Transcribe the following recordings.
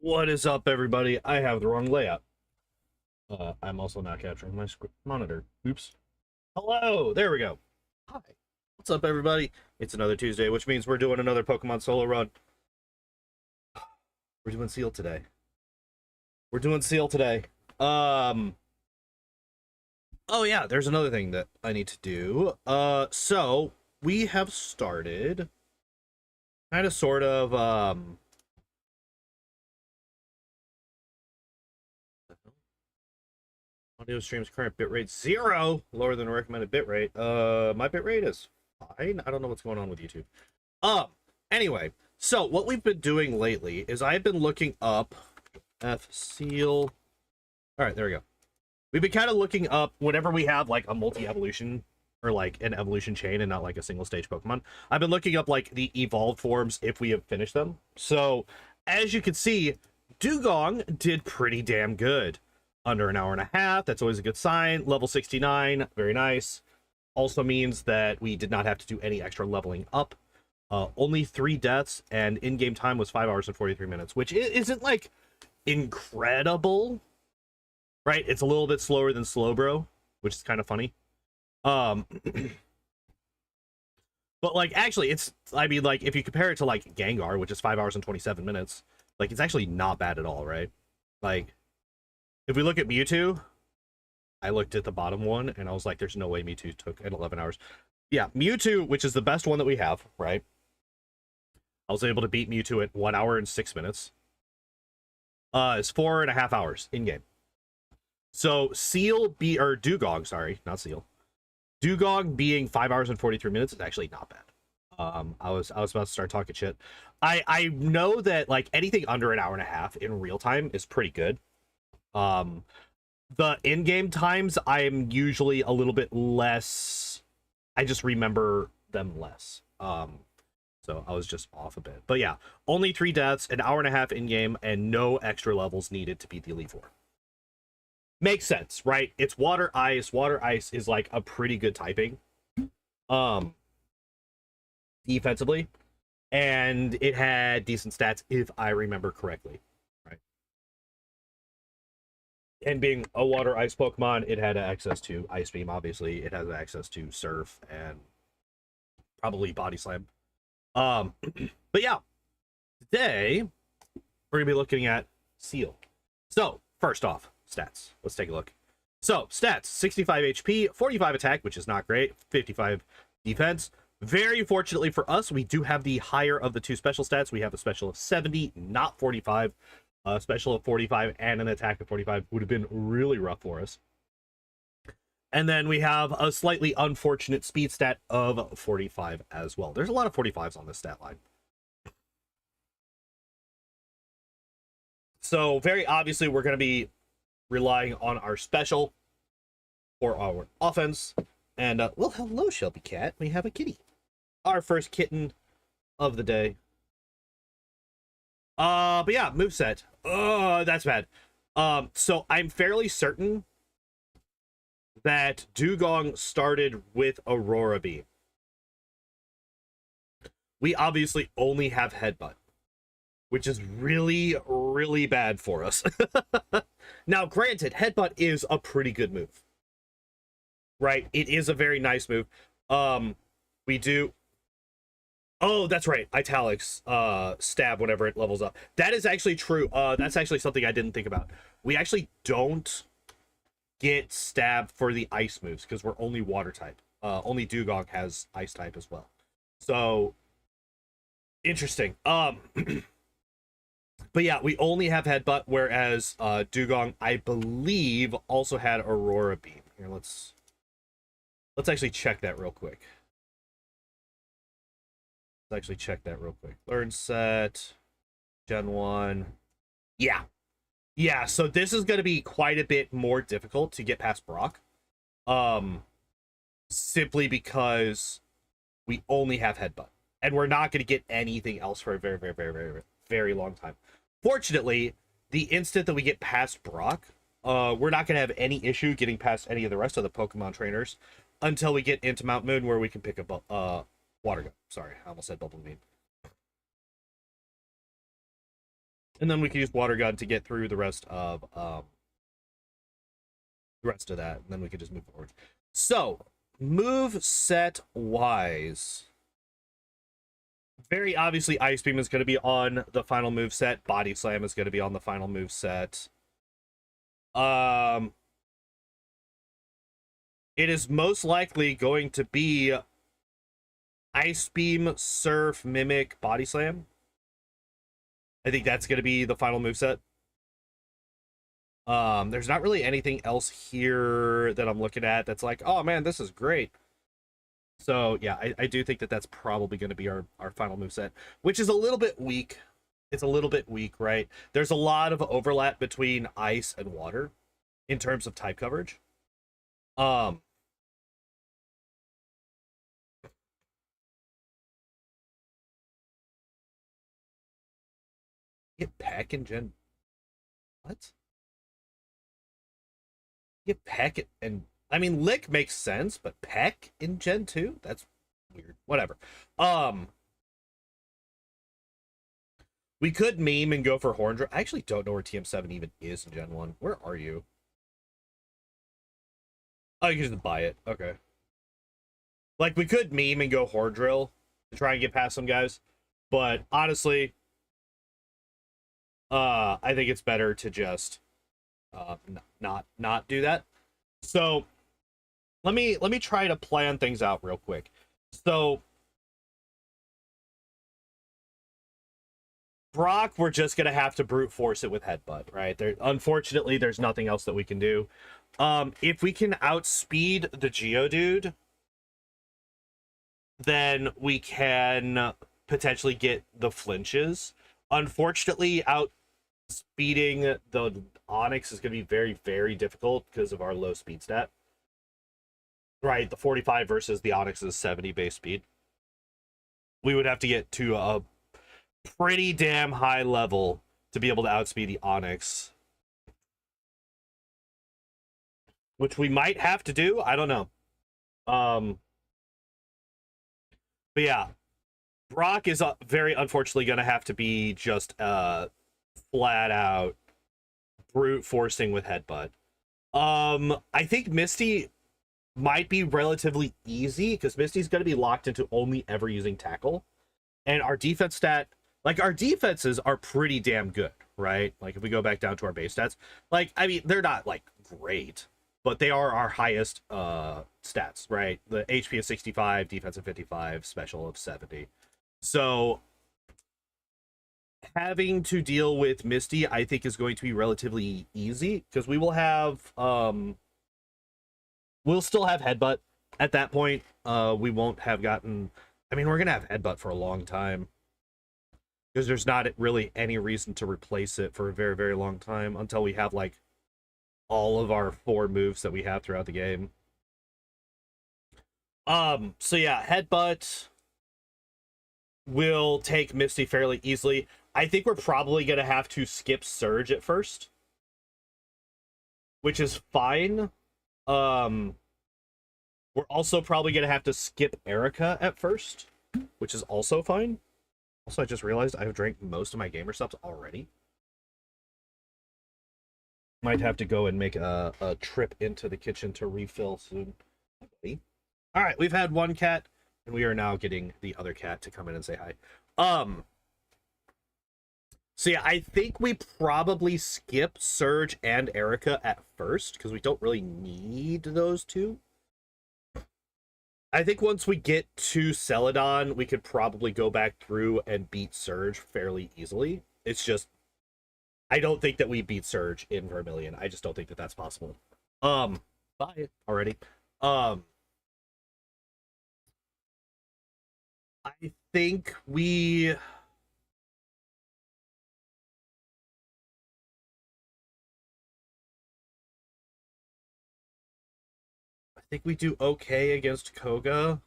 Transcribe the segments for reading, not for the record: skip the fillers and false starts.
What is up, everybody? I have the wrong layout. I'm also not capturing my monitor. Oops. Hello! There we go. Hi. What's up, everybody? It's another Tuesday, which means we're doing another Pokemon solo run. We're doing Seel today. Oh yeah, there's another thing that I need to do. So we have started kind of sort of, audio stream's current bitrate 0, lower than the recommended bitrate. My bitrate is fine. I don't know what's going on with YouTube. Anyway, so what we've been doing lately is I've been looking up Seel. All right, there we go. We've been kind of looking up whenever we have like a multi-evolution or like an evolution chain and not like a single stage Pokemon. I've been looking up like the evolved forms if we have finished them. So as you can see, Dugong did pretty damn good. Under an hour and a half. That's always a good sign. Level 69, very nice. Also means that we did not have to do any extra leveling up. Only 3 deaths, and in-game time was 5 hours and 43 minutes, which isn't like incredible, right? It's a little bit slower than Slowbro, which is kind of funny. But like actually it's, I mean, like if you compare it to like Gengar, which is 5 hours and 27 minutes, like it's actually not bad at all, right? Like if we look at Mewtwo, I looked at the bottom one and I was like, there's no way Mewtwo took at 11 hours. Yeah, Mewtwo, which is the best one that we have, right? I was able to beat Mewtwo at 1 hour and 6 minutes. It's 4.5 hours in game. So Dugong, sorry, not Seel. Dugong being 5 hours and 43 minutes is actually not bad. I was about to start talking shit. I know that like anything under an hour and a half in real time is pretty good. The in-game times I'm usually a little bit less, I just remember them less. So I was just off a bit. But yeah, only 3 deaths, an hour and a half in-game, and no extra levels needed to beat the Elite Four. Makes sense, right? It's water ice. Water ice is like a pretty good typing. Defensively. And it had decent stats if I remember correctly. And being a water ice Pokemon, it had access to Ice Beam, obviously. It has access to Surf and probably Body Slam. But yeah, today we're gonna be looking at Seel. So first off, stats. Let's take a look. So stats: 65 HP, 45 attack, which is not great, 55 defense. Very fortunately for us, we do have the higher of the 2 special stats. We have a special of 70, not 45. A special of 45 and an attack of 45 would have been really rough for us. And then we have a slightly unfortunate speed stat of 45 as well. There's a lot of 45s on this stat line. So very obviously we're going to be relying on our special for our offense. And, well, hello, Shelby Cat. We have a kitty. Our first kitten of the day. But yeah, moveset. Oh, that's bad. So I'm fairly certain that Dugong started with Aurora Beam. We obviously only have Headbutt, which is really, really bad for us. Now, granted, Headbutt is a pretty good move. Right? It is a very nice move. We do... Oh, that's right. Italics, stab whenever it levels up. That is actually true. That's actually something I didn't think about. We actually don't get stab for the ice moves because we're only water type. Only Dugong has ice type as well. So, interesting. But yeah, we only have Headbutt, whereas Dugong, I believe, also had Aurora Beam. Here, let's actually check that real quick. Let's actually check that real quick. Learn set, Gen 1. Yeah. Yeah, so this is going to be quite a bit more difficult to get past Brock. Simply because we only have Headbutt. And we're not going to get anything else for a very, very, very, very, very long time. Fortunately, the instant that we get past Brock, we're not going to have any issue getting past any of the rest of the Pokemon trainers until we get into Mount Moon, where we can pick up Water Gun. Sorry, I almost said Bubble Beam. And then we can use Water Gun to get through the rest of that, and then we can just move forward. So, move set wise, very obviously Ice Beam is going to be on the final move set. Body Slam is going to be on the final move set. It is most likely going to be Ice Beam, Surf, Mimic, Body Slam. I think that's going to be the final move set. There's not really anything else here that I'm looking at that's like, oh man, this is great. So yeah, I do think that that's probably going to be our final move set, which is a little bit weak. It's a little bit weak, right? There's a lot of overlap between ice and water in terms of type coverage. Get Peck in Gen. What? Get Peck and I mean Lick makes sense, but Peck in Gen 2? That's weird. Whatever. We could meme and go for Horndrill. I actually don't know where TM7 even is in Gen 1. Where are you? Oh, you can just buy it. Okay. Like, we could meme and go Horndrill to try and get past some guys. But, honestly, I think it's better to just not do that. So, let me try to plan things out real quick. So, Brock, we're just gonna have to brute force it with Headbutt, right? Unfortunately, there's nothing else that we can do. If we can outspeed the Geodude, then we can potentially get the flinches. Unfortunately, outspeeding the Onix is going to be very, very difficult because of our low speed stat. Right, the 45 versus the Onix's 70 base speed. We would have to get to a pretty damn high level to be able to outspeed the Onix. Which we might have to do. I don't know. But yeah, Brock is very unfortunately going to have to be just flat out brute forcing with Headbutt. I think Misty might be relatively easy because Misty's going to be locked into only ever using Tackle. And our defense stat, like our defenses are pretty damn good, right? Like if we go back down to our base stats, like, I mean, they're not like great, but they are our highest stats, right? The HP of 65, defense of 55, special of 70. So having to deal with Misty, I think, is going to be relatively easy because we will have we'll still have Headbutt at that point. We won't have gotten, I mean, we're gonna have Headbutt for a long time because there's not really any reason to replace it for a very, very long time until we have like all of our 4 moves that we have throughout the game. So yeah, Headbutt will take Misty fairly easily. I think we're probably gonna have to skip Surge at first, which is fine. We're also probably gonna have to skip Erica at first, which is also fine. Also, I just realized I've drank most of my gamer subs already. Might have to go and make a trip into the kitchen to refill soon. All right, we've had one cat, and we are now getting the other cat to come in and say hi. So yeah, I think we probably skip Surge and Erica at first because we don't really need those two. I think once we get to Celadon, we could probably go back through and beat Surge fairly easily. It's just, I don't think that we beat Surge in Vermilion. I just don't think that that's possible. Bye already. I think we... I think we do okay against Koga.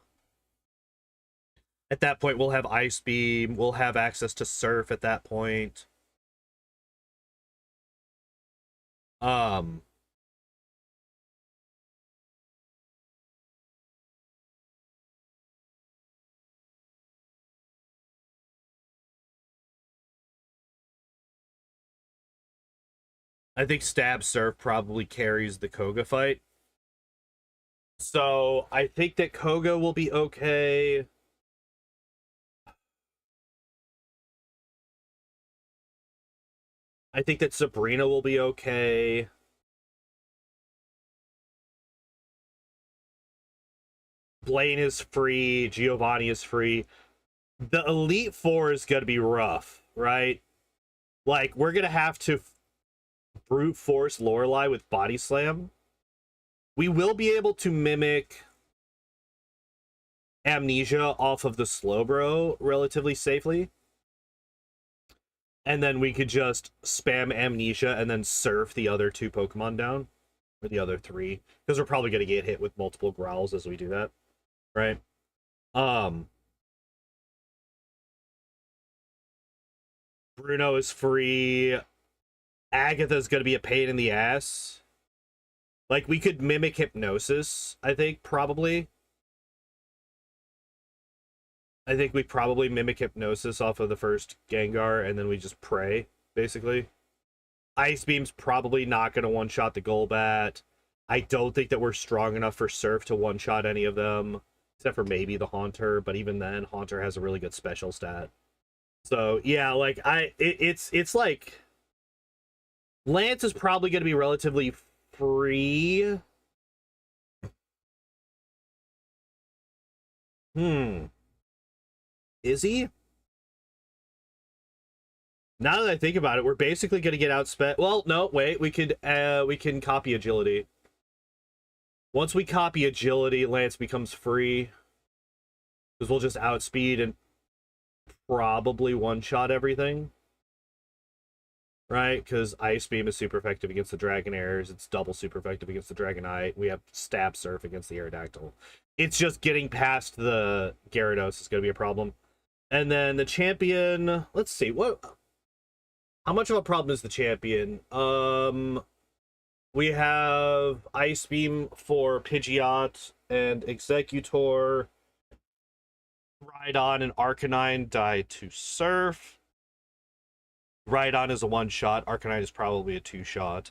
At that point, we'll have Ice Beam. We'll have access to Surf at that point. I think Stab Surf probably carries the Koga fight. So I think that Koga will be okay. I think that Sabrina will be okay. Blaine is free. Giovanni is free. The Elite Four is going to be rough, right? Like, we're going to have to brute force Lorelei with Body Slam. We will be able to mimic Amnesia off of the Slowbro relatively safely. And then we could just spam Amnesia and then surf the other two Pokemon down. Or the other three. Because we're probably going to get hit with multiple growls as we do that. Right? Bruno is free. Agatha's going to be a pain in the ass. Like, we could mimic Hypnosis, I think, probably. I think we probably mimic Hypnosis off of the first Gengar, and then we just pray, basically. Ice Beam's probably not going to one-shot the Golbat. I don't think that we're strong enough for Surf to one-shot any of them, except for maybe the Haunter, but even then, Haunter has a really good special stat. So, yeah, like, it's like... Lance is probably going to be relatively free. Is he? Now that I think about it, we're basically going to get outspent. Well, no, wait. We can copy Agility. Once we copy Agility, Lance becomes free. Because we'll just outspeed and probably one-shot everything. Right? Because Ice Beam is super effective against the Dragonairs. It's double super effective against the Dragonite. We have Stab Surf against the Aerodactyl. It's just getting past the Gyarados is going to be a problem. And then the champion... Let's see. How much of a problem is the champion? We have Ice Beam for Pidgeot and Executor. Rhydon and Arcanine die to Surf. Rhydon is a one-shot. Arcanine is probably a two-shot.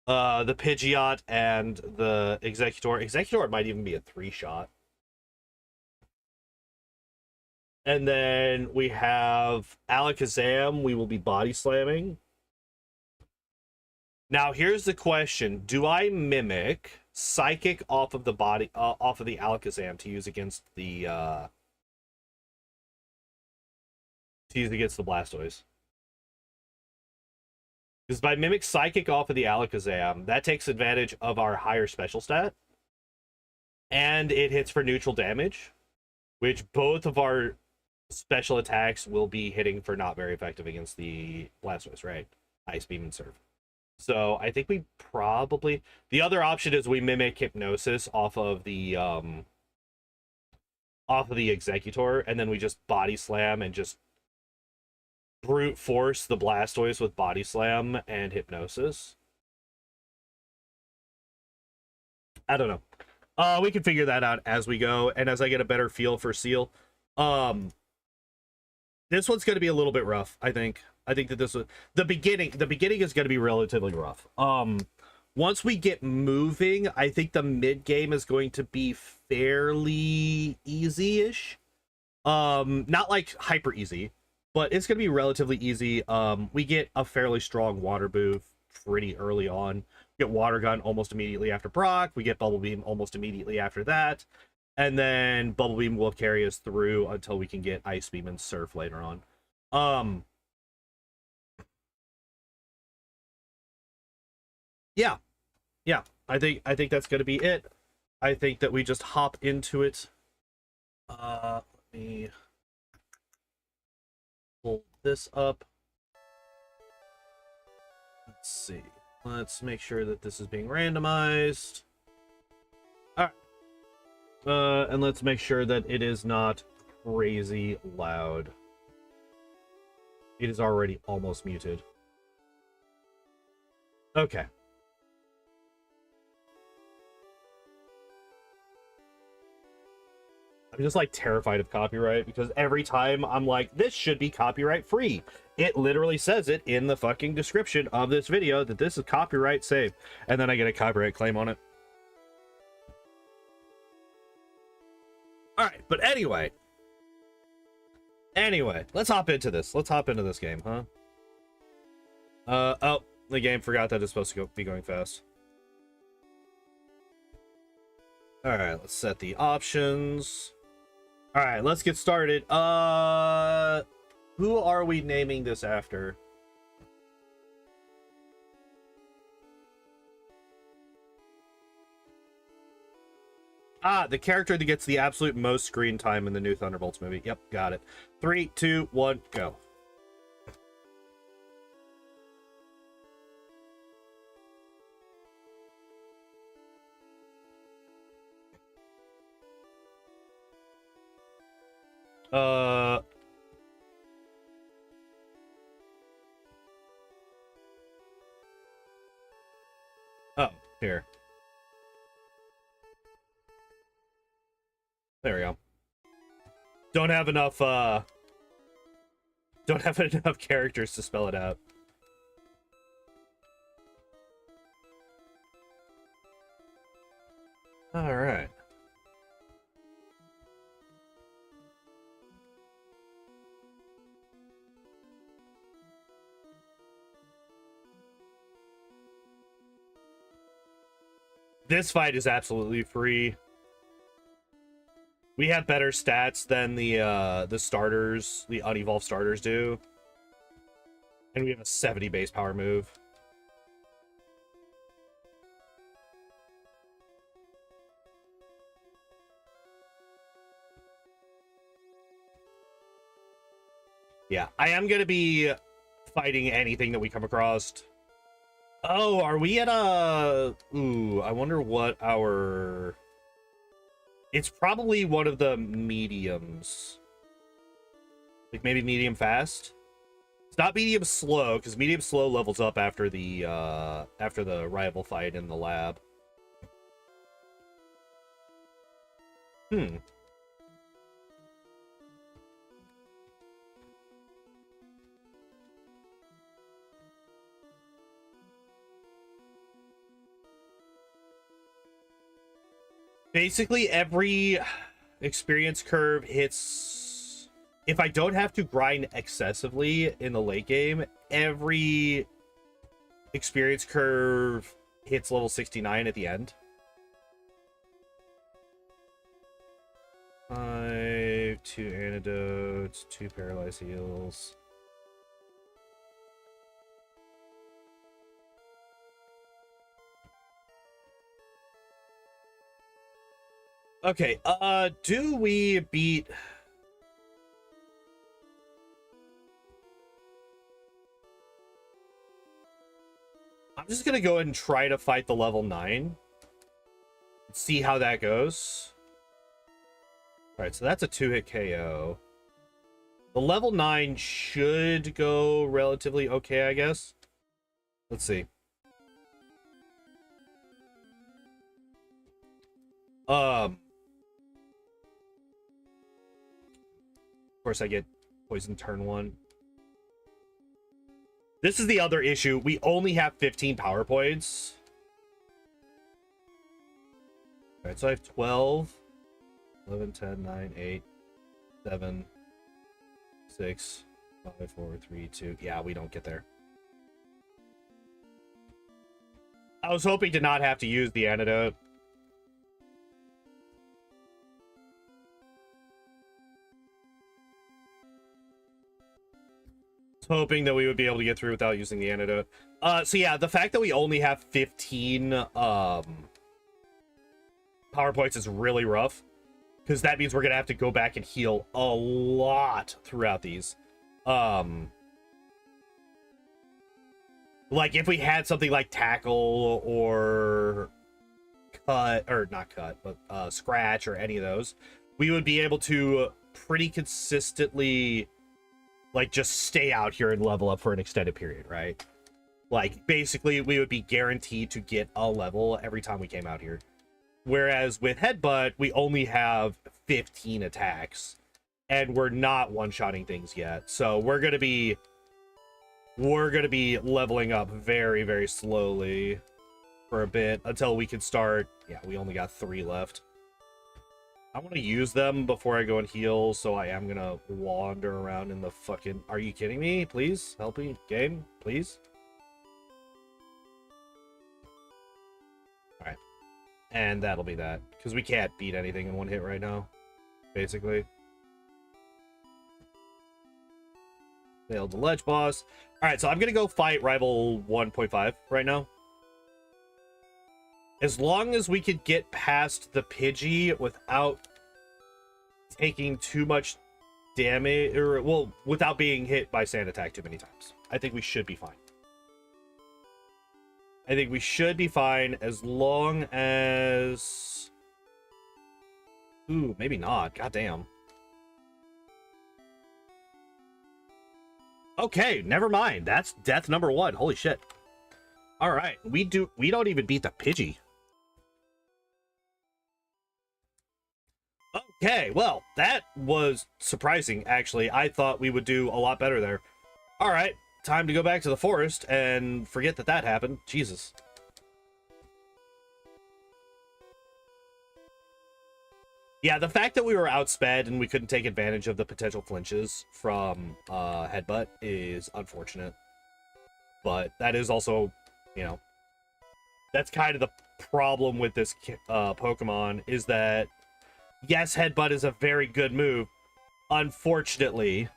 The Pidgeot and the Executor. Executor might even be a three-shot. And then we have Alakazam. We will be body slamming. Now, here's the question. Do I mimic Psychic off of the body, off of the Alakazam to use against the, Blastoise? Because by mimic Psychic off of the Alakazam, that takes advantage of our higher special stat. And it hits for neutral damage, which both of our special attacks will be hitting for not very effective against the Blastoise, right? Ice Beam and Surf. So I think we probably... The other option is we mimic Hypnosis off of the Executor, and then we just Body Slam and just brute force the Blastoise with Body Slam and Hypnosis. I don't know. We can figure that out as we go, and as I get a better feel for Seel. This one's going to be a little bit rough, I think. I think that this was... The beginning is going to be relatively rough. Once we get moving, I think the mid-game is going to be fairly easy-ish. Not like hyper easy, but it's going to be relatively easy. We get a fairly strong Water Booth pretty early on. We get Water Gun almost immediately after Brock. We get Bubble Beam almost immediately after that. And then Bubble Beam will carry us through until we can get Ice Beam and Surf later on. Yeah. I think that's going to be it. I think that we just hop into it. Let me pull this up. Let's see. Let's make sure that this is being randomized. All right. And let's make sure that it is not crazy loud. It is already almost muted. Okay. I'm just like terrified of copyright because every time I'm like, this should be copyright free. It literally says it in the fucking description of this video that this is copyright safe, and then I get a copyright claim on it. All right, but anyway, let's hop into this. Let's hop into this game, huh? Oh, the game forgot that it's supposed to be going fast. All right, let's set the options. All right, let's get started. Who are we naming this after? Ah, the character that gets the absolute most screen time in the new Thunderbolts movie. Yep, got it. 3, 2, 1, go. Oh, here. There we go. Don't have enough characters to spell it out. All right. This fight is absolutely free. We have better stats than the starters, the unevolved starters do. And we have a 70 base power move. Yeah, I am going to be fighting anything that we come across. Oh, are we at a... Ooh, I wonder what our... It's probably one of the mediums. Like maybe medium fast? It's not medium slow, because medium slow levels up after the rival fight in the lab. Basically, every experience curve hits... If I don't have to grind excessively in the late game, every experience curve hits level 69 at the end. 5, 2 antidotes, 2 paralyzed heals. Okay, do we beat... I'm just gonna go ahead and try to fight the level 9. See how that goes. Alright, so that's a 2-hit KO. The level 9 should go relatively okay, I guess. Let's see. Of course, I get poison turn 1. This is the other issue. We only have 15 power points. All right, so I have 12, 11, 10, 9, 8, 7, 6, 5, 4, 3, 2. Yeah, we don't get there. I was hoping to not have to use the antidote. Hoping that we would be able to get through without using the antidote. So yeah, the fact that we only have 15 power points is really rough, because that means we're gonna have to go back and heal a lot throughout these. Like if we had something like tackle or cut, or not cut, but scratch or any of those, we would be able to pretty consistently like just stay out here and level up for an extended period, right? Like basically we would be guaranteed to get a level every time we came out here. Whereas with Headbutt, we only have 15 attacks, and we're not one-shotting things yet. So we're gonna be leveling up very, very slowly for a bit until we can start. Yeah, we only got 3 left. I want to use them before I go and heal, so I am gonna wander around in the fucking... Are you kidding me? Please help me, game, please. All right, and that'll be that, because we can't beat anything in one hit right now, basically. Failed the ledge boss. All right, so I'm gonna go fight rival 1.5 right now. As long as we could get past the Pidgey without taking too much damage, or, well, without being hit by Sand Attack too many times, I think we should be fine. I think we should be fine as long as... Ooh, maybe not. Goddamn. Okay, never mind. That's death number 1. Holy shit. All right, we don't even beat the Pidgey. Okay, well, that was surprising, actually. I thought we would do a lot better there. All right, time to go back to the forest and forget that that happened. Jesus. Yeah, the fact that we were outsped and we couldn't take advantage of the potential flinches from Headbutt is unfortunate. But that is also, you know, that's kind of the problem with this Pokemon, is that yes, Headbutt is a very good move. Unfortunately,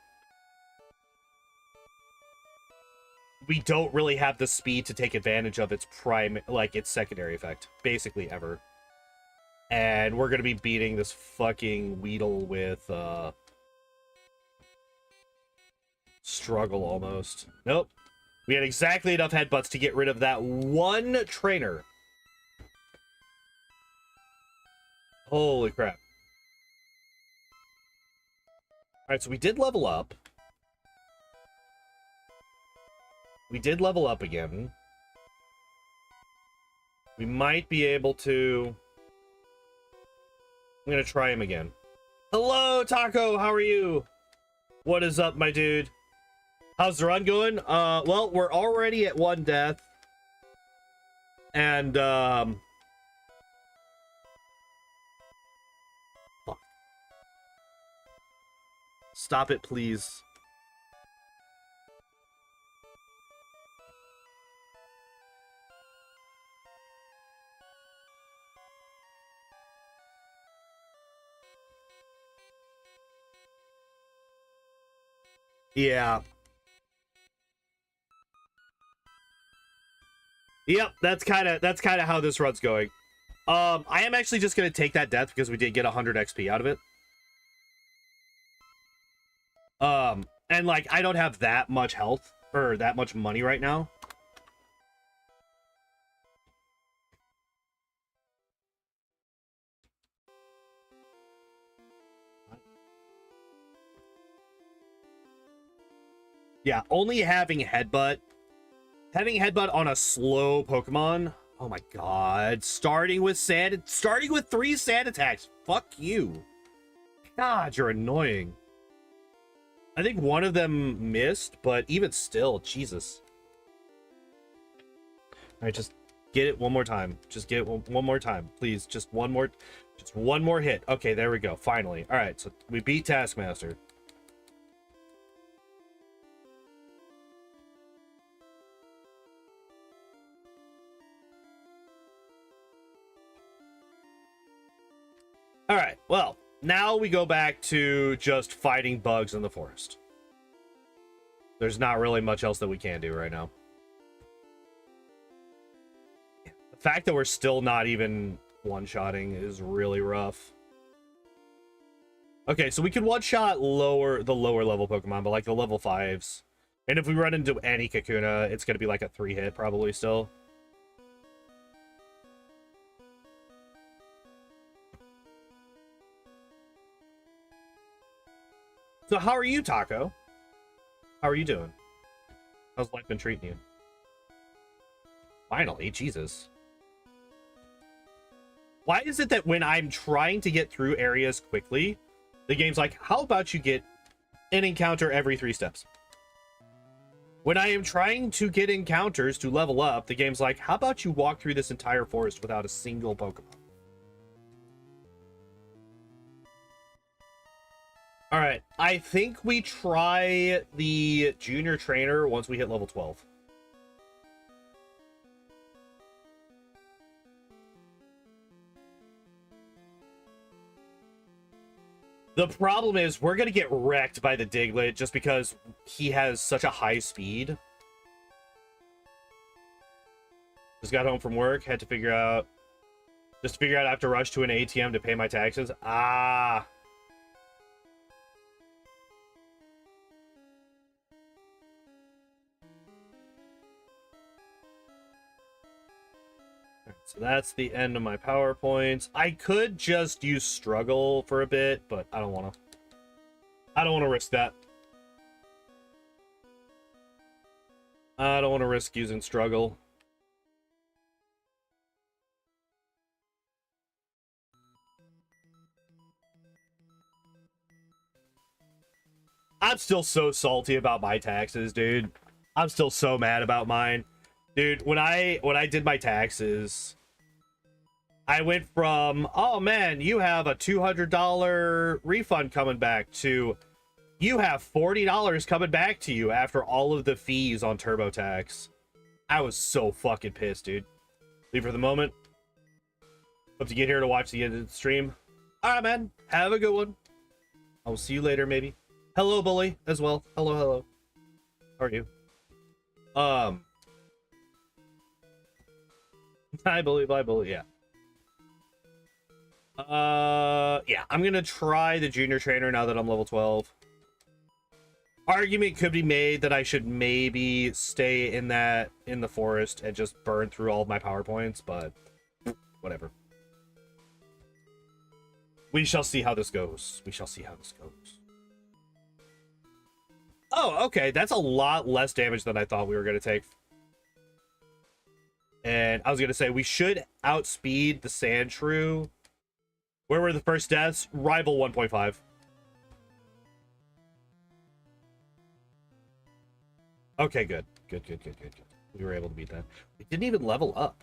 we don't really have the speed to take advantage of its its secondary effect, basically ever. And we're gonna be beating this fucking Weedle with struggle almost. Nope. We had exactly enough Headbutts to get rid of that one trainer. Holy crap. Alright, so we did level up. We did level up again. We might be able to... I'm gonna try him again. Hello, Taco! How are you? What is up, my dude? How's the run going? Well, we're already at 1 death. And, fuck. Stop it, please. Yeah. Yep, that's kind of how this run's going. I am actually just gonna take that death because we did get 100 XP out of it. And like I don't have that much health or that much money right now. Yeah, only having Headbutt on a slow Pokemon. Oh my god. Starting with 3 sand attacks. Fuck you. God, you're annoying. I think one of them missed, but even still, Jesus. All right, just get it one more time. Just get it one more time, please. Just one more hit. Okay, there we go. Finally. All right, so we beat Taskmaster. All right, well, now we go back to just fighting bugs in the forest. There's not really much else that we can do right now. The fact that we're still not even one-shotting is really rough. Okay, so we can one-shot the lower level Pokemon, but like the level 5s. And if we run into any Kakuna, it's going to be like a 3-hit probably still. So how are you, Taco? How are you doing? How's life been treating you? Finally, Jesus. Why is it that when I'm trying to get through areas quickly, the game's like, how about you get an encounter every 3 steps? When I am trying to get encounters to level up, the game's like, how about you walk through this entire forest without a single Pokemon? All right, I think we try the junior trainer once we hit level 12. The problem is we're going to get wrecked by the Diglett just because he has such a high speed. Just got home from work, had to figure out... Just to figure out I have to rush to an ATM to pay my taxes. Ah. So that's the end of my PowerPoints. I could just use struggle for a bit, but I don't want to. I don't want to risk that. I don't want to risk using struggle. I'm still so salty about my taxes, dude. I'm still so mad about mine. Dude, when I did my taxes, I went from, oh man, you have a $200 refund coming back to, you have $40 coming back to you after all of the fees on TurboTax. I was so fucking pissed, dude. Leave for the moment. Hope to get here to watch the end of the stream. All right, man. Have a good one. I will see you later, maybe. Hello, Bully, as well. Hello, hello. How are you? Hi, Bully, bye, Bully, yeah. Yeah, I'm gonna try the junior trainer now that I'm level 12. Argument could be made that I should maybe stay in the forest and just burn through all of my PowerPoints, but whatever. We shall see how this goes. We shall see how this goes. Oh, okay, that's a lot less damage than I thought we were gonna take. And I was gonna say, we should outspeed the Sandshrew. Where were the first deaths? Rival 1.5. Okay, good. Good. We were able to beat that. We didn't even level up.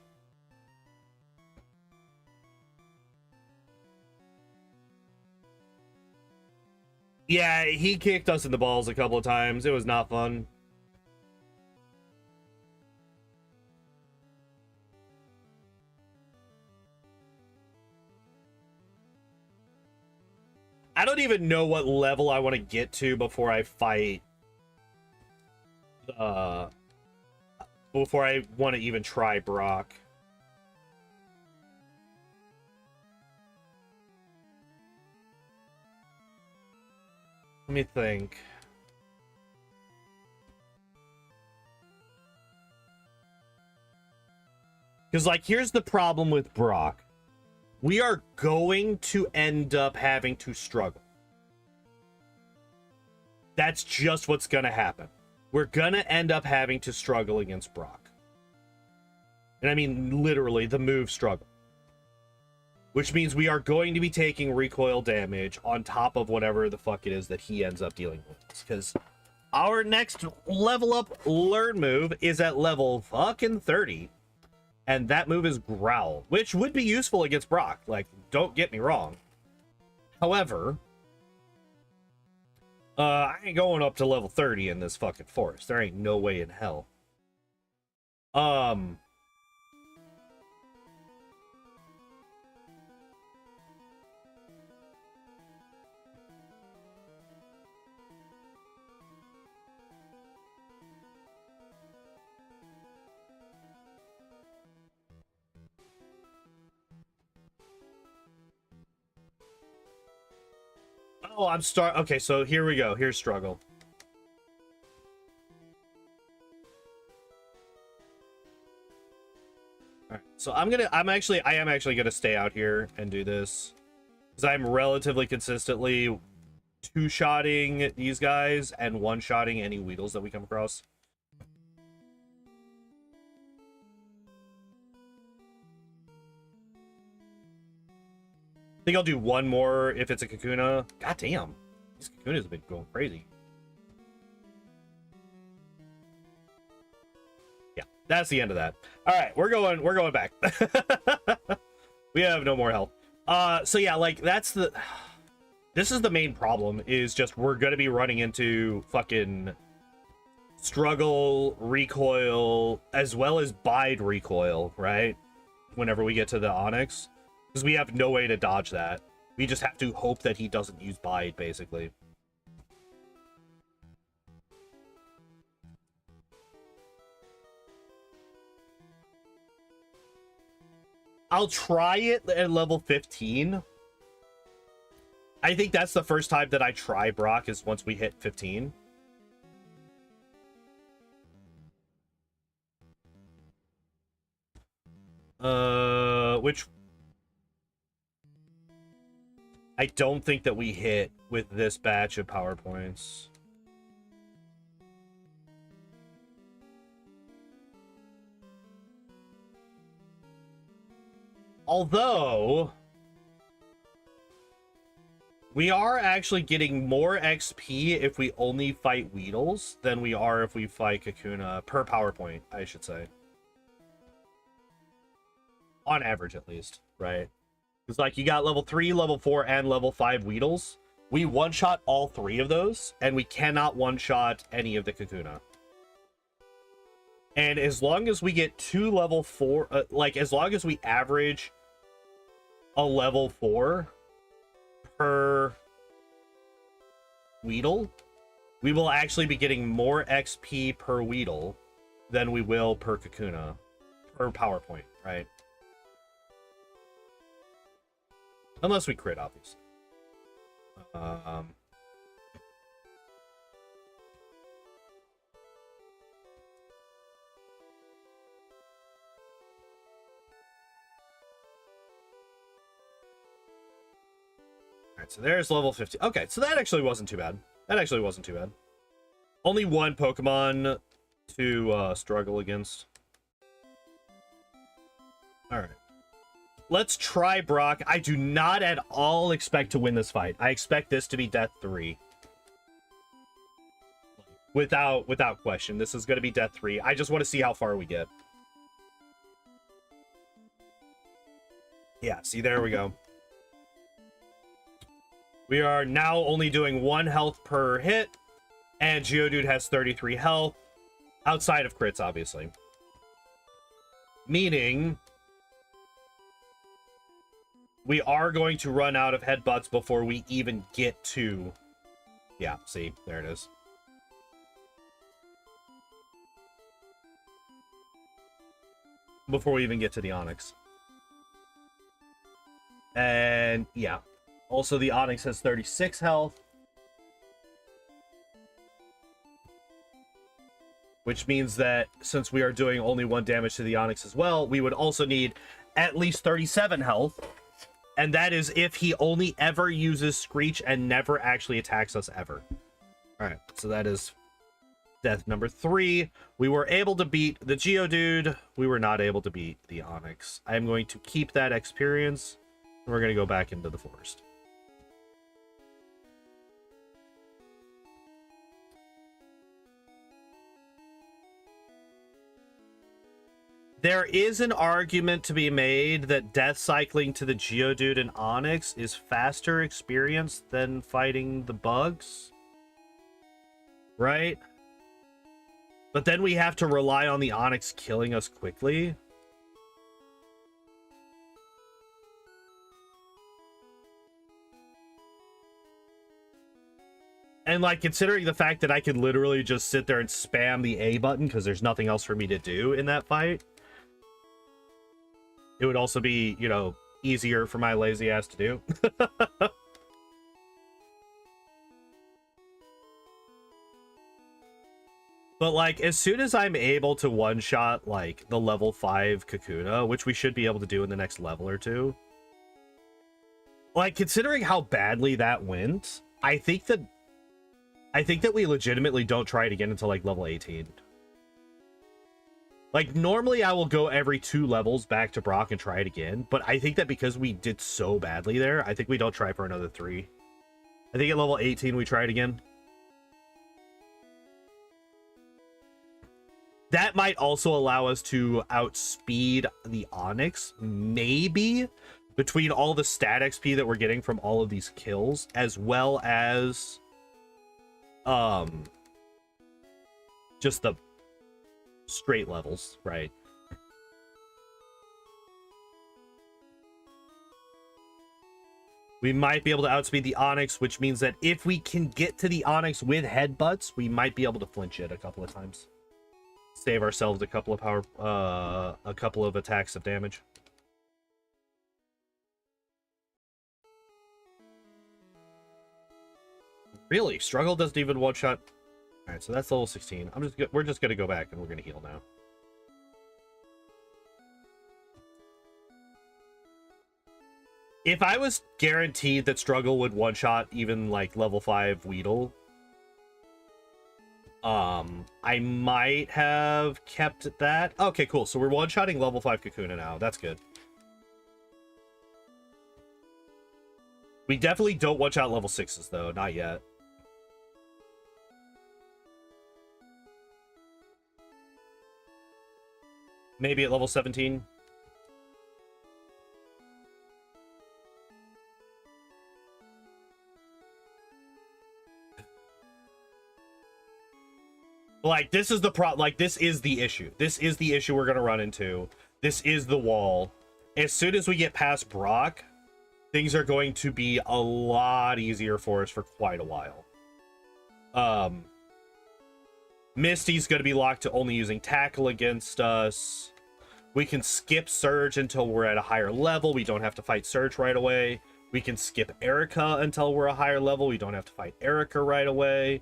Yeah, he kicked us in the balls a couple of times. It was not fun. I don't even know what level I want to get to before I fight. Before I want to even try Brock. Let me think. Because, like, here's the problem with Brock. We are going to end up having to struggle. That's just what's going to happen. We're going to end up having to struggle against Brock. And I mean, literally, the move struggle. Which means we are going to be taking recoil damage on top of whatever the fuck it is that he ends up dealing with. Because our next level up learn move is at level fucking 30. And that move is Growl, which would be useful against Brock. Like, don't get me wrong. However, I ain't going up to level 30 in this fucking forest. There ain't no way in hell. Oh, okay, so here we go. Here's struggle. All right, so I am actually gonna stay out here and do this because I'm relatively consistently two-shotting these guys and one-shotting any Weedles that we come across. think I'll do one more if it's a Kakuna. God damn. These Kakunas have been going crazy. Yeah, that's the end of that. All right, we're going back. We have no more health. So yeah, like this is the main problem, is just we're gonna be running into fucking struggle, recoil, as well as bide recoil, right? Whenever we get to the Onyx. Because we have no way to dodge that. We just have to hope that he doesn't use bide, basically. I'll try it at level 15. I think that's the first time that I try Brock, is once we hit 15. Which I don't think that we hit with this batch of PowerPoints. Although we are actually getting more XP if we only fight Weedles than we are if we fight Kakuna, per PowerPoint, I should say. On average, at least, right? Because, like, you got level 3, level 4, and level 5 Weedles. We one-shot all 3 of those, and we cannot one-shot any of the Kakuna. And as long as we get 2 level 4, like, as long as we average a level 4 per Weedle, we will actually be getting more XP per Weedle than we will per Kakuna, per PowerPoint, right? Unless we crit, obviously. Alright, so there's level 50. Okay, so that actually wasn't too bad. That actually wasn't too bad. Only one Pokemon to struggle against. Alright. Let's try Brock. I do not at all expect to win this fight. I expect this to be Death 3. Without question. This is going to be Death 3. I just want to see how far we get. Yeah, see, there we go. We are now only doing 1 health per hit, and Geodude has 33 health, outside of crits, obviously. Meaning we are going to run out of headbutts before we even get to... Yeah, see, there it is. Before we even get to the Onyx. And, yeah. Also, the Onyx has 36 health. Which means that since we are doing only 1 damage to the Onyx as well, we would also need at least 37 health. And that is if he only ever uses Screech and never actually attacks us ever. Alright, so that is death number 3. We were able to beat the Geodude. We were not able to beat the Onyx. I am going to keep that experience. And we're going to go back into the forest. There is an argument to be made that death cycling to the Geodude and Onyx is faster experience than fighting the bugs. Right? But then we have to rely on the Onyx killing us quickly. And, like, considering the fact that I could literally just sit there and spam the A button because there's nothing else for me to do in that fight. It would also be, you know, easier for my lazy ass to do. But, like, as soon as I'm able to one-shot, like, the level 5 Kakuna, which we should be able to do in the next level or 2. Like, considering how badly that went, I think that we legitimately don't try it again until, like, level 18. Like, normally I will go every 2 levels back to Brock and try it again, but I think that because we did so badly there, I think we don't try for another 3. I think at level 18 we try it again. That might also allow us to outspeed the Onyx, maybe, between all the stat XP that we're getting from all of these kills, as well as just the straight levels, right? We might be able to outspeed the Onyx, which means that if we can get to the Onyx with headbutts, we might be able to flinch it a couple of times. Save ourselves a couple of attacks of damage. Really? Struggle doesn't even one-shot. All right, so that's level 16. We're just gonna go back and we're gonna heal now. If I was guaranteed that Struggle would one-shot even like level 5 Weedle, I might have kept that. Okay, cool. So we're one-shotting level 5 Kakuna now. That's good. We definitely don't one-shot level 6s though, not yet. Maybe at level 17. Like, this is the this is the issue. This is the issue we're gonna run into. This is the wall. As soon as we get past Brock, things are going to be a lot easier for us for quite a while. Misty's gonna be locked to only using Tackle against us. We can skip Surge until we're at a higher level. We don't have to fight Surge right away. We can skip Erica until we're a higher level. We don't have to fight Erica right away.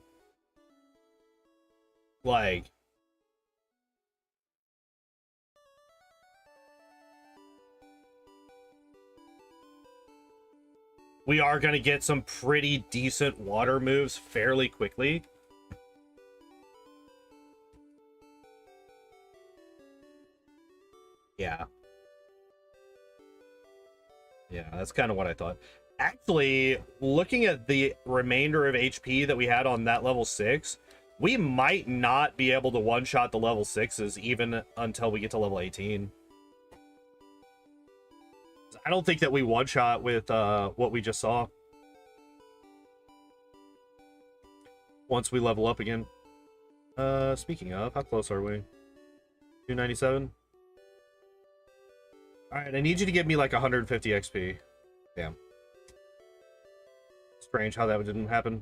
Like, we are going to get some pretty decent water moves fairly quickly. Yeah. Yeah, that's kind of what I thought. Actually, looking at the remainder of HP that we had on that level 6, we might not be able to one-shot the level 6s even until we get to level 18. I don't think that we one-shot with what we just saw. Once we level up again. Speaking of, how close are we? 297? Alright, I need you to give me like 150 XP. Damn. Strange how that didn't happen.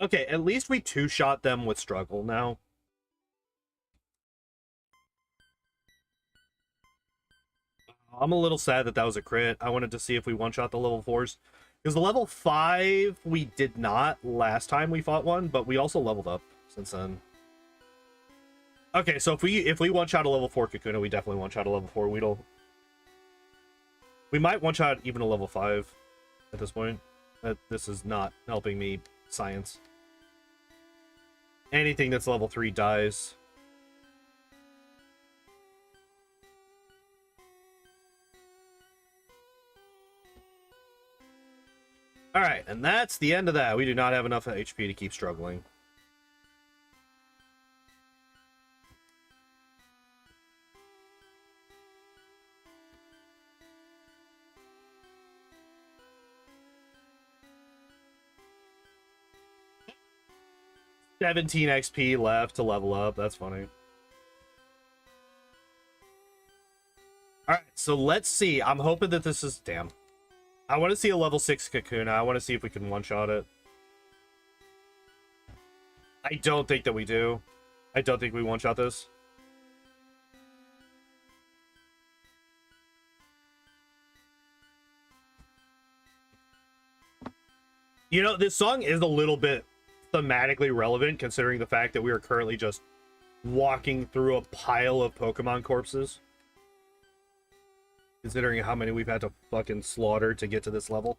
Okay, at least we two-shot them with Struggle now. I'm a little sad that that was a crit. I wanted to see if we one-shot the level 4s. Because the level 5, we did not last time we fought one, but we also leveled up since then. Okay, so if we one-shot a level 4 Kakuna, we definitely one-shot a level 4 Weedle. We might one-shot even a level 5 at this point. This is not helping me science. Anything that's level 3 dies. Alright, and that's the end of that. We do not have enough HP to keep struggling. $17 XP left to level up. That's funny. Alright, so let's see. I'm hoping that this is... Damn. I want to see a level 6 Kakuna. I want to see if we can one-shot it. I don't think that we do. I don't think we one-shot this. You know, this song is a little bit thematically relevant, considering the fact that we are currently just walking through a pile of Pokemon corpses. considering how many we've had to fucking slaughter to get to this level.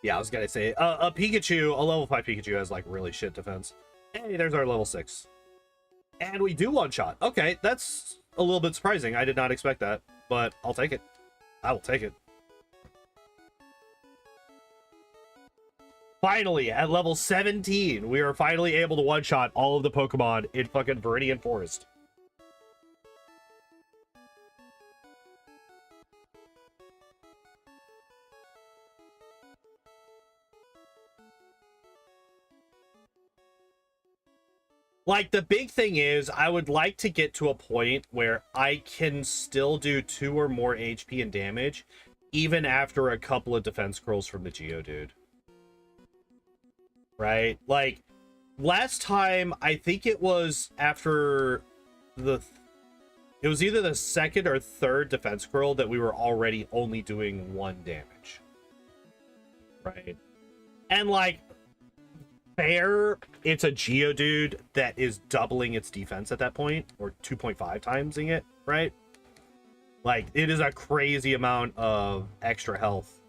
Yeah, I was gonna say, a Pikachu, a level 5 Pikachu has, like, really shit defense. Hey, there's our level 6. And we do one-shot. Okay, that's a little bit surprising. I did not expect that, but I'll take it. I will take it. Finally, at level 17, we are finally able to one-shot all of the Pokemon in fucking Viridian Forest. Like, the big thing is, I would like to get to a point where I can still do 2 or more HP and damage, even after a couple of defense scrolls from the Geodude. Right? Like, last time, I think it was after the... It was either the second or third defense scroll that we were already only doing 1 damage. Right? And, like, fair, it's a Geodude that is doubling its defense at that point, or 2.5 timesing it, right? Like, it is a crazy amount of extra health,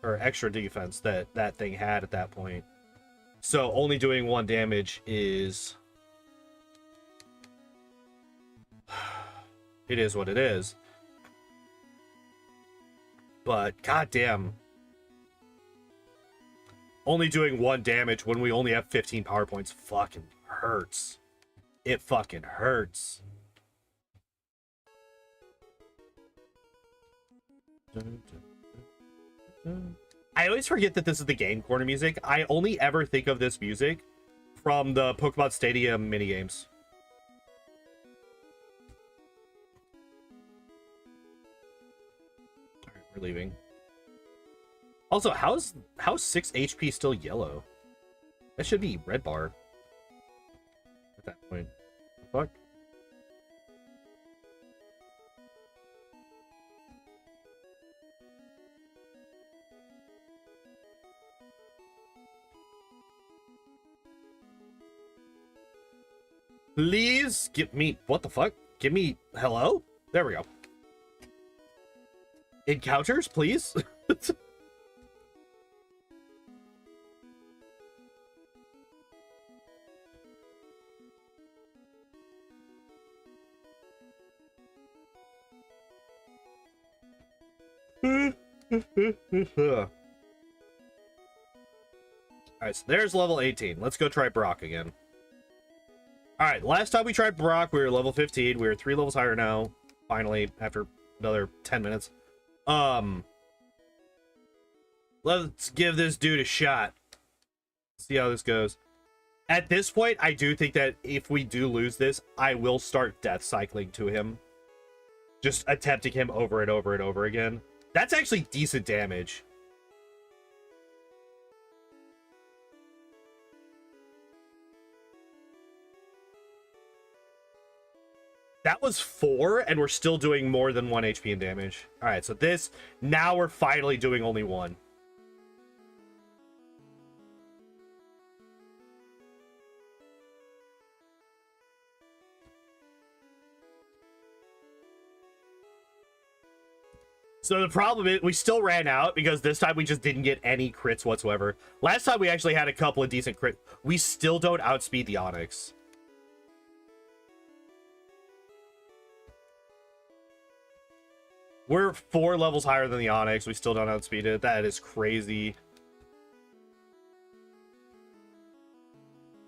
or extra defense that that thing had at that point. So only doing 1 damage is... It is what it is. But, goddamn. Only doing 1 damage when we only have 15 power points fucking hurts. It fucking hurts. I always forget that this is the Game Corner music. I only ever think of this music from the Pokemon Stadium minigames. Alright, we're leaving. Also, how's 6 HP still yellow? That should be red bar at that point. Fuck. Please give me... What the fuck? Give me... Hello? There we go. Encounters, please? Alright, so there's level 18. Let's go try Brock again. Alright, last time we tried Brock, we were level 15. We were 3 levels higher now. Finally, after another 10 minutes. Let's give this dude a shot. See how this goes. At this point, I do think that if we do lose this, I will start death cycling to him. Just attempting him over and over and over again. That's actually decent damage. That was 4, and we're still doing more than 1 HP in damage. Alright, so this... Now we're finally doing only 1. So the problem is, we still ran out, because this time we just didn't get any crits whatsoever. Last time we actually had a couple of decent crits. We still don't outspeed the Onix. We're 4 levels higher than the Onix. We still don't outspeed it. That is crazy.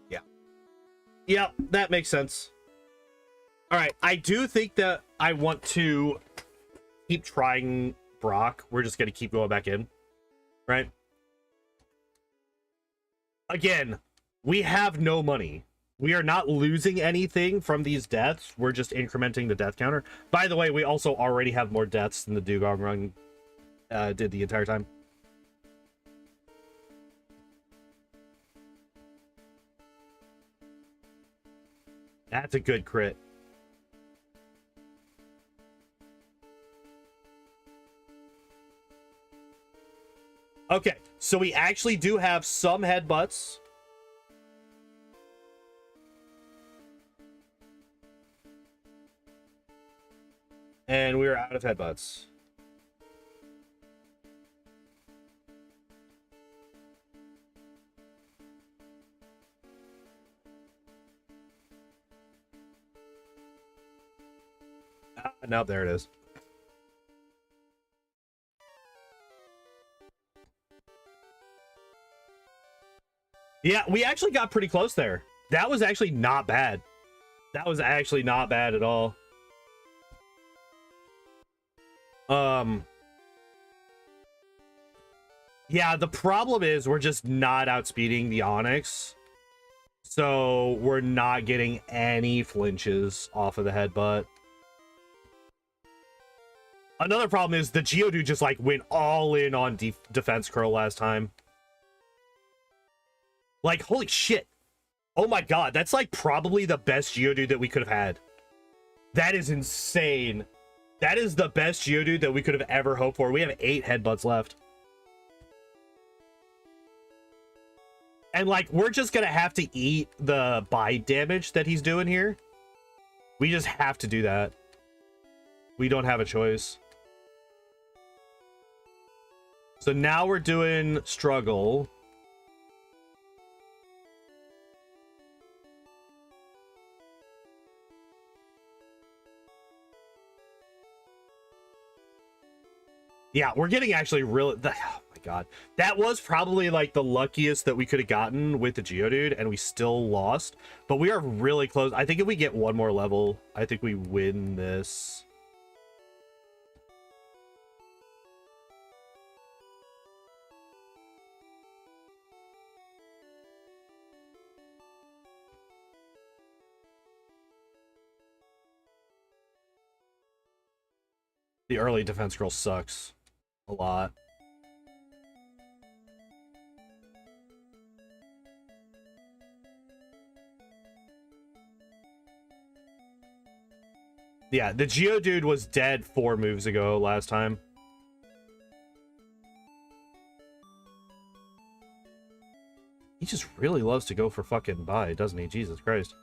Yeah. Yeah, that makes sense. Alright, I do think that I want to keep trying Brock. We're just going to keep going back in. Right? Again, we have no money. We are not losing anything from these deaths. We're just incrementing the death counter. By the way, we also already have more deaths than the Dugong run did the entire time. That's a good crit. Okay, so we actually do have some headbutts. And we are out of headbutts. No, there it is. Yeah, we actually got pretty close there. That was actually not bad. That was actually not bad at all. Yeah, the problem is we're just not outspeeding the Onyx. So we're not getting any flinches off of the headbutt. Another problem is the Geodude just like went all in on defense curl last time. Like, holy shit. Oh my god, that's like probably the best Geodude that we could have had. That is insane. That is the best Geodude that we could have ever hoped for. We have 8 headbutts left. And like, we're just gonna have to eat the bite damage that he's doing here. We just have to do that. We don't have a choice. So now we're doing struggle. Yeah, we're getting actually really... Oh my god. That was probably like the luckiest that we could have gotten with the Geodude, and we still lost. But we are really close. I think if we get one more level, I think we win this. The early defense girl sucks a lot. Yeah, the Geodude was dead 4 moves ago last time. He just really loves to go for fucking bite, doesn't he? Jesus Christ.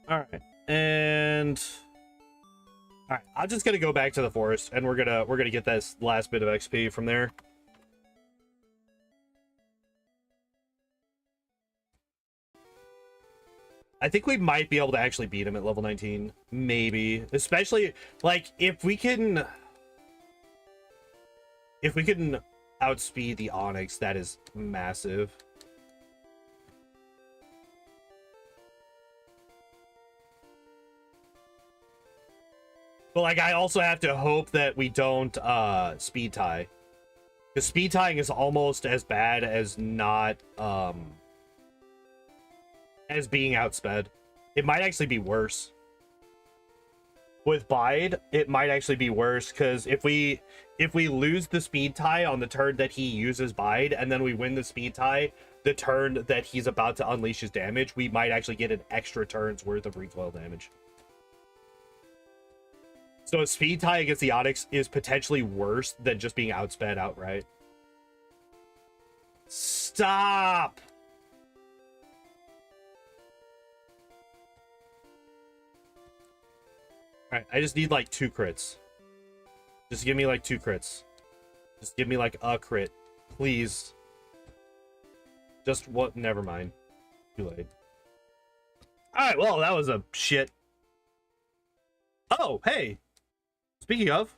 All right, and all right, I'm just gonna go back to the forest, and we're gonna get this last bit of XP from there. I think we might be able to actually beat him at level 19, maybe. Especially like if we can outspeed the Onyx, that is massive. But like, I also have to hope that we don't speed tie, because speed tying is almost as bad as not as being outsped. It might actually be worse. With Bide, it might actually be worse, because if we lose the speed tie on the turn that he uses Bide, and then we win the speed tie the turn that he's about to unleash his damage, we might actually get an extra turn's worth of recoil damage. So a speed tie against the Onyx is potentially worse than just being outsped outright. Stop! Alright, I just need like 2 crits. Just give me like 2 crits. Just give me like a crit. Please. Just what? Never mind. Too late. Alright, well, that was a shit. Oh, hey! Speaking of,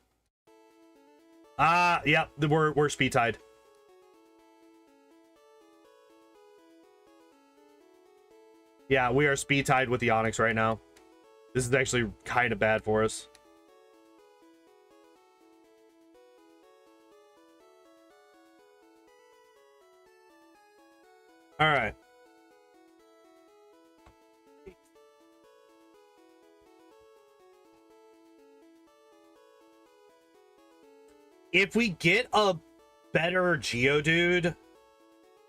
yeah, we're speed tied. Yeah, we are speed tied with the Onyx right now. This is actually kind of bad for us. All right. If we get a better Geodude,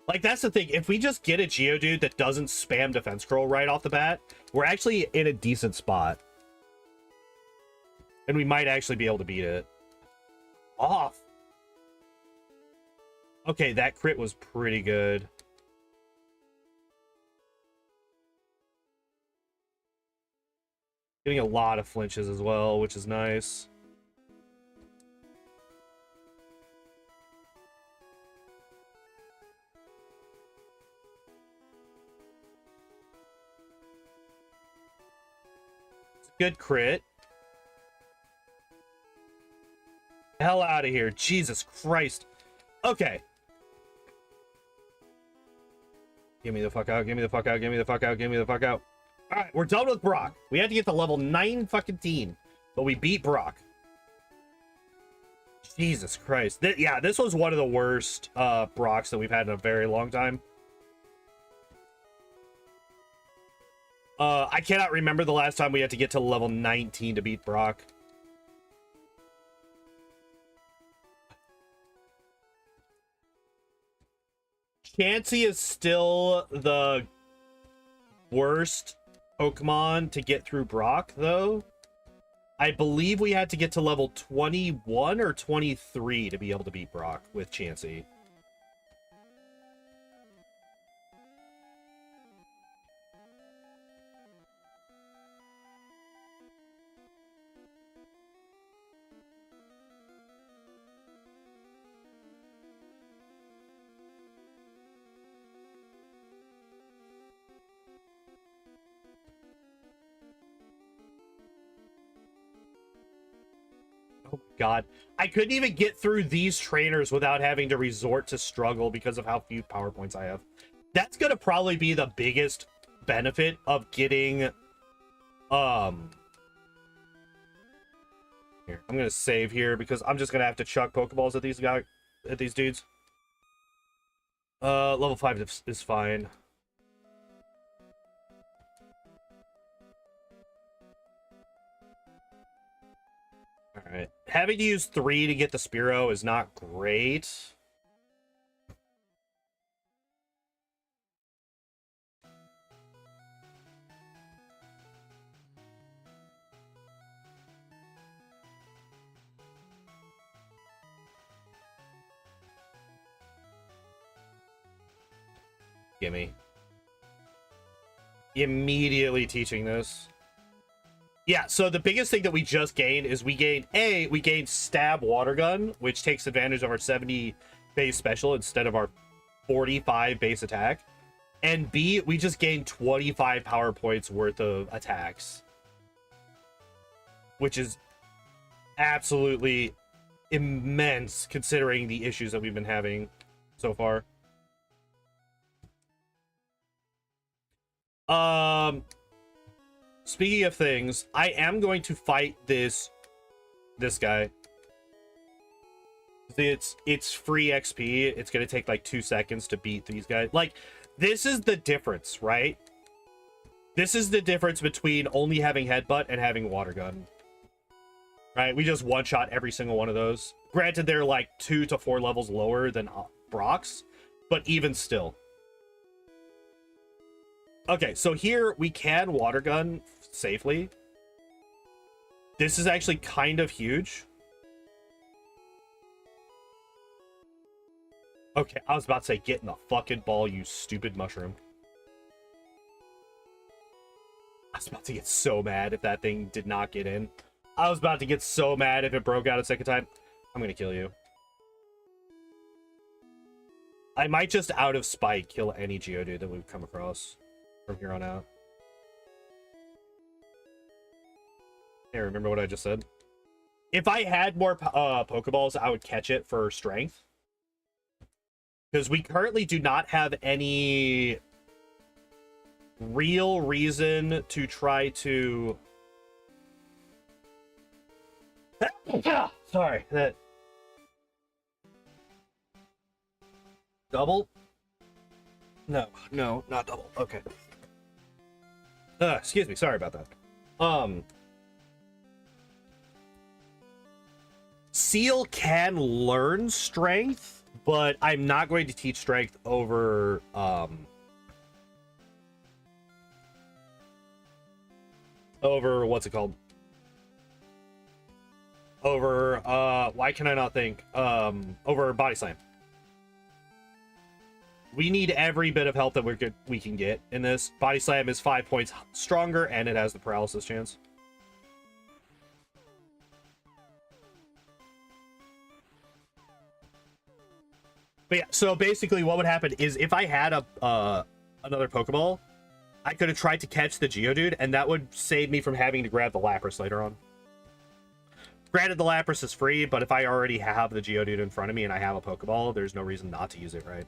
Like, that's the thing. If we just get a Geodude that doesn't spam Defense Curl right off the bat, we're actually in a decent spot. And we might actually be able to beat it. Off. Okay, that crit was pretty good. Getting a lot of flinches as well, which is nice. Good crit. Hell out of here. Jesus Christ. Okay. Give me the fuck out. Give me the fuck out. Give me the fuck out. Give me the fuck out. All right, we're done with Brock. We had to get to level 9 fucking teen, but we beat Brock. Jesus Christ. Yeah, this was one of the worst Brocks that we've had in a very long time. I cannot remember the last time we had to get to level 19 to beat Brock. Chansey is still the worst Pokemon to get through Brock, though. I believe we had to get to level 21 or 23 to be able to beat Brock with Chansey. Oh God, I couldn't even get through these trainers without having to resort to struggle because of how few power points I have. That's gonna probably be the biggest benefit of getting here, I'm gonna save here because I'm just gonna have to chuck Pokeballs at these guys, at these dudes. Level 5 is fine. Alright. Having to use 3 to get the Spearow is not great. Gimme. Immediately teaching this. Yeah, so the biggest thing that we just gained is we gained Stab Water Gun, which takes advantage of our 70 base special instead of our 45 base attack. And B, we just gained 25 power points worth of attacks. Which is absolutely immense considering the issues that we've been having so far. Speaking of things, I am going to fight this guy. It's free XP. It's gonna take like 2 seconds to beat these guys. Like, this is the difference, right? This is the difference between only having Headbutt and having Water Gun. Right? We just one-shot every single one of those. Granted, they're like 2 to 4 levels lower than Brock's, but even still. Okay, so here we can Water Gun safely. This is actually kind of huge. Okay, I was about to say, get in the fucking ball, you stupid mushroom. I was about to get so mad if that thing did not get in. I was about to get so mad if it broke out a second time. I'm gonna kill you. I might just out of spite kill any Geodude that we've come across from here on out. Hey, remember what I just said? If I had more Pokeballs, I would catch it for strength. Because we currently do not have any real reason to try to... Sorry, that... Double? No, not double. Okay. Excuse me, sorry about that. Seel can learn strength, but I'm not going to teach strength over what's it called? Over why can I not think? Over body slam. We need every bit of health that we can get in this. Body slam is 5 points stronger, and it has the paralysis chance. But yeah, so basically what would happen is if I had another Pokeball, I could have tried to catch the Geodude, and that would save me from having to grab the Lapras later on. Granted, the Lapras is free, but if I already have the Geodude in front of me and I have a Pokeball, there's no reason not to use it, right?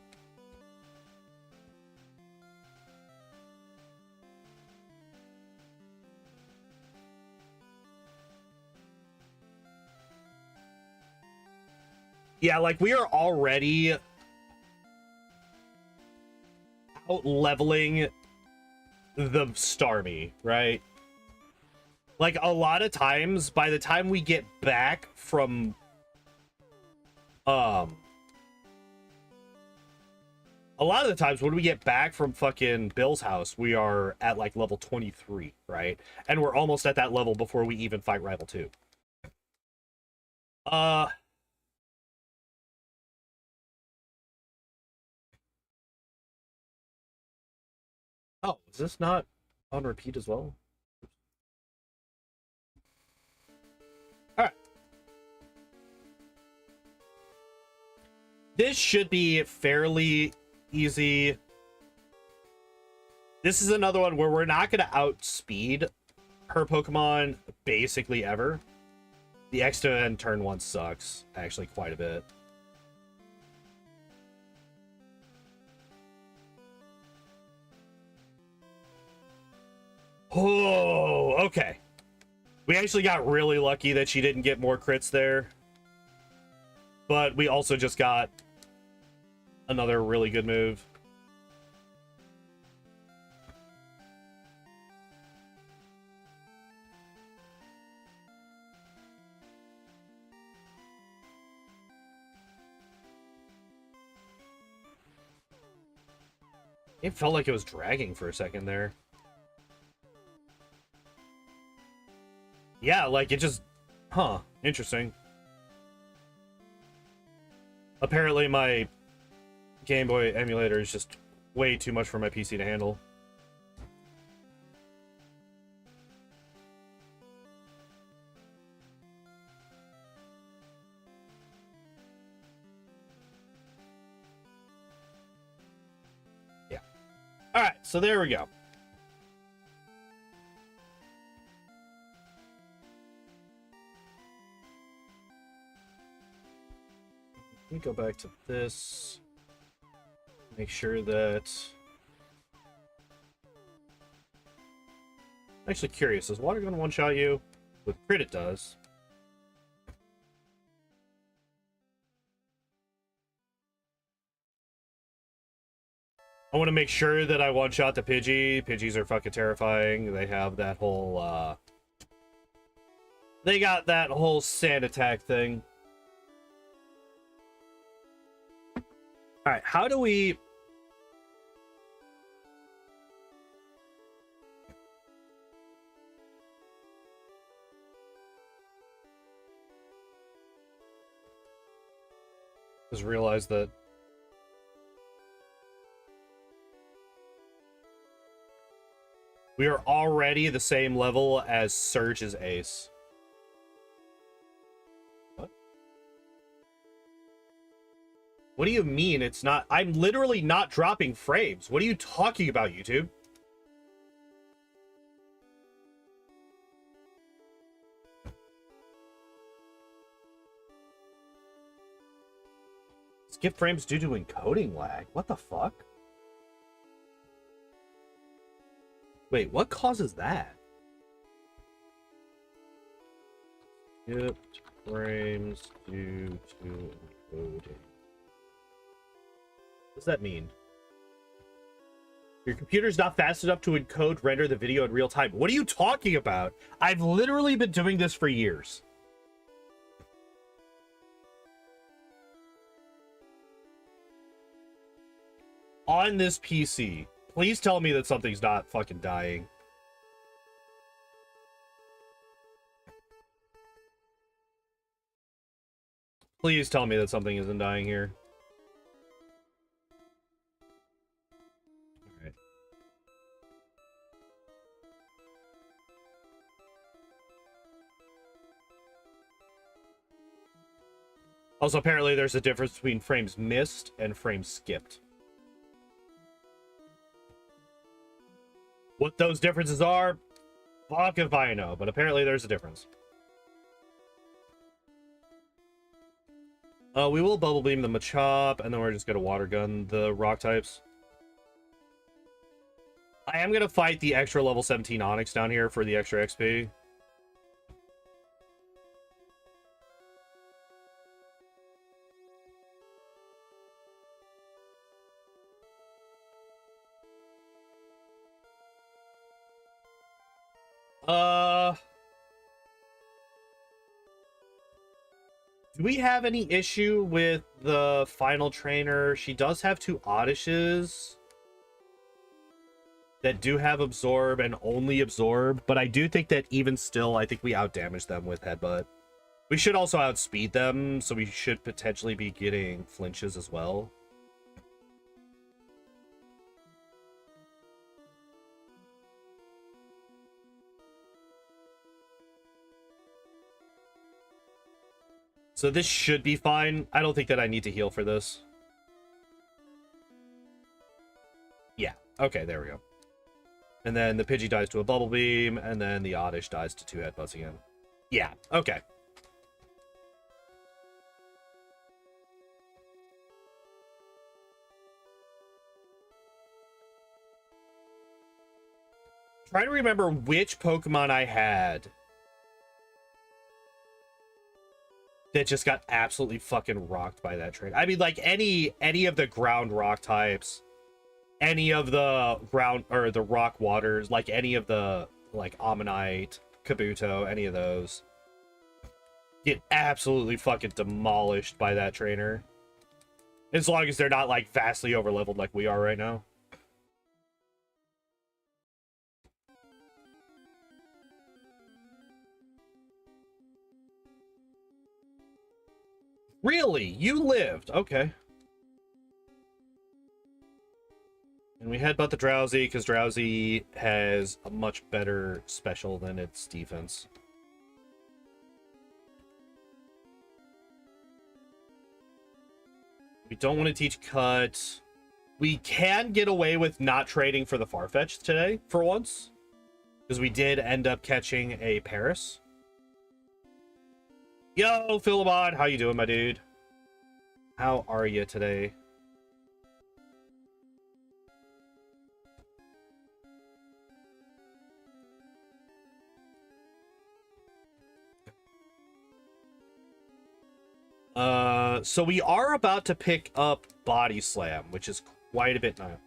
Yeah, like, we are already out leveling the Starmie, right? Like, a lot of times, by the time we get back from a lot of the times when we get back from fucking Bill's house, we are at like level 23, right? And we're almost at that level before we even fight Rival 2. Oh, is this not on repeat as well? Alright. This should be fairly easy. This is another one where we're not going to outspeed her Pokemon basically ever. The Extra in turn 1 sucks, actually, quite a bit. Oh, okay. We actually got really lucky that she didn't get more crits there. But we also just got another really good move. It felt like it was dragging for a second there. Yeah, like, it just... Huh. Interesting. Apparently my Game Boy emulator is just way too much for my PC to handle. Yeah. Alright, so there we go. Let me go back to this. Make sure that... I'm actually curious, is water going to one-shot you? With crit it does. I want to make sure that I one-shot the Pidgey. Pidgeys are fucking terrifying. They have that whole, they got that whole sand attack thing. Alright, how do we... Just realize that... we are already the same level as Surge's Ace. What do you mean it's not? I'm literally not dropping frames. What are you talking about, YouTube? Skip frames due to encoding lag. What the fuck? Wait, what causes that? Skipped frames due to encoding. What does that mean? Your computer's not fast enough to encode, render the video in real time. What are you talking about? I've literally been doing this for years. on this PC. Please tell me that something's not fucking dying. Please tell me that something isn't dying here. All right. Also, apparently there's a difference between frames missed and frames skipped. What those differences are, fuck if I know, but apparently there's a difference. We will bubble beam the Machop, and then we're just gonna water gun the rock types. I am gonna fight the extra level 17 Onyx down here for the extra XP. Do we have any issue with the final trainer? She does have 2 Oddishes that do have absorb and only absorb, but I do think that even still, I think we outdamage them with headbutt. We should also outspeed them, so we should potentially be getting flinches as well. So this should be fine. I don't think that I need to heal for this. Yeah. Okay, there we go. And then the Pidgey dies to a Bubble Beam, and then the Oddish dies to 2 headbutts again. Yeah, okay. Trying to remember which Pokemon I had that just got absolutely fucking rocked by that trade. I mean, like, any of the ground rock types, any of the ground or the rock waters, like any of the like Ammonite, Kabuto, any of those get absolutely fucking demolished by that trainer. As long as they're not like vastly overleveled like we are right now. Really? You lived? Okay. And we headbutt the Drowsy, because Drowsy has a much better special than its defense. We don't want to teach Cut. We can get away with not trading for the Farfetch'd today, for once. Because we did end up catching a Paris. Yo, Philibon, how you doing, my dude? How are you today? So we are about to pick up Body Slam, which is quite a bit now.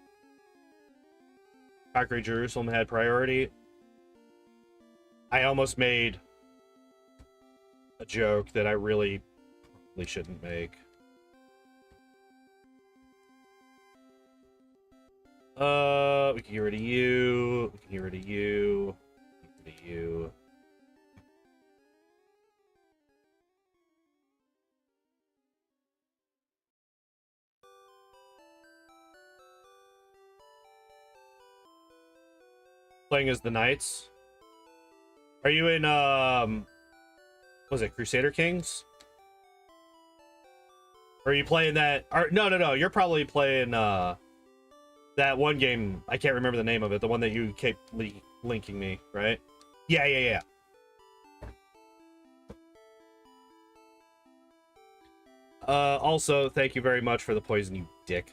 Factory Jerusalem had priority. I almost made a joke that I really shouldn't make. We can get rid of you. We can get rid of you. Get rid of you. Playing as the Knights. Are you in was it Crusader Kings? Or are you playing that? Or, no. You're probably playing that one game. I can't remember the name of it. The one that you kept linking me, right? Yeah. Also, thank you very much for the poison, you dick.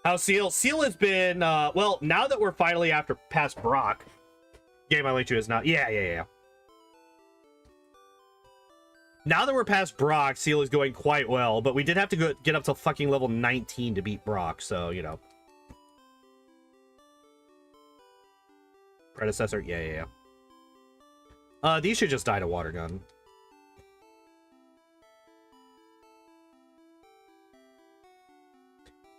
How's Seel? Seel has been, well, now that we're finally past Brock, game I linked you is not, yeah. Now that we're past Brock, Seel is going quite well, but we did have to get up to fucking level 19 to beat Brock, so, you know. Predecessor, yeah. These should just die to water gun.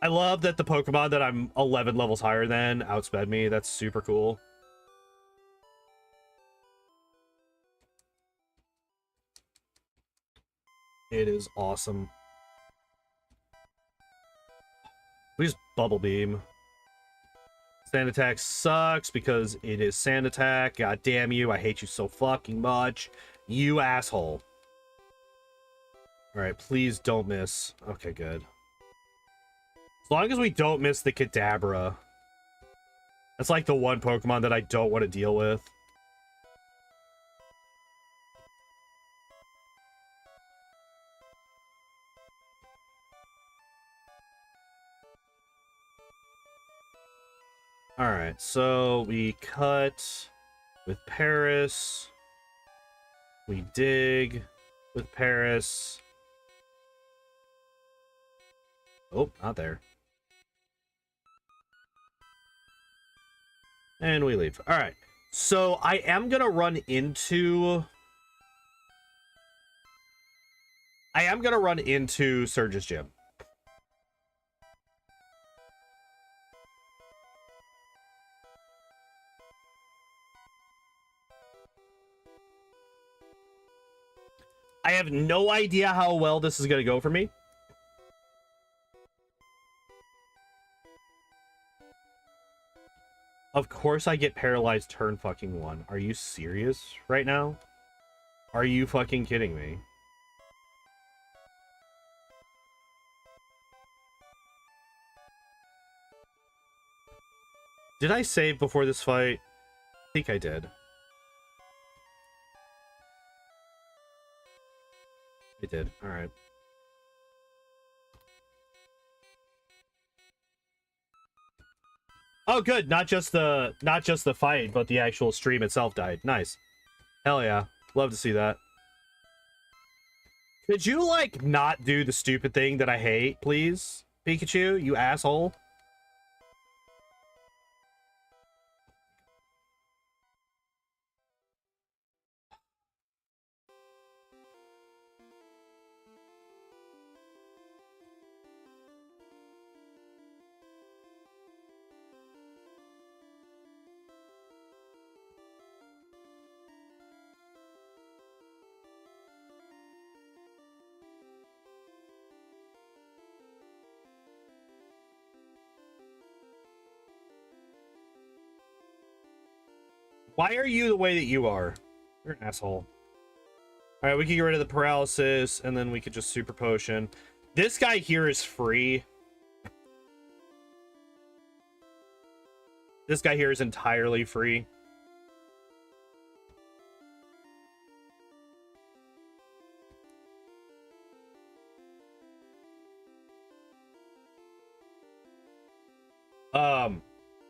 I love that the Pokemon that I'm 11 levels higher than outsped me. That's super cool. It is awesome. We just Bubble Beam. Sand Attack sucks because it is Sand Attack. God damn you. I hate you so fucking much. You asshole. Alright, please don't miss. Okay, good. As long as we don't miss the Kadabra. That's like the one Pokemon that I don't want to deal with. Alright, so we cut with Paris. We dig with Paris. Oh, not there. And we leave. Alright, so I am gonna run into... Surge's Gym. I have no idea how well this is going to go for me. Of course I get paralyzed turn fucking 1. Are you serious right now? Are you fucking kidding me? Did I save before this fight? I think I did. I did. All right. Oh, good. Not just the fight, but the actual stream itself died. Nice. Hell yeah. Love to see that. Could you, like, not do the stupid thing that I hate, please? Pikachu, you asshole. Why are you the way that you are? You're an asshole. Alright, we can get rid of the paralysis, and then we could just super potion. This guy here is free. This guy here is entirely free.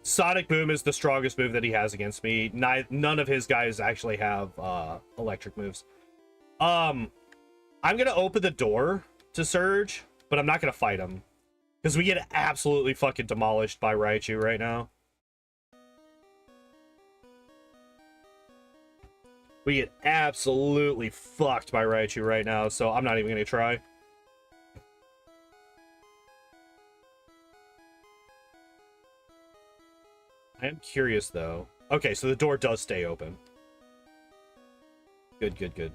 Sonic Boom is the strongest move that he has against me. None of his guys actually have electric moves. I'm gonna open the door to Surge, but I'm not gonna fight him because we get absolutely fucking demolished by Raichu right now. We get absolutely fucked by Raichu right now, so I'm not even gonna try. I am curious, though. Okay, so the door does stay open. Good, good, good.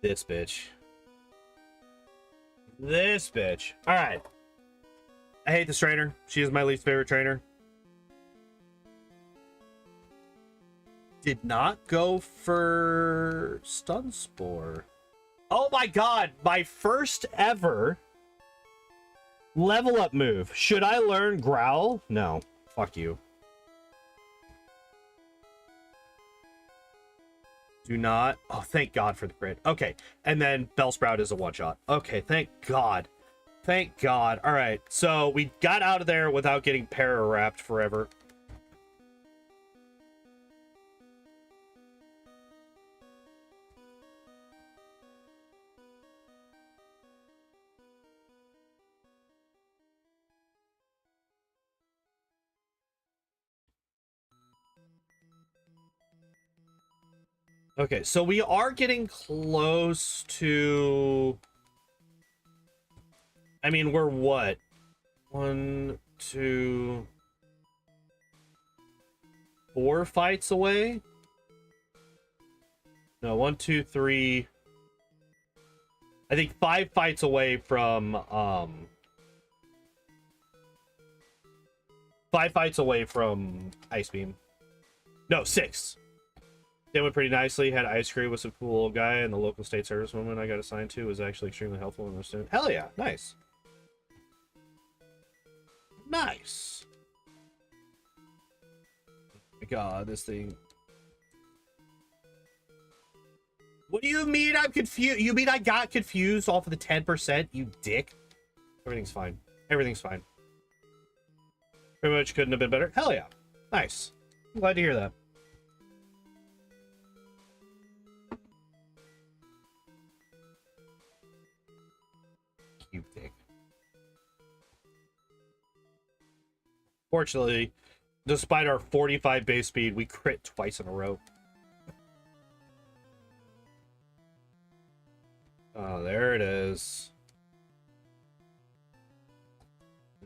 This bitch. This bitch. All right. I hate this trainer. She is my least favorite trainer. Did not go for Stun Spore. Oh my god. My first ever level up move. Should I learn Growl? No. Fuck you. Do not. Oh, thank God for the crit. Okay. And then Bellsprout is a one-shot. Okay, thank God. Thank God. All right. So we got out of there without getting para-wrapped forever. Okay, so we are getting close to... I mean, we're what? 1, 2, 4 fights away? No, 1, 2, 3... I think 5 fights away from, 5 fights away from Ice Beam. No, 6. They went pretty nicely. Had ice cream with some cool old guy, and the local state service woman I got assigned to was actually extremely helpful in the student. Hell yeah, nice. Nice. Oh my god, this thing. What do you mean I'm confused? You mean I got confused off of the 10%, you dick? Everything's fine. Everything's fine. Pretty much couldn't have been better. Hell yeah. Nice. I'm glad to hear that. You dick. Fortunately, despite our 45 base speed, we crit twice in a row. Oh, there it is.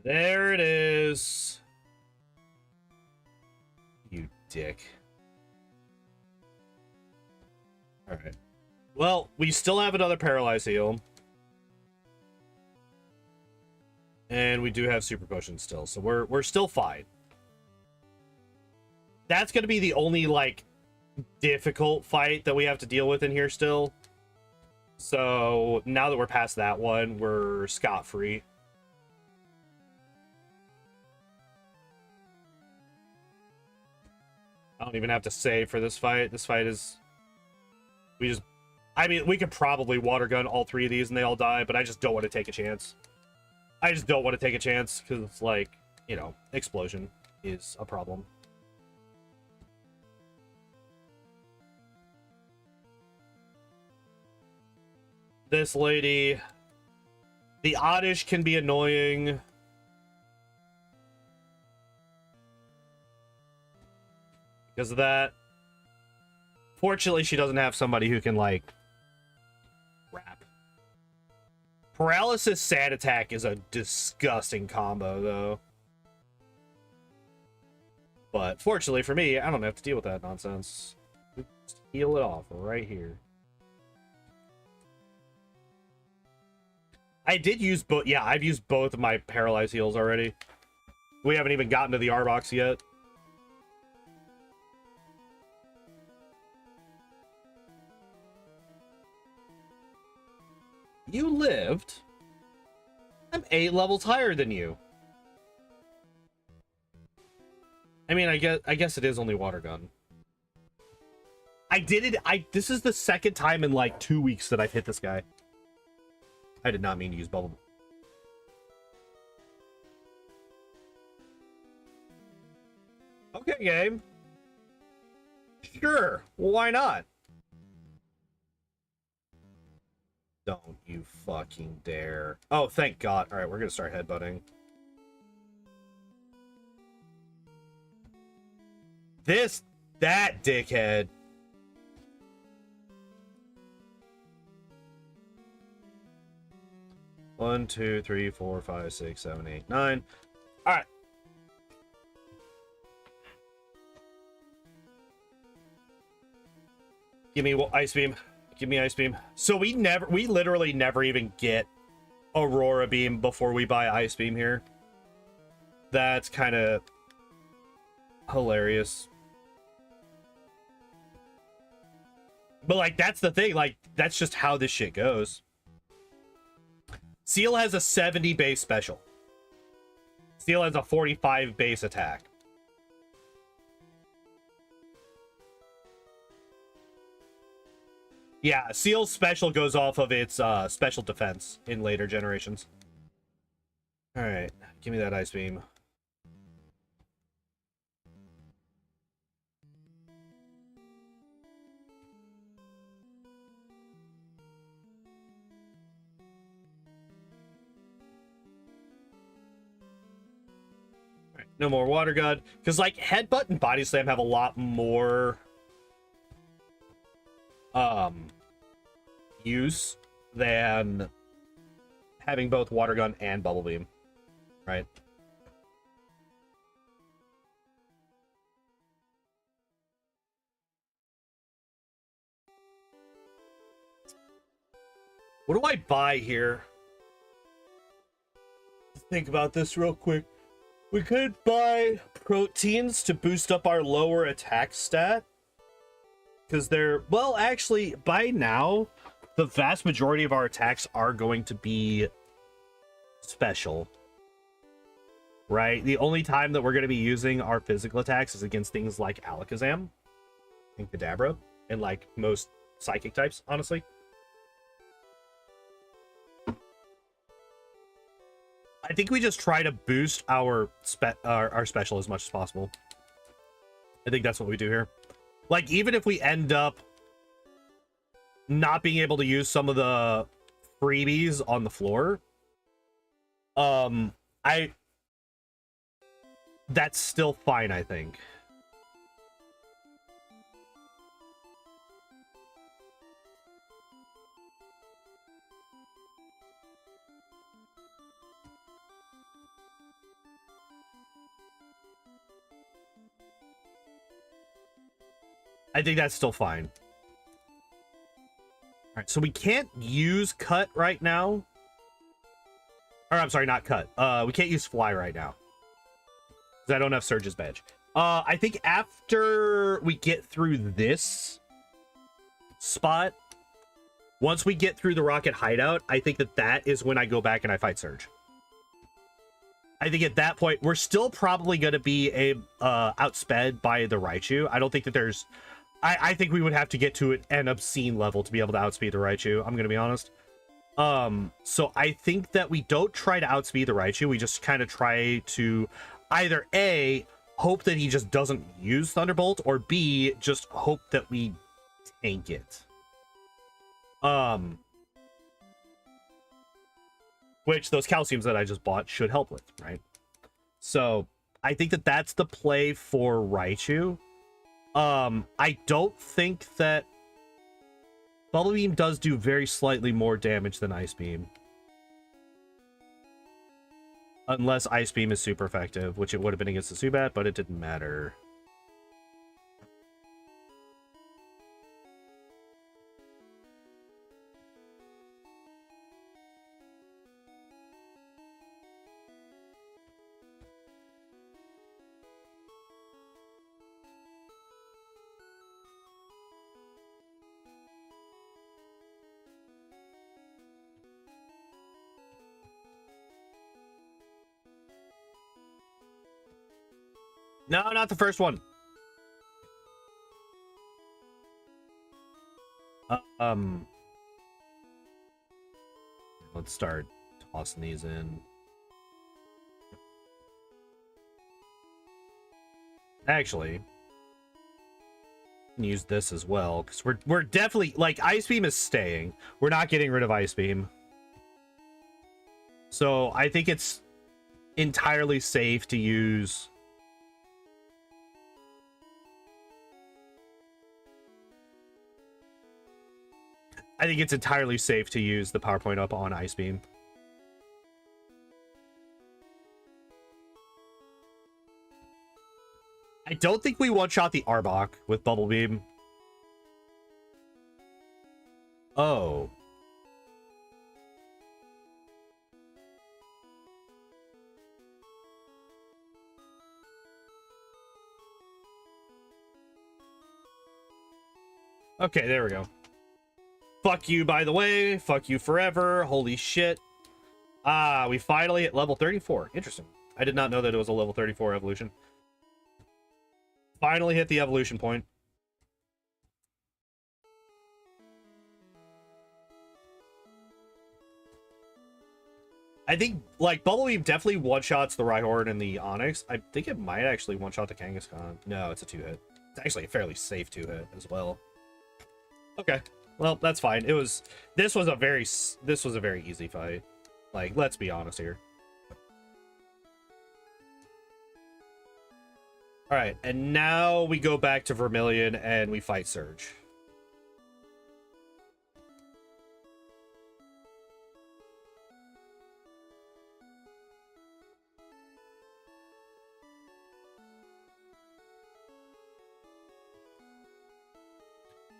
There it is. You dick. Alright. Well, we still have another Paralyze Heal. And we do have Super Potion still, so we're still fine. That's gonna be the only, like, difficult fight that we have to deal with in here still. So, now that we're past that one, we're scot-free. I don't even have to save for this fight. This fight is... I mean, we could probably water gun all 3 of these and they all die, but I just don't want to take a chance. I just don't want to take a chance, because it's like, you know, explosion is a problem. This lady... The Oddish can be annoying. Because of that. Fortunately, she doesn't have somebody who can, like, wrap. Paralysis Sand Attack is a disgusting combo, though. But fortunately for me, I don't have to deal with that nonsense. Just heal it off right here. I did use both. Yeah, I've used both of my Paralyze heals already. We haven't even gotten to the R-Box yet. You lived? I'm 8 levels higher than you. I mean, I guess it is only water gun. I did it. This is the second time in like 2 weeks that I've hit this guy. I did not mean to use bubble. Okay, game. Sure. Why not? Don't you fucking dare. Oh, thank God. All right, we're going to start headbutting. That dickhead. One, 2, 3, 4, 5, 6, 7, 8, 9. All right. Give me Ice Beam. Give me Ice Beam. So we literally never even get Aurora Beam before we buy Ice Beam here. That's kind of hilarious. But, like, that's the thing. Like, that's just how this shit goes. Seel has a 70 base special. Seel has a 45 base attack. Yeah, Seal's special goes off of its special defense in later generations. Alright, give me that Ice Beam. Alright, no more Water Gun. Because, like, Headbutt and Body Slam have a lot more... use than having both water gun and bubble beam, right? What do I buy here? Think about this real quick. We could buy proteins to boost up our lower attack stat. Because they're, well, actually, by now, the vast majority of our attacks are going to be special. Right? The only time that we're going to be using our physical attacks is against things like Alakazam and Kadabra, and like most psychic types, honestly. I think we just try to boost our special as much as possible. I think that's what we do here. Like, even if we end up not being able to use some of the freebies on the floor, that's still fine, I think. I think that's still fine. All right, so we can't use cut right now. Or I'm sorry, not cut. We can't use fly right now because I don't have Surge's badge. I think after we get through this spot, once we get through the rocket hideout, I think that is when I go back and I fight Surge. I think at that point, we're still probably going to be outsped by the Raichu. I don't think that there's... I think we would have to get to an obscene level to be able to outspeed the Raichu. I'm going to be honest. So I think that we don't try to outspeed the Raichu. We just kind of try to either A, hope that he just doesn't use Thunderbolt, or B, just hope that we tank it. Which those calciums that I just bought should help with, right? So I think that that's the play for Raichu. I don't think that Bubble Beam does do very slightly more damage than Ice Beam. Unless Ice Beam is super effective, which it would have been against the Zubat, but it didn't matter. No, not the first one. Let's start tossing these in. Actually, can use this as well because we're definitely, like, Ice Beam is staying. We're not getting rid of Ice Beam, so I think it's entirely safe to use. I think it's entirely safe to use the PowerPoint up on Ice Beam. I don't think we one-shot the Arbok with Bubble Beam. Oh. Okay, there we go. Fuck you, by the way. Fuck you forever. Holy shit. Ah, we finally hit level 34. Interesting. I did not know that it was a level 34 evolution. Finally hit the evolution point. I think, like, Bubble Beam definitely one-shots the Rhyhorn and the Onix. I think it might actually one-shot the Kangaskhan. No, it's a 2-hit. It's actually a fairly safe 2-hit as well. Okay. Well, that's fine. This was a very easy fight. Like, let's be honest here. All right, and now we go back to Vermilion and we fight Surge.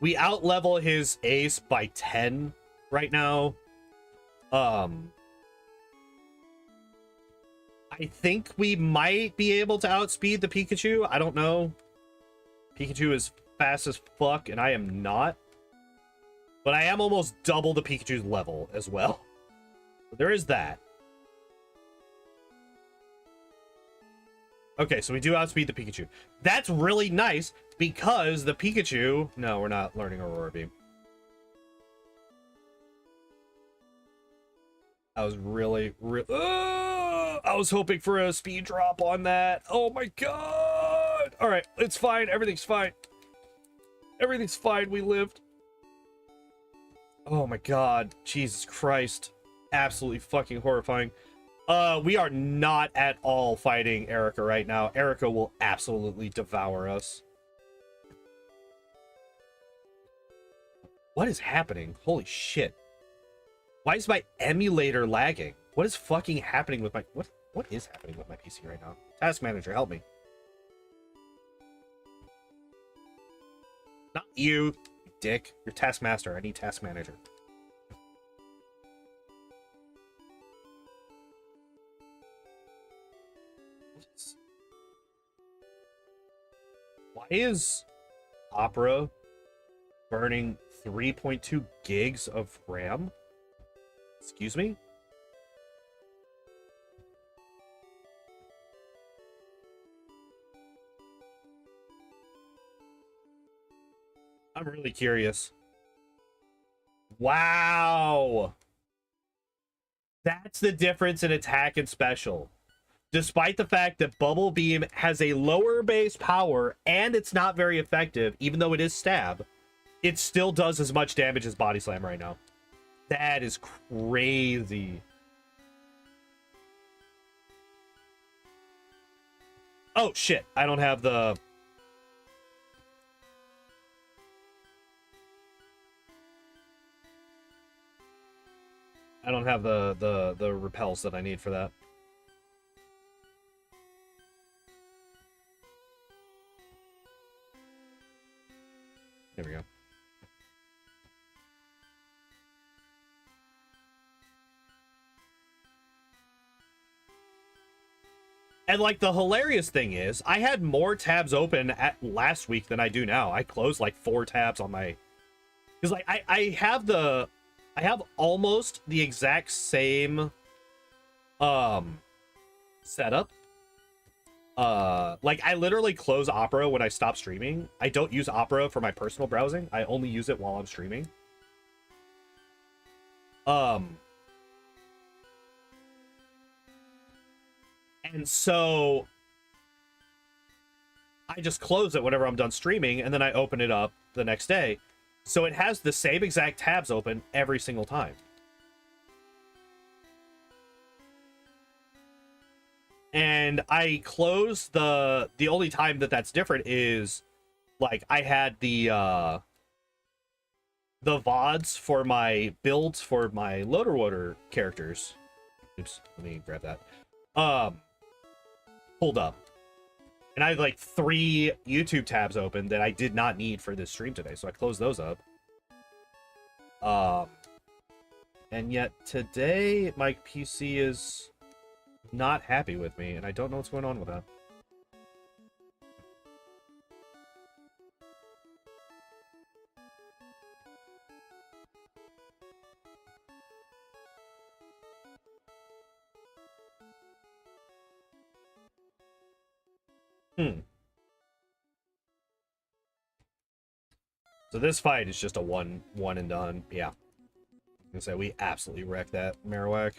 We outlevel his ace by 10 right now. I think we might be able to outspeed the Pikachu. I don't know. Pikachu is fast as fuck, and I am not. But I am almost double the Pikachu's level as well. So there is that. Okay, so we do outspeed the Pikachu. That's really nice because the Pikachu... No, we're not learning Aurora Beam. I was really... I was hoping for a speed drop on that. Oh my god! Alright, it's fine. Everything's fine. Everything's fine. We lived. Oh my god. Jesus Christ. Absolutely fucking horrifying. We are not at all fighting Erica right now. Erica will absolutely devour us. What is happening? Holy shit. Why is my emulator lagging? What is fucking happening with my... What is happening with my PC right now? Task Manager, help me. Not you, dick. You're Task Master. I need Task Manager. Why is Opera burning 3.2 gigs of RAM? Excuse me? I'm really curious. Wow. That's the difference in attack and special. Despite the fact that Bubble Beam has a lower base power and it's not very effective, even though it is stab, it still does as much damage as Body Slam right now. That is crazy. Oh, shit. I don't have the... I don't have the repels that I need for that. There we go. And like the hilarious thing is, I had more tabs open at last week than I do now. I closed like 4 tabs on my... Because like I have almost the exact same setup. Like I literally close Opera when I stop streaming. I don't use Opera for my personal browsing. I only use it while I'm streaming. And so I just close it whenever I'm done streaming, and then I open it up the next day. So it has the same exact tabs open every single time. And I close the only time that that's different is like I had the VODs for my builds for my loader water characters. Oops, let me grab that. Pulled up. And I have like 3 YouTube tabs open that I did not need for this stream today, so I closed those up. And yet today my PC is not happy with me, and I don't know what's going on with that. So this fight is just a one and done. Yeah. I'm gonna say we absolutely wrecked that Marowak.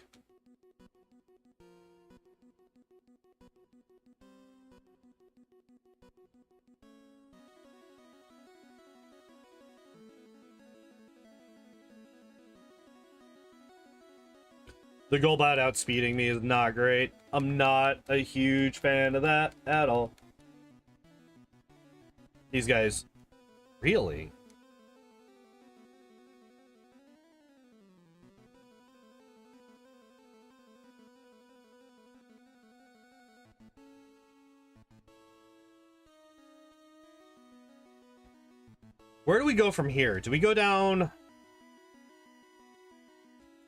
The Golbat outspeeding me is not great. I'm not a huge fan of that at all. These guys, really? Where do we go from here? Do we go down?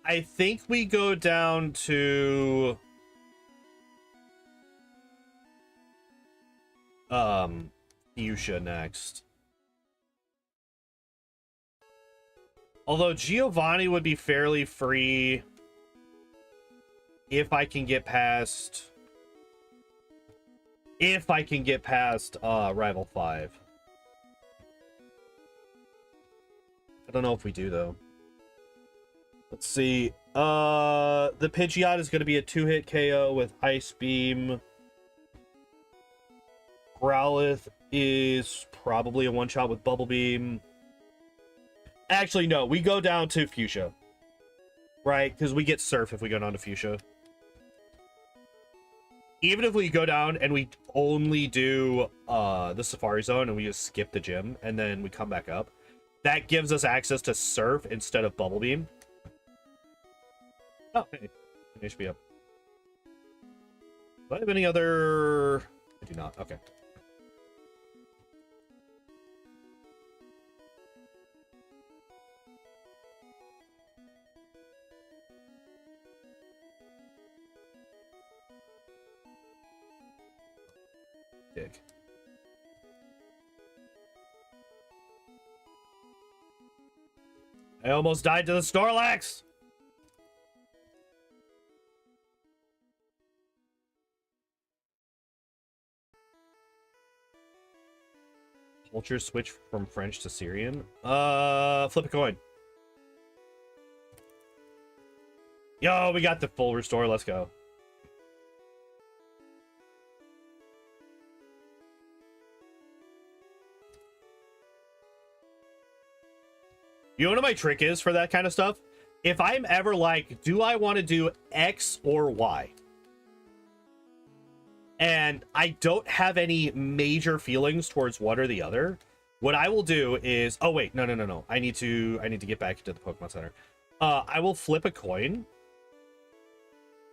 I think we go down to Fuchsia next. Although Giovanni would be fairly free if I can get past Rival 5. I don't know if we do though. Let's see. The Pidgeot is going to be a 2-hit KO with Ice Beam. Growlithe is probably a 1-shot with Bubble Beam. Actually, no. We go down to Fuchsia. Right? Because we get Surf if we go down to Fuchsia. Even if we go down and we only do the Safari Zone and we just skip the gym and then we come back up, that gives us access to Surf instead of Bubble Beam. Oh, hey. HP up. Do I have any other... I do not. Okay. Dig. I almost died to the Snorlax! Culture switch from French to Syrian? Flip a coin. Yo, we got the full restore. Let's go. You know what my trick is for that kind of stuff? If I'm ever like, do I want to do X or Y? And I don't have any major feelings towards one or the other, what I will do is... Oh, wait. No. I need to get back into the Pokemon Center. I will flip a coin.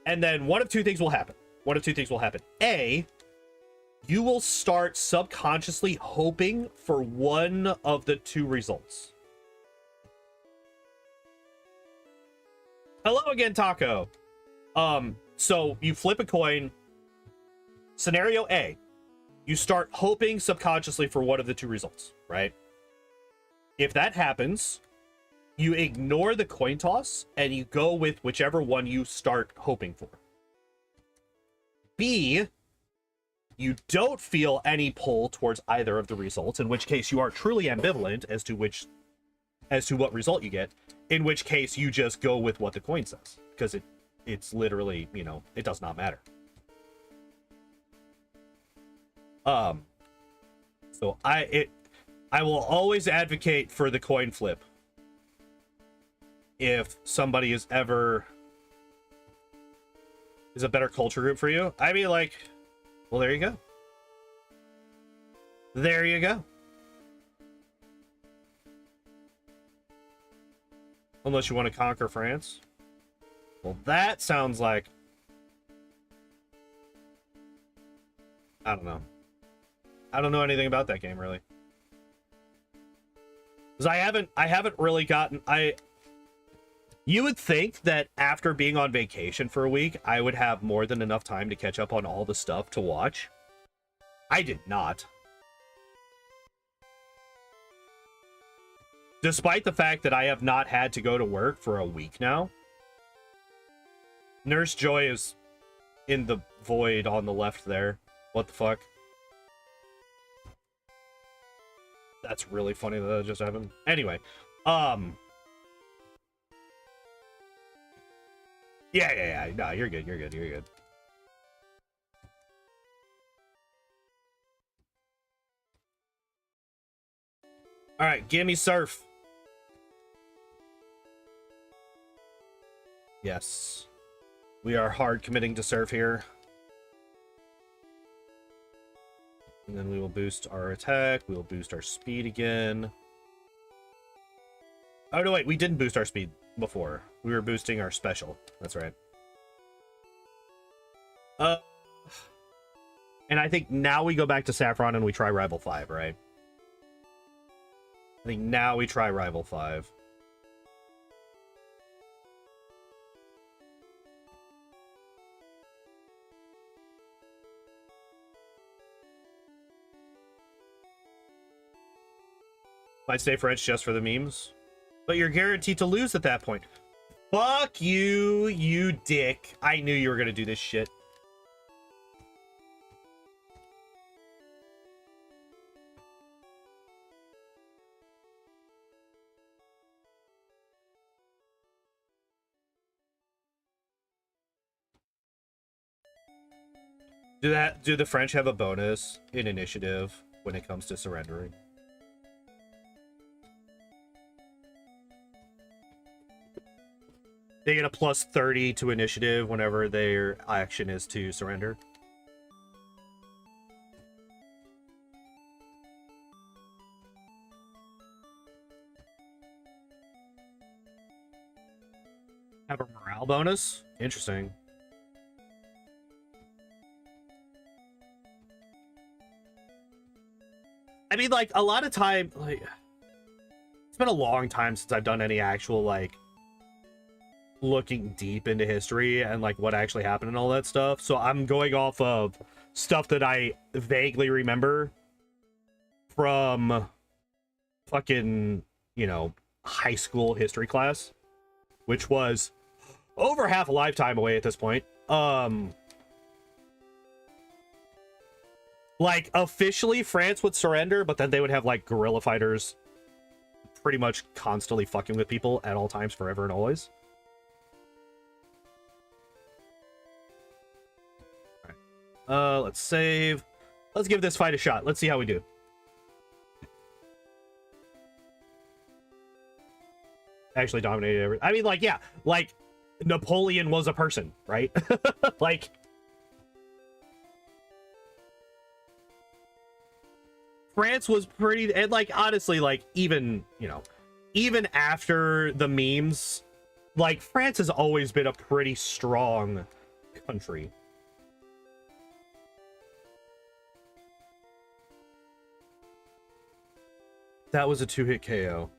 And then one of two things will happen. A, you will start subconsciously hoping for one of the two results. Hello again, Taco. So you flip a coin. Scenario A, you start hoping subconsciously for one of the two results, right? If that happens, you ignore the coin toss and you go with whichever one you start hoping for. B, you don't feel any pull towards either of the results, in which case you are truly ambivalent as to what result you get, in which case you just go with what the coin says, because it's literally, you know, it does not matter. So I will always advocate for the coin flip if somebody is a better culture group for you. I mean, like, well, there you go. There you go. Unless you want to conquer France. Well, that sounds like... I don't know. I don't know anything about that game, really. Because I haven't really gotten... You would think that after being on vacation for a week, I would have more than enough time to catch up on all the stuff to watch. I did not. Despite the fact that I have not had to go to work for a week now. Nurse Joy is in the void on the left there. What the fuck? That's really funny that just happened. Anyway, yeah. No, you're good. All right, gimme Surf. Yes, we are hard committing to Surf here. And then we will boost our attack. We will boost our speed again. Oh, no, wait. We didn't boost our speed before. We were boosting our special. That's right. And I think now we go back to Saffron and we try Rival 5, right? I think now we try Rival 5. Might stay French just for the memes. But you're guaranteed to lose at that point. Fuck you, you dick. I knew you were gonna do this shit. Do the French have a bonus in initiative when it comes to surrendering? They get a plus 30 to initiative whenever their action is to surrender. Have a morale bonus? Interesting. I mean, like, a lot of time, like, it's been a long time since I've done any actual, like, looking deep into history and, like, what actually happened and all that stuff. So I'm going off of stuff that I vaguely remember from fucking, you know, high school history class, which was over half a lifetime away at this point. Like, officially, France would surrender, but then they would have, like, guerrilla fighters pretty much constantly fucking with people at all times, forever and always. Alright. Let's save. Let's give this fight a shot. Let's see how we do. Actually dominated everything. I mean, like, yeah. Like, Napoleon was a person, right? Like... France was pretty, and like, honestly, like, even, you know, even after the memes, like, France has always been a pretty strong country. That was a 2-hit KO.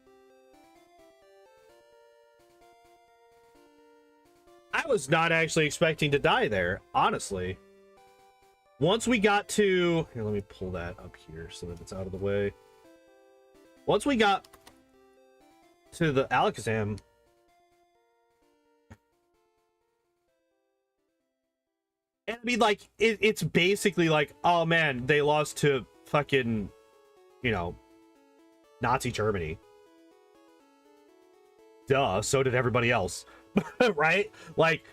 I was not actually expecting to die there, honestly. Once we got to... Here, let me pull that up here so that it's out of the way. Once we got to the Alakazam... And I mean, like, it's basically like, oh man, they lost to fucking, you know, Nazi Germany. Duh, so did everybody else. Right? Like...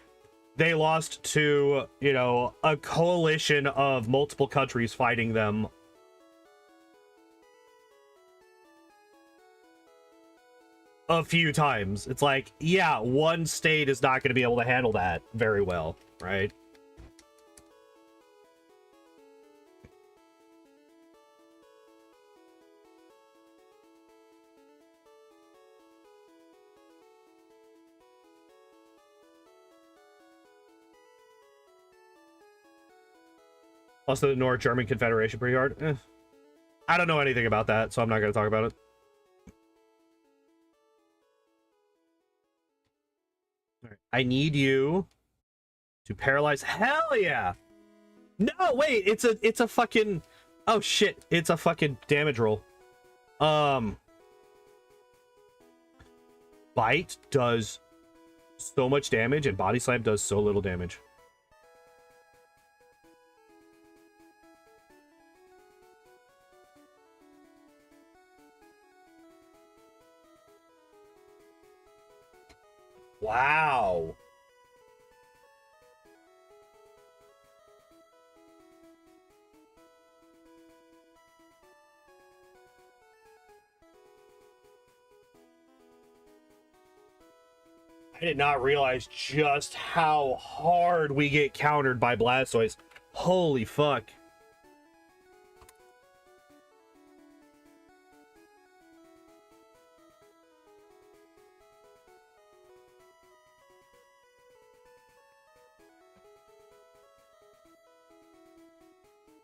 They lost to, you know, a coalition of multiple countries fighting them. A few times. It's like, yeah, one state is not going to be able to handle that very well, right? Plus the North German Confederation pretty hard. I don't know anything about that, so I'm not going to talk about it. All right. I need you to paralyze. Hell yeah! No, wait, it's a fucking... Oh shit, it's a fucking damage roll. Bite does so much damage, and Body Slam does so little damage. Wow. I did not realize just how hard we get countered by Blastoise. Holy fuck.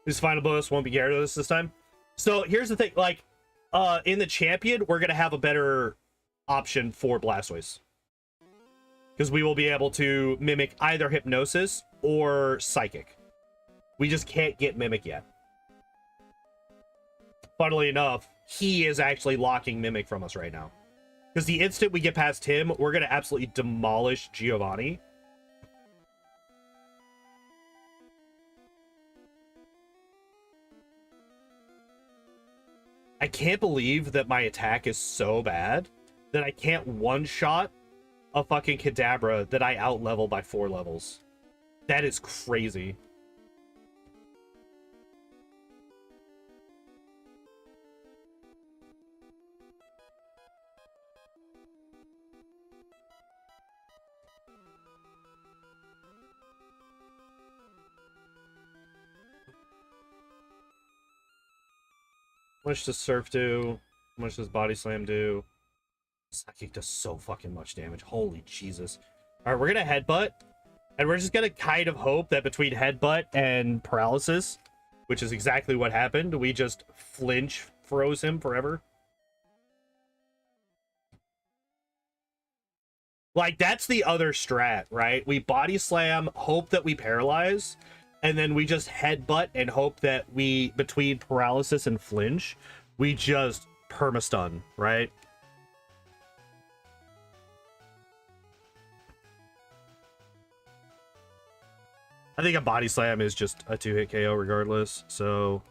His final bonus won't be Gyarados this time. So here's the thing, like, in the champion, we're gonna have a better option for Blastoise. Because we will be able to mimic either Hypnosis or Psychic. We just can't get Mimic yet. Funnily enough, he is actually locking Mimic from us right now. Because the instant we get past him, we're going to absolutely demolish Giovanni. I can't believe that my attack is so bad that I can't one-shot a fucking Kadabra that I out-level by 4 levels. That is crazy. How much does Surf do? How much does Body Slam do? Psychic does so fucking much damage. Holy Jesus. Alright, we're gonna Headbutt. And we're just gonna kind of hope that between Headbutt and Paralysis, which is exactly what happened, we just flinch, froze him forever. Like, that's the other strat, right? We Body Slam, hope that we Paralyze, and then we just Headbutt and hope that we, between Paralysis and Flinch, we just Permastun, right? I think a Body Slam is just a 2-hit KO regardless, so...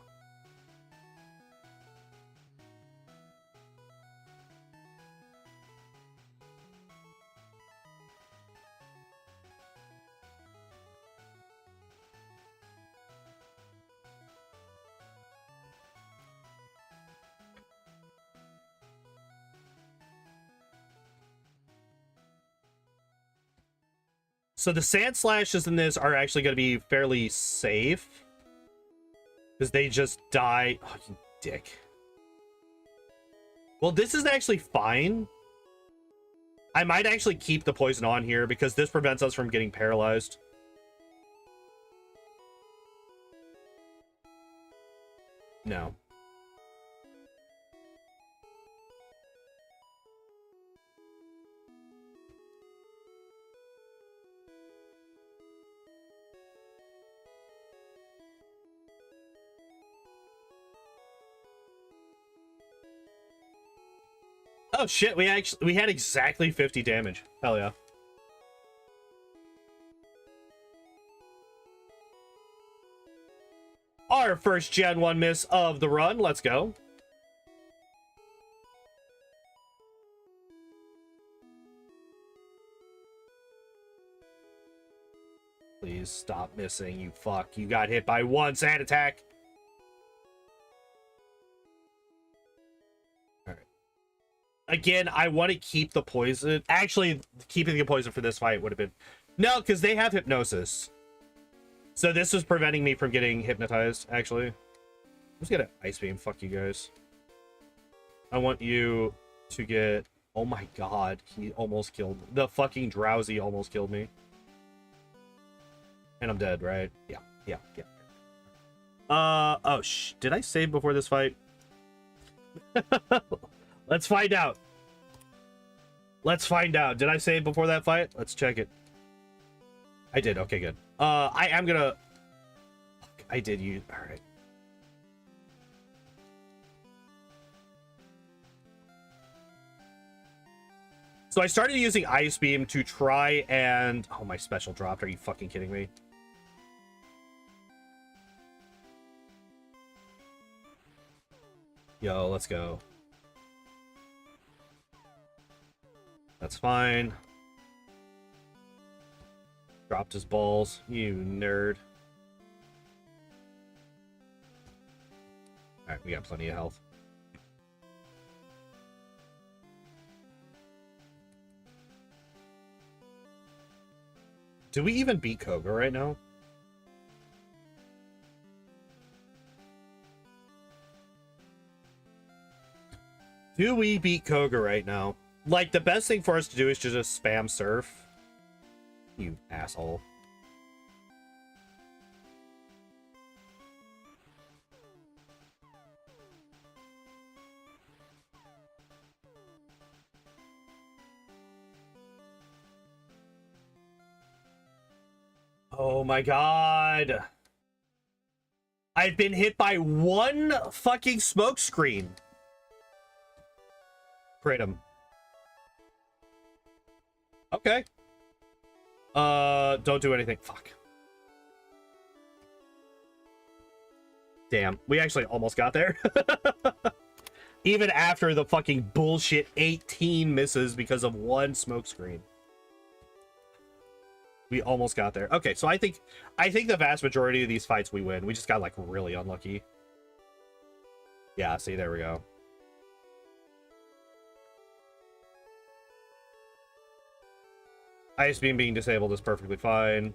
So the Sand Slashes in this are actually going to be fairly safe. Because they just die. Oh, you dick. Well, this is actually fine. I might actually keep the poison on here because this prevents us from getting paralyzed. No. Oh shit, we had exactly 50 damage. Hell yeah. Our first Gen 1 miss of the run. Let's go. Please stop missing, you fuck. You got hit by 1 sand attack. Again, I want to keep the poison. Actually, keeping the poison for this fight would have been... No, because they have Hypnosis. So this is preventing me from getting hypnotized, actually. I'm just gonna Ice Beam. Fuck you guys. I want you to get... Oh my god, he almost killed... The fucking Drowsy almost killed me. And I'm dead, right? Yeah. Oh, did I save before this fight? Let's find out. Let's find out. Did I save before that fight? Let's check it. I did. Okay, good. I am gonna... I did use... Alright. So I started using Ice Beam to try and... Oh, my special dropped. Are you fucking kidding me? Yo, let's go. That's fine. Dropped his balls. You nerd. Alright, we got plenty of health. Do we even beat Koga right now? Do we beat Koga right now? Like, the best thing for us to do is to just spam Surf. You asshole. Oh my god. I've been hit by one fucking smoke screen. Crit him. Okay. Don't do anything. Fuck. Damn. We actually almost got there. Even after the fucking bullshit 18 misses because of one smoke screen. We almost got there. Okay, so I think the vast majority of these fights we win. We just got like really unlucky. Yeah, see, there we go. Ice beam being disabled is perfectly fine.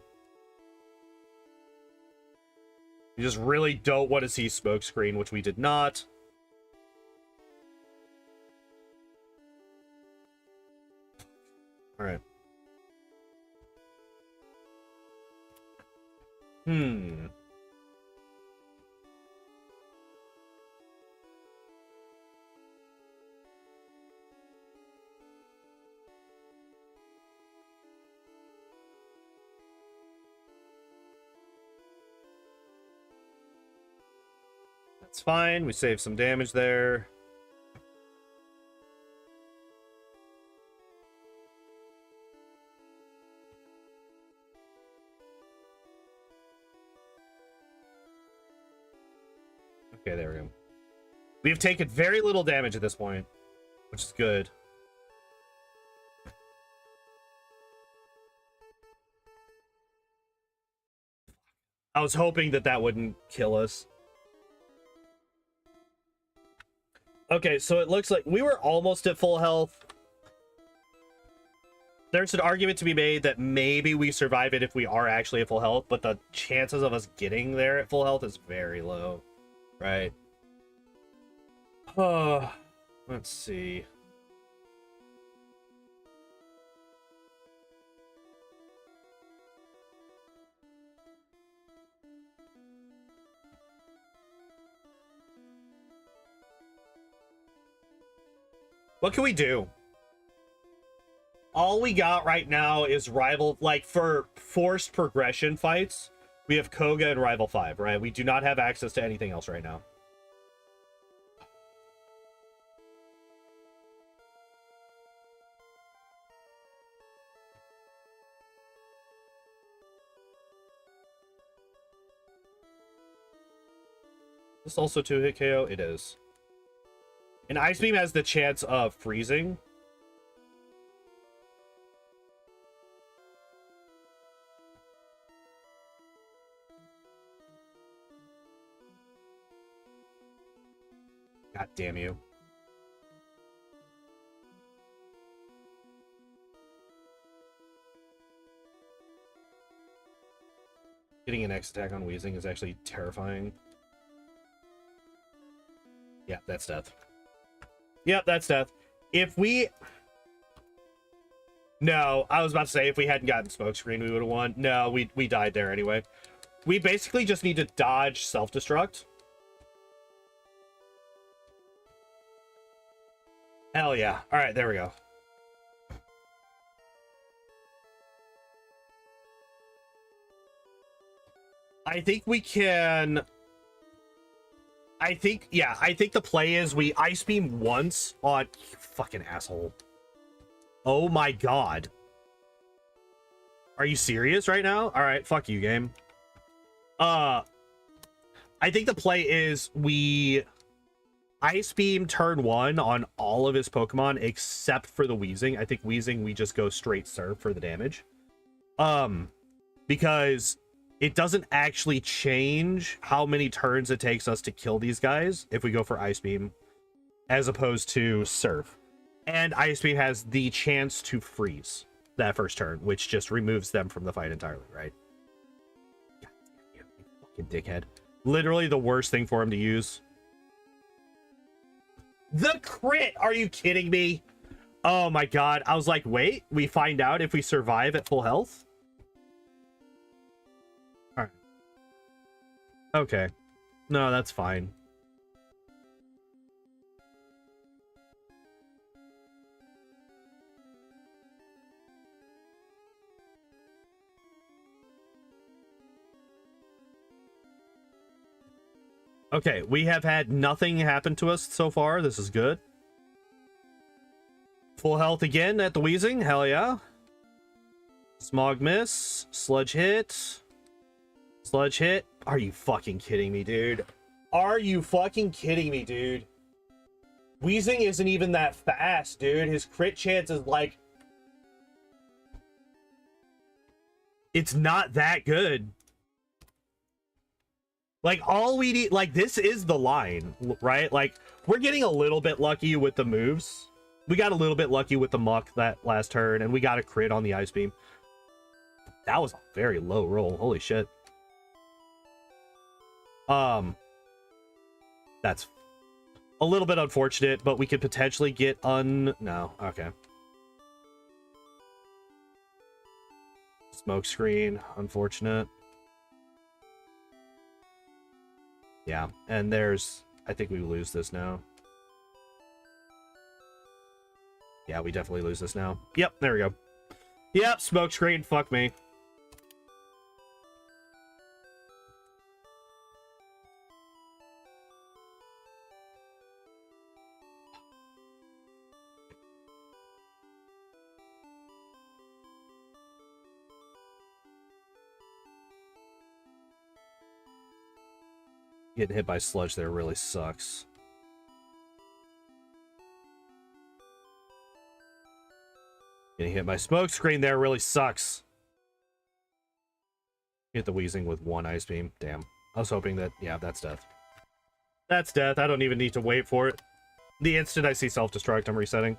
You just really don't want to see smoke screen, which we did not. All right. That's fine. We saved some damage there. Okay, there we go. We've taken very little damage at this point, which is good. I was hoping that that wouldn't kill us. Okay, so it looks like we were almost at full health. There's an argument to be made that maybe we survive it if we are actually at full health, but the chances of us getting there at full health is very low, right? Let's see. What can we do? All we got right now is rival, like for forced progression fights, we have Koga and Rival 5, right? We do not have access to anything else right now. Is this also 2-hit KO? It is. And Ice Beam has the chance of freezing. God damn you. Getting an X attack on Wheezing is actually terrifying. Yeah, that's death. Yep, that's death. If we... No, I was about to say if we hadn't gotten Smokescreen, we would have won. No, we died there anyway. We basically just need to dodge self-destruct. Hell yeah. All right, there we go. I think we can... I think the play is we Ice Beam once on... You fucking asshole. Oh my god. Are you serious right now? All right, fuck you, game. I think the play is we Ice Beam turn 1 on all of his Pokemon except for the Wheezing. I think Wheezing we just go straight Surf for the damage. Because it doesn't actually change how many turns it takes us to kill these guys if we go for Ice Beam as opposed to Surf. And Ice Beam has the chance to freeze that first turn, which just removes them from the fight entirely, right? God damn you, fucking dickhead. Literally the worst thing for him to use. The crit! Are you kidding me? Oh my god. I was like, wait, we find out if we survive at full health? Alright. Okay. No, that's fine. Okay, we have had nothing happen to us so far. This is good. Full health again at the wheezing. Hell yeah. Smog miss. Sludge hit. Sludge hit. Are you fucking kidding me, dude? Are you fucking kidding me, dude? Wheezing isn't even that fast, dude. His crit chance is like... It's not that good. Like, all we need... Like, this is the line, right? Like, we're getting a little bit lucky with the moves. We got a little bit lucky with the muck that last turn, and we got a crit on the ice beam. That was a very low roll. Holy shit. That's a little bit unfortunate, but we could potentially get No, okay. Smoke screen, unfortunate. Yeah, and there's... I think we lose this now. Yeah, we definitely lose this now. Yep, there we go. Yep, smoke screen, fuck me. Getting hit by sludge there really sucks. Getting hit by smoke screen there really sucks. Hit the wheezing with one ice beam. Damn. I was hoping that... Yeah, that's death. That's death. I don't even need to wait for it. The instant I see self-destruct, I'm resetting.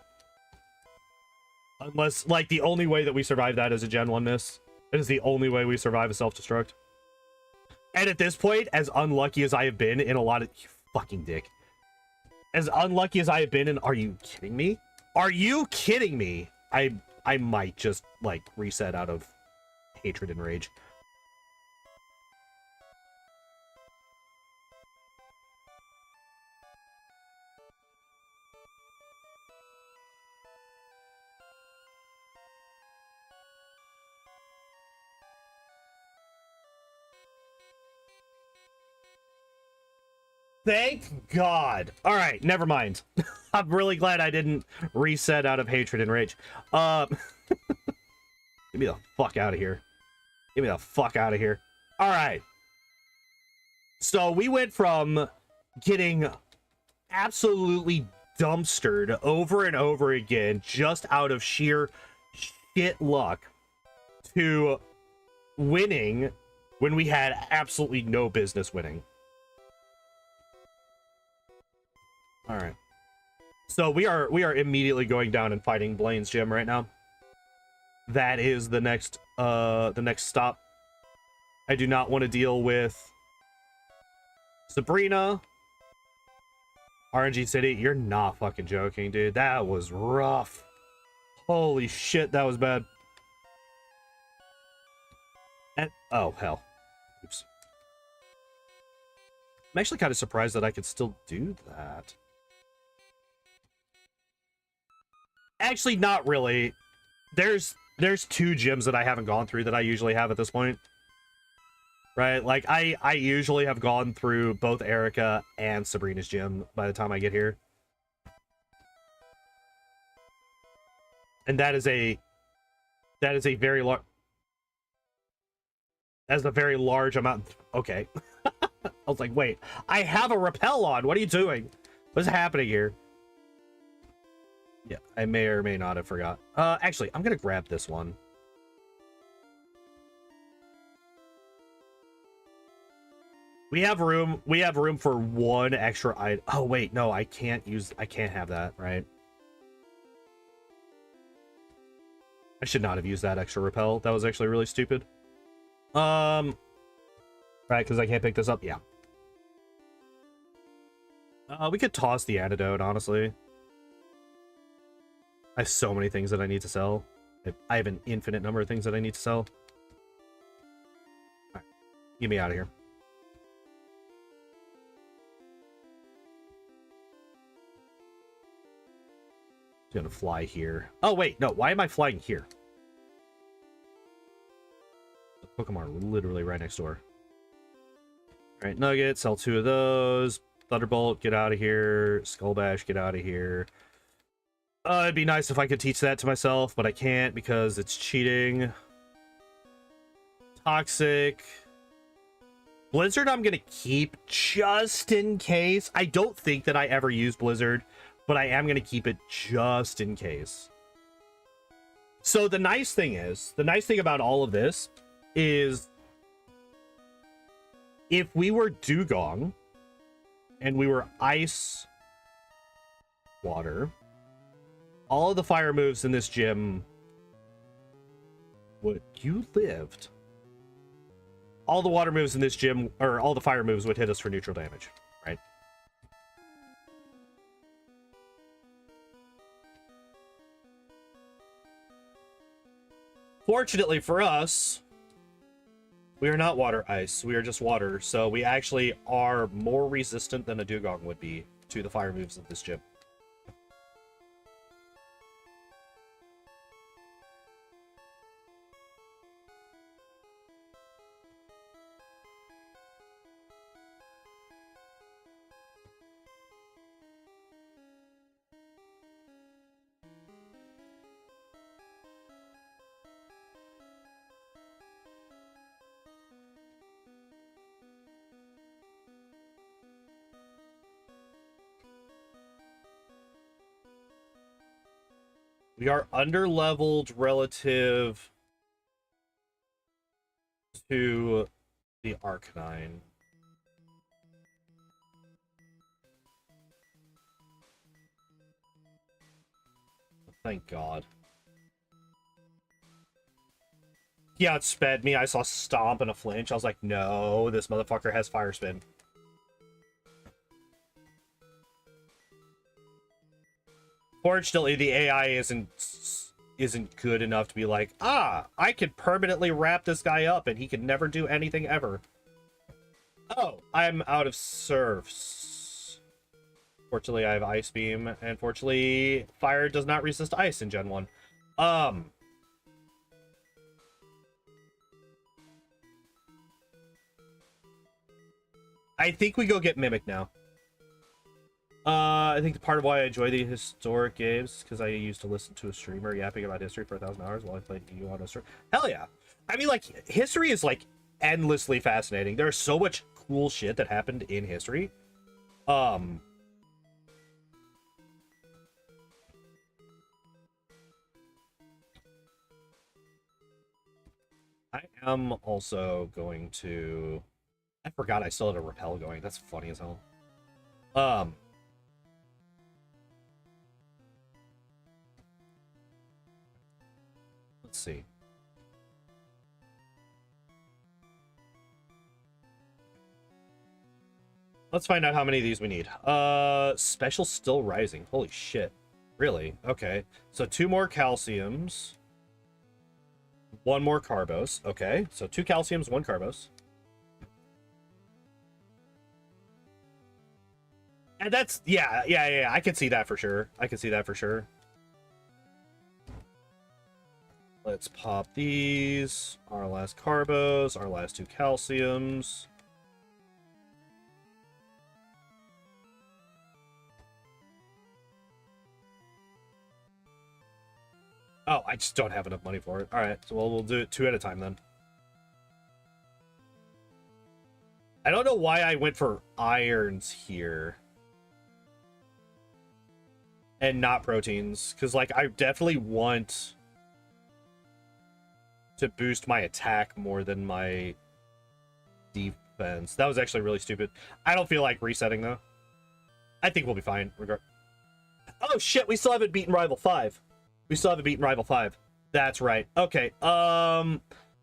Unless, like, the only way that we survive that is a Gen 1 miss. It is the only way we survive a self-destruct. And at this point, as unlucky as I have been in a lot of... You fucking dick. As unlucky as I have been in... Are you kidding me? Are you kidding me? I might just, like, reset out of hatred and rage. Thank God. All right, never mind. I'm really glad I didn't reset out of hatred and rage. Get me the fuck out of here. Get me the fuck out of here. All right. So we went from getting absolutely dumpstered over and over again just out of sheer shit luck to winning when we had absolutely no business winning. All right. So we are immediately going down and fighting Blaine's gym right now. That is the next stop. I do not want to deal with Sabrina. RNG City, you're not fucking joking, dude. That was rough. Holy shit, that was bad. And oh hell. Oops. I'm actually kind of surprised that I could still do that. Actually, not really. There's two gyms that I haven't gone through that I usually have at this point. Right? Like, I usually have gone through both Erica and Sabrina's gym by the time I get here. And that is a very large... That's a very large amount. Okay. I was like, wait, I have a rappel on. What are you doing? What's happening here? Yeah, I may or may not have forgot. Actually, I'm gonna grab this one. We have room for one extra item. Oh wait, no, I can't have that, right? I should not have used that extra repel. That was actually really stupid. Right, because I can't pick this up. Yeah. We could toss the antidote, honestly. I have so many things that I need to sell. I have an infinite number of things that I need to sell. All right, get me out of here. Just gonna fly here. Oh wait, no, why am I flying here? The Pokemon are literally right next door. All right, Nugget, sell 2 of those. Thunderbolt, get out of here. Skull Bash, get out of here. It'd be nice if I could teach that to myself, but I can't because it's cheating. Toxic. Blizzard I'm gonna keep just in case. I don't think that I ever use Blizzard, but I am gonna keep it just in case. So the nice thing about all of this is if we were Dugong and we were Ice Water, all of the fire moves in this gym would... You lived. All the water moves in this gym, or all the fire moves, would hit us for neutral damage, right? Fortunately for us, we are not water ice. We are just water, so we actually are more resistant than a Dugong would be to the fire moves of this gym. We are under-leveled relative to the Arcanine. Thank God. He outsped me. I saw Stomp and a flinch. I was like, no, this motherfucker has Fire Spin. Fortunately, the AI isn't good enough to be like, I could permanently wrap this guy up and he could never do anything ever. Oh, I'm out of serves. Fortunately, I have Ice Beam, and fortunately, fire does not resist ice in Gen 1. I think we go get Mimic now. I think part of why I enjoy the historic games is because I used to listen to a streamer yapping about history for 1,000 hours while I played EU on a stream. Hell yeah. I mean, like, history is, like, endlessly fascinating. There's so much cool shit that happened in history. I am also going to... I forgot I still had a repel going. That's funny as hell. Let's see. Let's find out how many of these we need. Special still rising. Holy shit. Really? Okay. So 2 more calciums. 1 more carbos. Okay. So 2 calciums, 1 carbos. And that's, yeah. I can see that for sure. I can see that for sure. Let's pop these. Our last carbos, our last 2 calciums. Oh, I just don't have enough money for it. All right, so we'll do it 2 at a time then. I don't know why I went for irons here and not proteins, because, like, I definitely want to boost my attack more than my defense. That was actually really stupid. I don't feel like resetting, though. I think we'll be fine. Oh, shit, we still haven't beaten Rival 5. We still haven't beaten Rival 5. That's right. Okay, alright,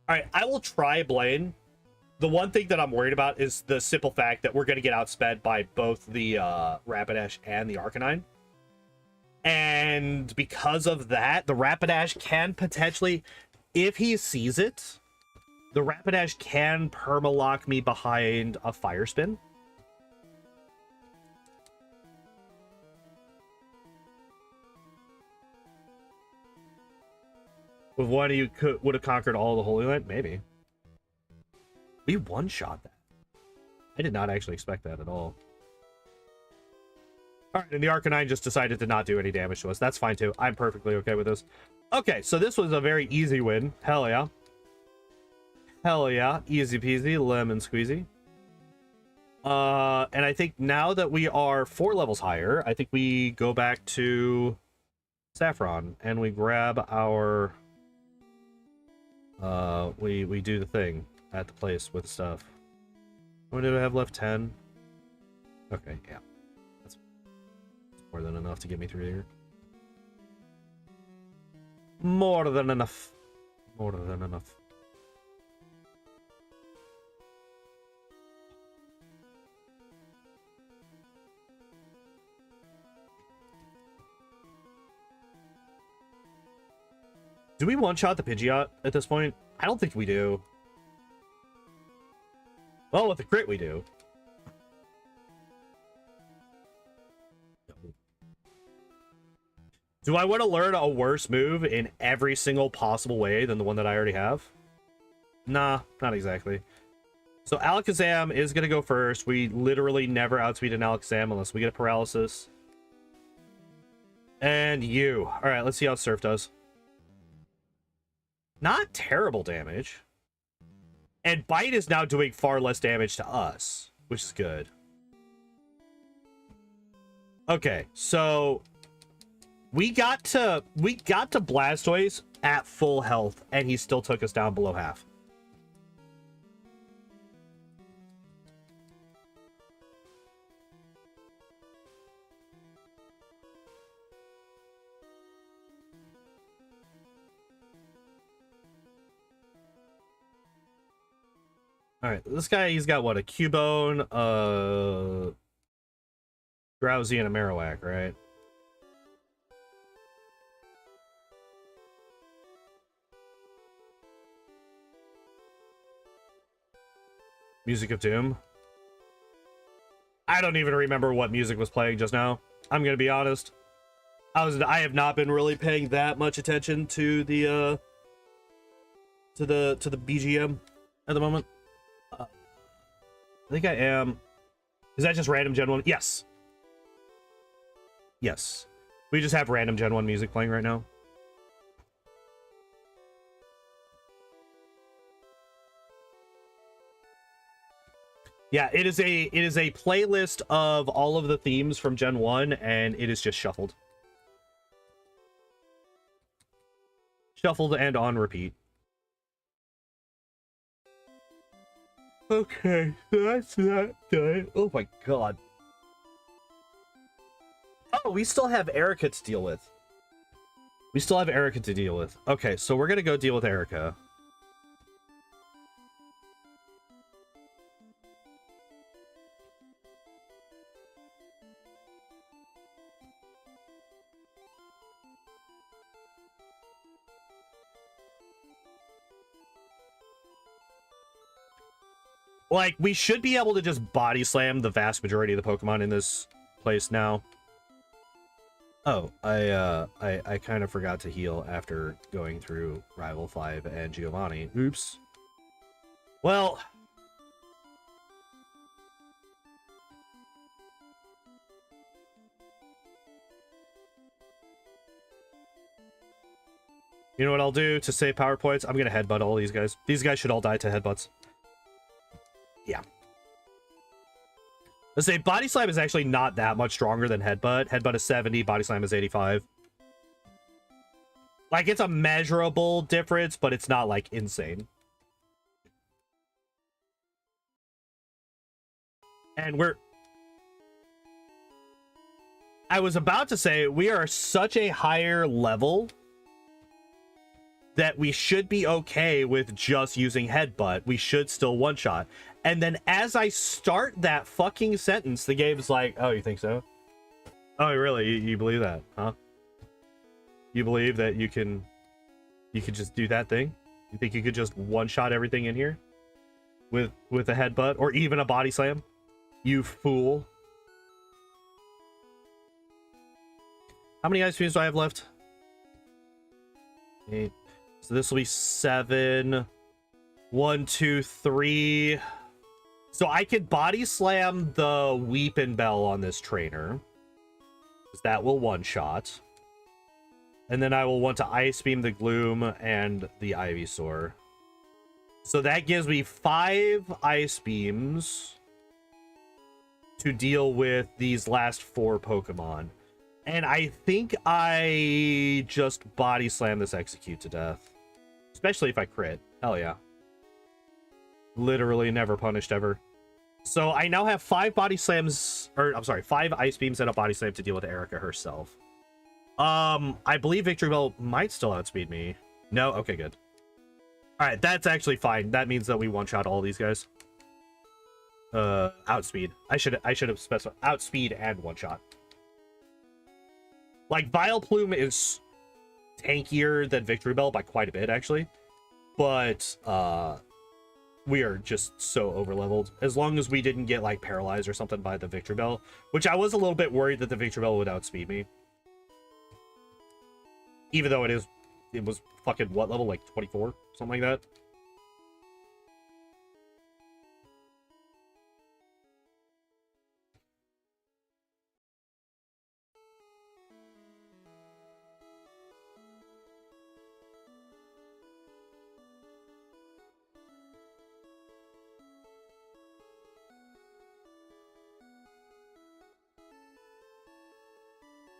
I will try Blaine. The one thing that I'm worried about is the simple fact that we're going to get outsped by both the Rapidash and the Arcanine. And because of that, the Rapidash can potentially, if he sees it, the Rapidash can permalock me behind a Fire Spin. With one of you would have conquered all the Holy Land? Maybe. We one-shot that. I did not actually expect that at all. All right, and the Arcanine just decided to not do any damage to us. That's fine, too. I'm perfectly okay with this. Okay, so this was a very easy win. Hell yeah. Hell yeah. Easy peasy, lemon squeezy. And I think now that we are 4 levels higher, I think we go back to Saffron and we grab our... we do the thing at the place with stuff. What did I have left? 10? Okay, yeah. That's more than enough to get me through here. More than enough. More than enough. Do we one-shot the Pidgeot at this point? I don't think we do. Well, with the crit, we do. Do I want to learn a worse move in every single possible way than the one that I already have? Nah, not exactly. So Alakazam is going to go first. We literally never outspeed an Alakazam unless we get a paralysis. And you. All right, let's see how Surf does. Not terrible damage. And Bite is now doing far less damage to us, which is good. Okay, so we got to Blastoise at full health, and he still took us down below half. All right, this guy, he's got what, a Cubone, Drowsy, and a Marowak, right? Music of Doom. I don't even remember what music was playing just now. I'm gonna be honest. I have not been really paying that much attention to the BGM at the moment. I think I am. Is that just random Gen 1? Yes. Yes. We just have random Gen 1 music playing right now. Yeah, it is a playlist of all of the themes from Gen 1, and it is just shuffled. Shuffled and on repeat. Okay, so that's that done. Oh my god. Oh, we still have Erica to deal with. We still have Erica to deal with. Okay, so we're gonna go deal with Erica. Like, we should be able to just body slam the vast majority of the Pokemon in this place now. Oh, I kind of forgot to heal after going through Rival 5 and Giovanni. Oops. Well... You know what I'll do to save power points? I'm gonna headbutt all these guys. These guys should all die to headbutts. Yeah. Let's say Body Slam is actually not that much stronger than Headbutt. Headbutt is 70, Body Slam is 85. Like, it's a measurable difference, but it's not, like, insane. And I was about to say, we are such a higher level that we should be okay with just using Headbutt. We should still one-shot. And then as I start that fucking sentence, the game's like, oh, you think so? Oh, really? You believe that, huh? You believe that you could just do that thing? You think you could just one-shot everything in here? With a Headbutt? Or even a Body Slam? You fool. How many ice creams do I have left? 8. So this will be 7. 1, 2, 3. So I could body slam the Weepin' Bell on this trainer. That will one-shot. And then I will want to Ice Beam the Gloom and the Ivysaur. So that gives me 5 Ice Beams to deal with these last 4 Pokemon. And I think I just body slam this Execute to death. Especially if I crit. Hell yeah. Literally never punished ever. So I now have 5 body slams, or I'm sorry, 5 Ice Beams and a body slam to deal with Erica herself. I believe Victory Bell might still outspeed me. No? Okay, good. Alright, that's actually fine. That means that we one-shot all these guys. Outspeed. I should have specified outspeed and one-shot. Like, Vileplume is tankier than Victory Bell by quite a bit, actually. But, we are just so overleveled. As long as we didn't get, like, paralyzed or something by the Victory Bell. Which I was a little bit worried that the Victory Bell would outspeed me. Even though it was fucking, what level? Like, 24? Something like that?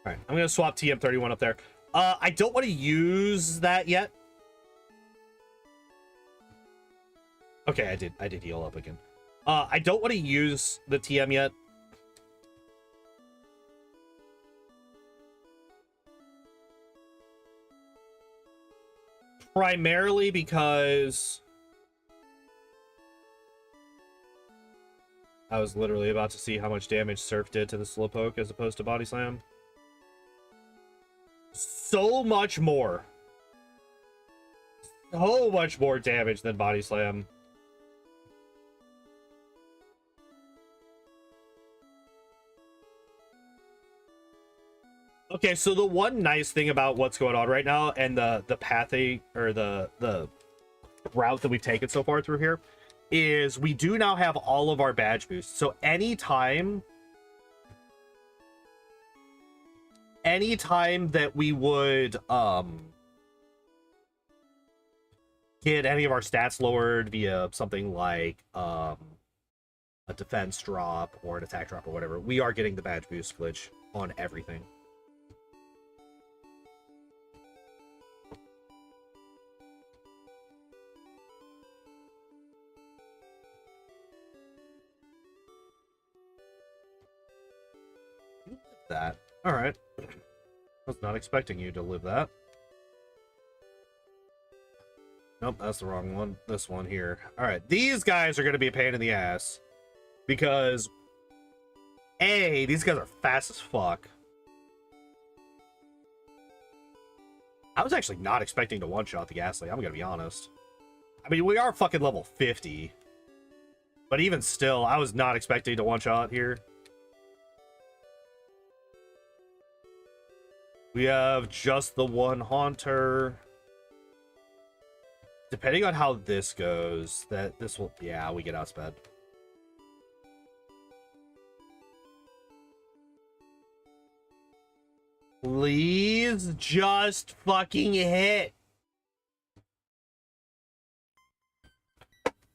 Alright, I'm gonna swap TM31 up there. I don't want to use that yet. Okay, I did heal up again. I don't want to use the TM yet. Primarily because I was literally about to see how much damage Surf did to the Slowpoke as opposed to Body Slam. So much more. So much more damage than Body Slam. Okay, so the one nice thing about what's going on right now and the pathing or the route that we've taken so far through here is we do now have all of our badge boosts. So anytime that we would get any of our stats lowered via something like a defense drop or an attack drop or whatever, we are getting the badge boost glitch on everything. That. All right. I was not expecting you to live that. Nope, that's the wrong one. This one here. All right. These guys are going to be a pain in the ass because A, these guys are fast as fuck. I was actually not expecting to one-shot the Ghastly. I'm going to be honest. I mean, we are fucking level 50. But even still, I was not expecting to one-shot here. We have just the one Haunter. Depending on how this goes, this will... Yeah, we get outsped. Please just fucking hit.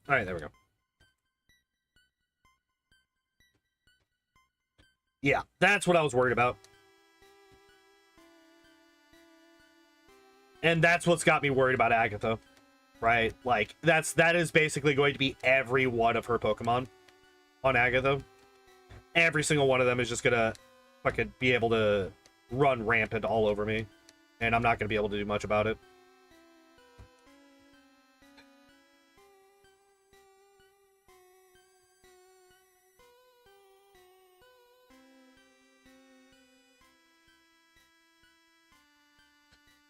Alright, there we go. Yeah, that's what I was worried about. And that's what's got me worried about Agatha, right? Like, that is basically going to be every one of her Pokemon on Agatha. Every single one of them is just gonna fucking be able to run rampant all over me. And I'm not gonna be able to do much about it.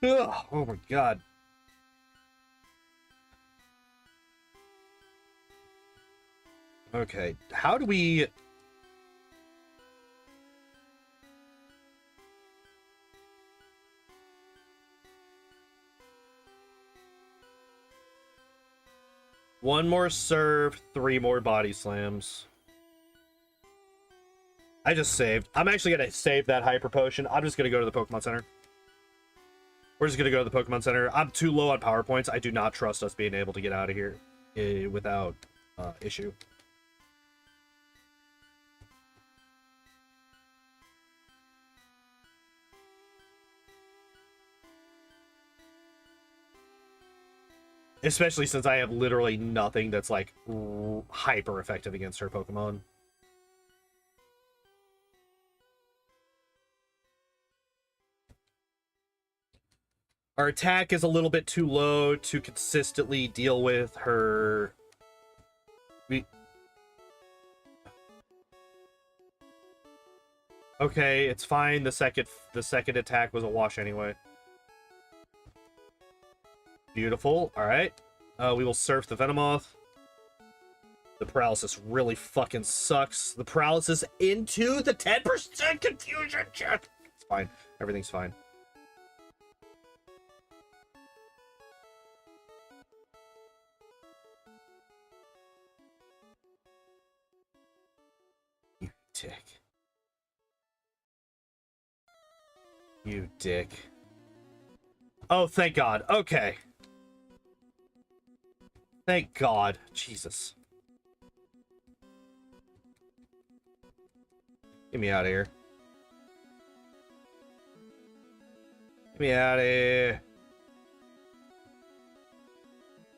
Ugh, oh my god. Okay, how do we... One more serve, 3 more body slams. I just saved. I'm actually going to save that hyper potion. I'm just going to go to the Pokemon Center. We're just going to go to the Pokemon Center. I'm too low on power points. I do not trust us being able to get out of here without issue. Especially since I have literally nothing that's like hyper effective against her Pokemon. Our attack is a little bit too low to consistently deal with her. Okay, it's fine. The second attack was a wash anyway. Beautiful. All right. We will surf the Venomoth. The paralysis really fucking sucks. The paralysis into the 10% confusion check. It's fine. Everything's fine. You dick. You dick. Oh, thank God. Okay. Thank God. Jesus. Get me out of here. Get me out of here.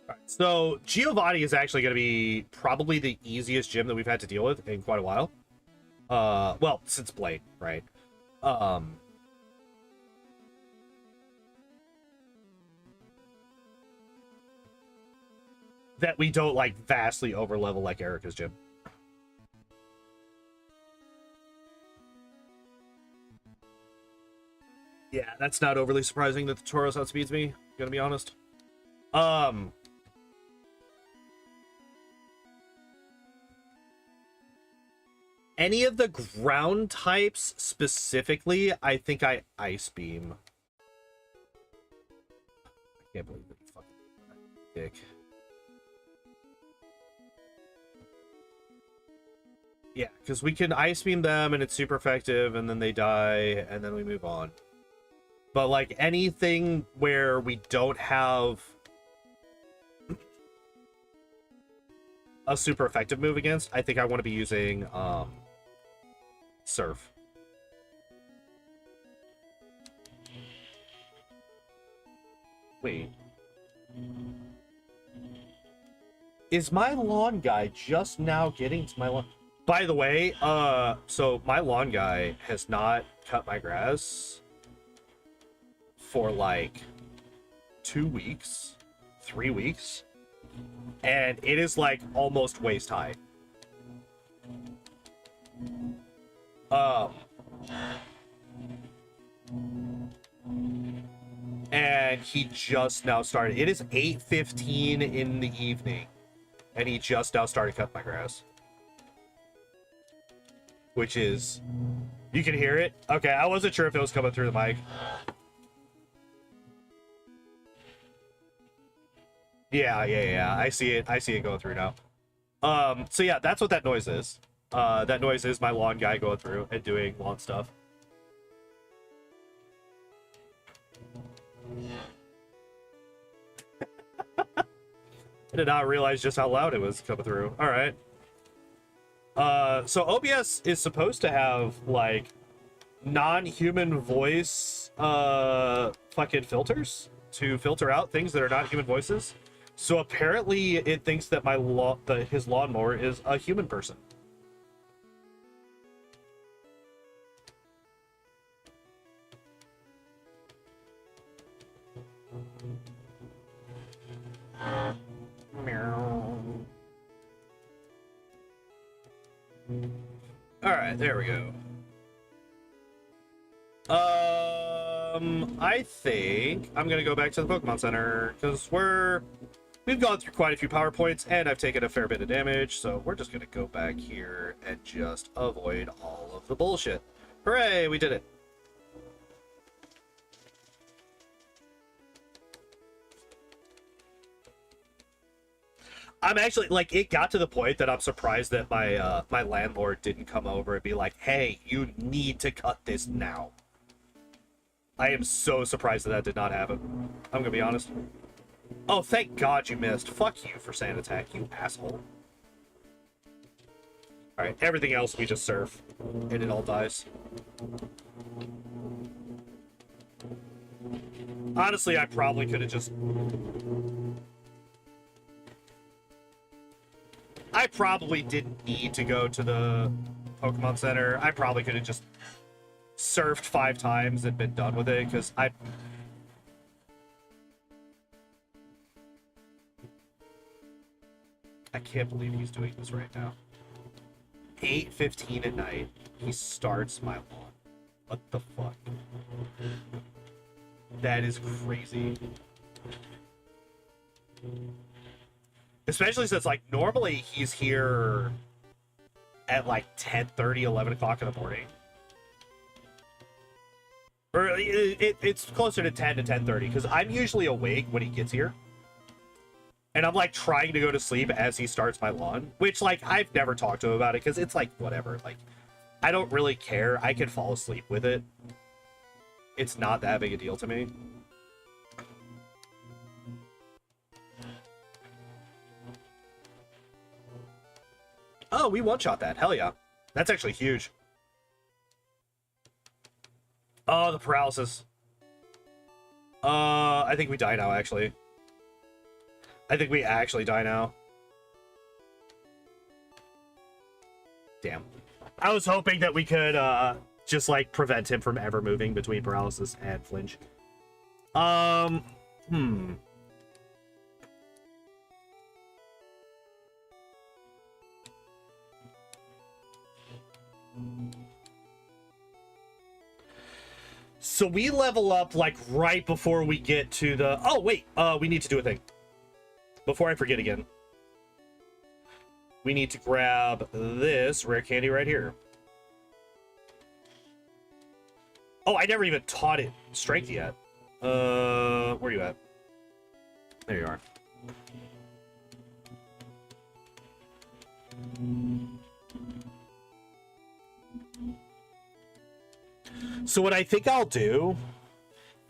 All right, so Giovanni is actually going to be probably the easiest gym that we've had to deal with in quite a while. Well, since Blade, right? That we don't like vastly over level like Erica's gym. Yeah, that's not overly surprising that the Tauros outspeeds me, gonna be honest. Any of the ground types specifically, I think I Ice Beam. I can't believe that you fucking dick. Yeah, because we can Ice Beam them and it's super effective and then they die and then we move on. But like anything where we don't have a super effective move against, I think I want to be using Surf. Wait. Is my lawn guy just now getting to my lawn? By the way, so my lawn guy has not cut my grass for like 2 weeks, 3 weeks, and it is like almost waist high. And he just now started. It is 8:15 in the evening, and he just now started cutting my grass. Which is, you can hear it? Okay, I wasn't sure if it was coming through the mic. Yeah, I see it going through now. So yeah, that's what that noise is. That noise is my lawn guy going through and doing lawn stuff. I did not realize just how loud it was coming through. All right. So OBS is supposed to have like non-human voice fucking filters to filter out things that are not human voices. So apparently it thinks that his lawnmower is a human person. Alright, there we go. I think I'm gonna go back to the Pokemon Center because we've gone through quite a few power points and I've taken a fair bit of damage, so we're just gonna go back here and just avoid all of the bullshit. Hooray, we did it. I'm actually, like, it got to the point that I'm surprised that my landlord didn't come over and be like, hey, you need to cut this now. I am so surprised that that did not happen. I'm gonna be honest. Oh, thank God you missed. Fuck you for sand attack, you asshole. Alright, everything else we just serve. And it all dies. Honestly, I probably could have just... I probably didn't need to go to the Pokemon Center. I probably could have just surfed 5 times and been done with it, because I can't believe he's doing this right now. 8:15 at night, he starts my lawn. What the fuck? That is crazy. Especially since, like, normally he's here at, like, 10:30, 11 o'clock in the morning. Or it's closer to 10 to 10:30, because I'm usually awake when he gets here. And I'm, like, trying to go to sleep as he starts my lawn. Which, like, I've never talked to him about it, because it's, like, whatever. Like, I don't really care. I can fall asleep with it. It's not that big a deal to me. Oh, we one-shot that. Hell yeah. That's actually huge. Oh, the paralysis. I think we die now, actually. I think we actually die now. Damn. I was hoping that we could, just, like, prevent him from ever moving between paralysis and flinch. So we level up, like, right before we get to the... Oh, wait! We need to do a thing. Before I forget again. We need to grab this rare candy right here. Oh, I never even taught it strength yet. Where are you at? There you are. So what I think I'll do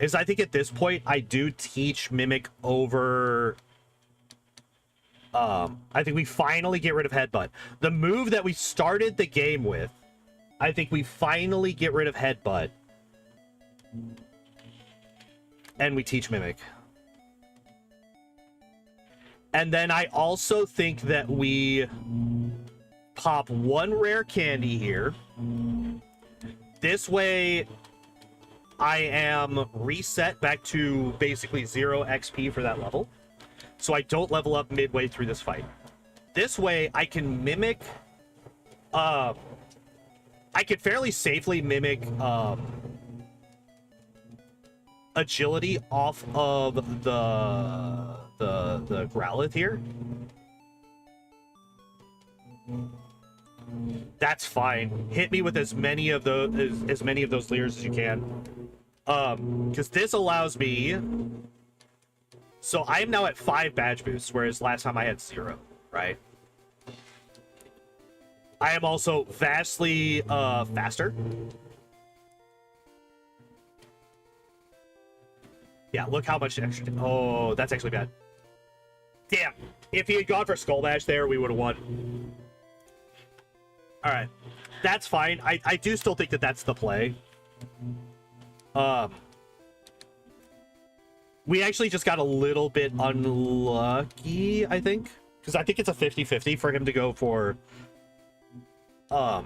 is, I think at this point I do teach Mimic over... I think we finally get rid of Headbutt. The move that we started the game with, I think we finally get rid of Headbutt. And we teach Mimic. And then I also think that we pop 1 rare candy here. This way, I am reset back to basically 0 XP for that level. So I don't level up midway through this fight. This way, I can mimic... I can fairly safely mimic agility off of the Growlithe here. That's fine. Hit me with as many of those leers as you can. Because this allows me... So I am now at 5 badge boosts, whereas last time I had 0, right? I am also vastly faster. Yeah, look how much extra... Oh, that's actually bad. Damn. If he had gone for Skull Bash there, we would have won. Alright. That's fine. I do still think that that's the play. We actually just got a little bit unlucky, I think. Because I think it's a 50-50 for him to go for... I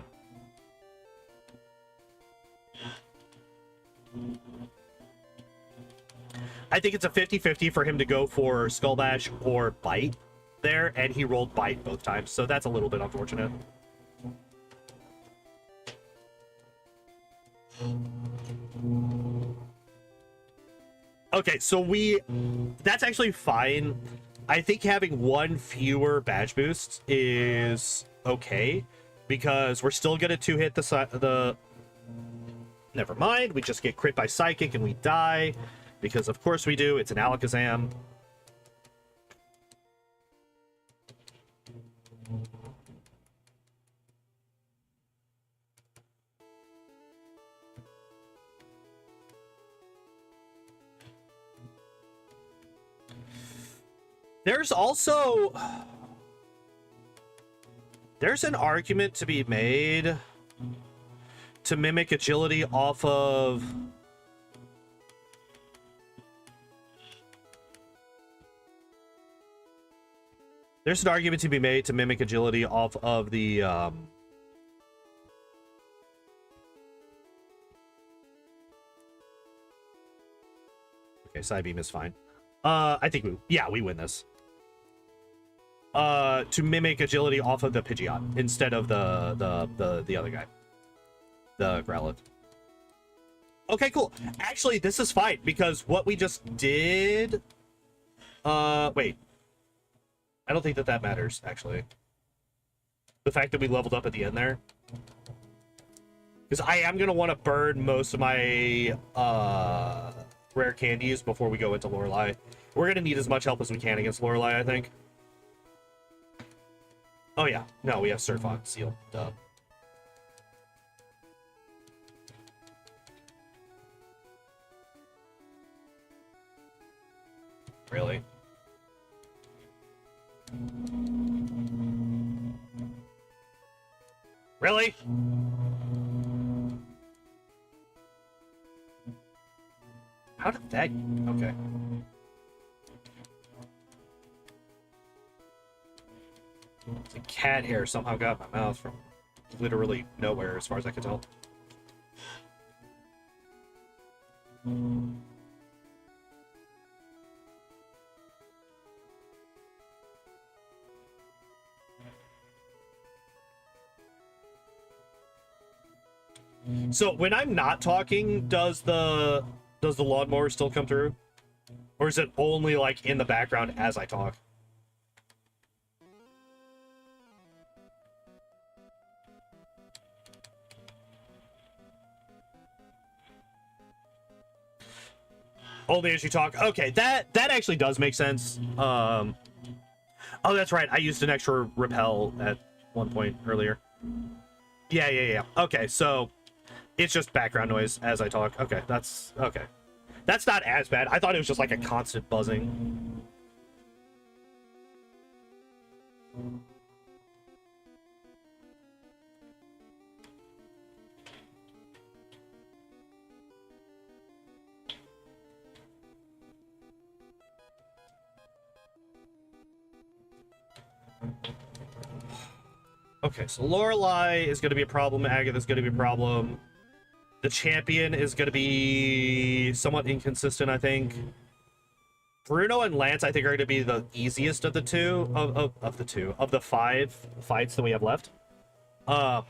think it's a 50-50 for him to go for Skull Bash or Bite there, and he rolled Bite both times, so that's a little bit unfortunate. Okay, so that's actually fine. I think having 1 fewer badge boost is okay, because we're still gonna 2-hit the... Never mind, we just get crit by Psychic and we die, because of course we do. It's an Alakazam. There's also... There's an argument to be made to mimic agility off of... There's an argument to be made to mimic agility off of the... Okay, side beam is fine. I think we win this. To mimic agility off of the Pidgeot instead of the other guy. The Growlithe. Okay, cool. Actually, this is fine because what we just did... wait. I don't think that matters, actually. The fact that we leveled up at the end there. Because I am going to want to burn most of my rare candies before we go into Lorelei. We're going to need as much help as we can against Lorelei, I think. Oh, yeah. No, we have Surf on Seel. Duh. Really? Really? How did that... Okay. The cat hair somehow got in my mouth from literally nowhere, as far as I could tell. So when I'm not talking, does the lawnmower still come through? Or is it only like in the background as I talk? Only as you talk. Okay, that actually does make sense. Oh, that's right. I used an extra repel at one point earlier. Yeah. Okay, so it's just background noise as I talk. Okay, that's okay. That's not as bad. I thought it was just like a constant buzzing. Okay, so Lorelei is going to be a problem. Agatha's going to be a problem. The champion is going to be somewhat inconsistent, I think. Bruno and Lance, I think, are going to be the easiest of the two, of the 5 fights that we have left. All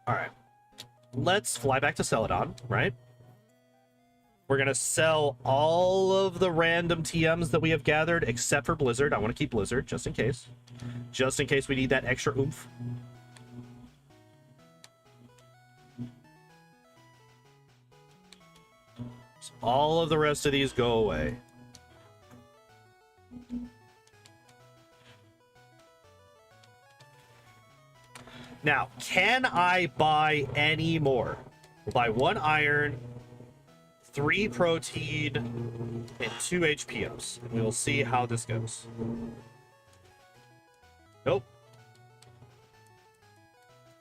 right. Let's fly back to Celadon, right? We're going to sell all of the random TMs that we have gathered, except for Blizzard. I want to keep Blizzard, just in case. Just in case we need that extra oomph. So all of the rest of these go away. Now, can I buy any more? We'll buy 1 iron, 3 protein, and 2 HP ups. And we will see how this goes. Nope.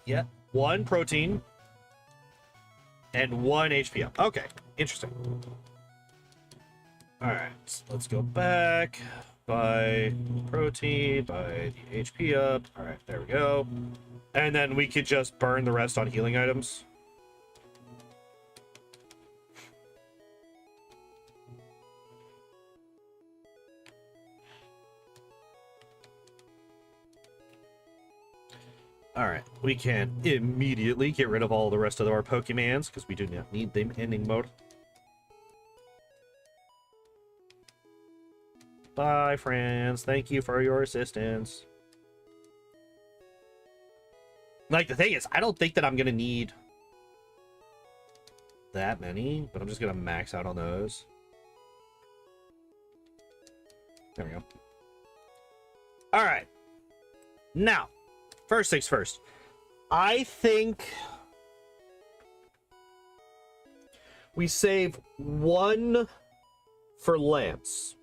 Yeah, 1 protein and 1 HP up. Okay, interesting. All right, let's go back. Buy protein, buy the HP up. All right, there we go. And then we could just burn the rest on healing items. Alright, we can immediately get rid of all the rest of our Pokemons, because we do not need them in ending mode. Bye, friends. Thank you for your assistance. Like, the thing is, I don't think that I'm going to need that many, but I'm just going to max out on those. There we go. Alright. Now, first things first. I think we save 1 for Lance.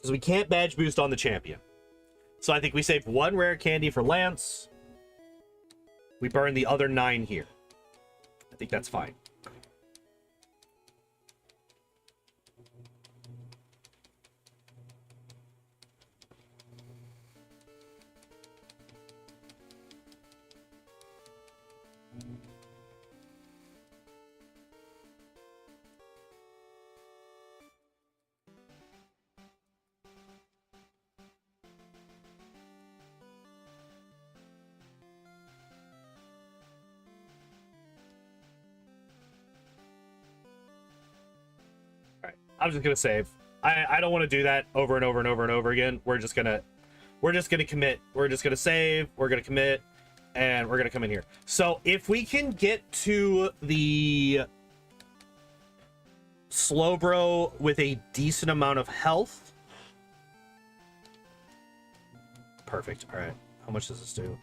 because we can't badge boost on the champion. So I think we save 1 rare candy for Lance. We burn the other 9 here. I think that's fine. I'm just gonna save. I don't want to do that over and over and over and over again. We're just gonna commit. We're just gonna save. We're gonna commit, and we're gonna come in here. So if we can get to the Slowbro with a decent amount of health, perfect. All right, how much does this do?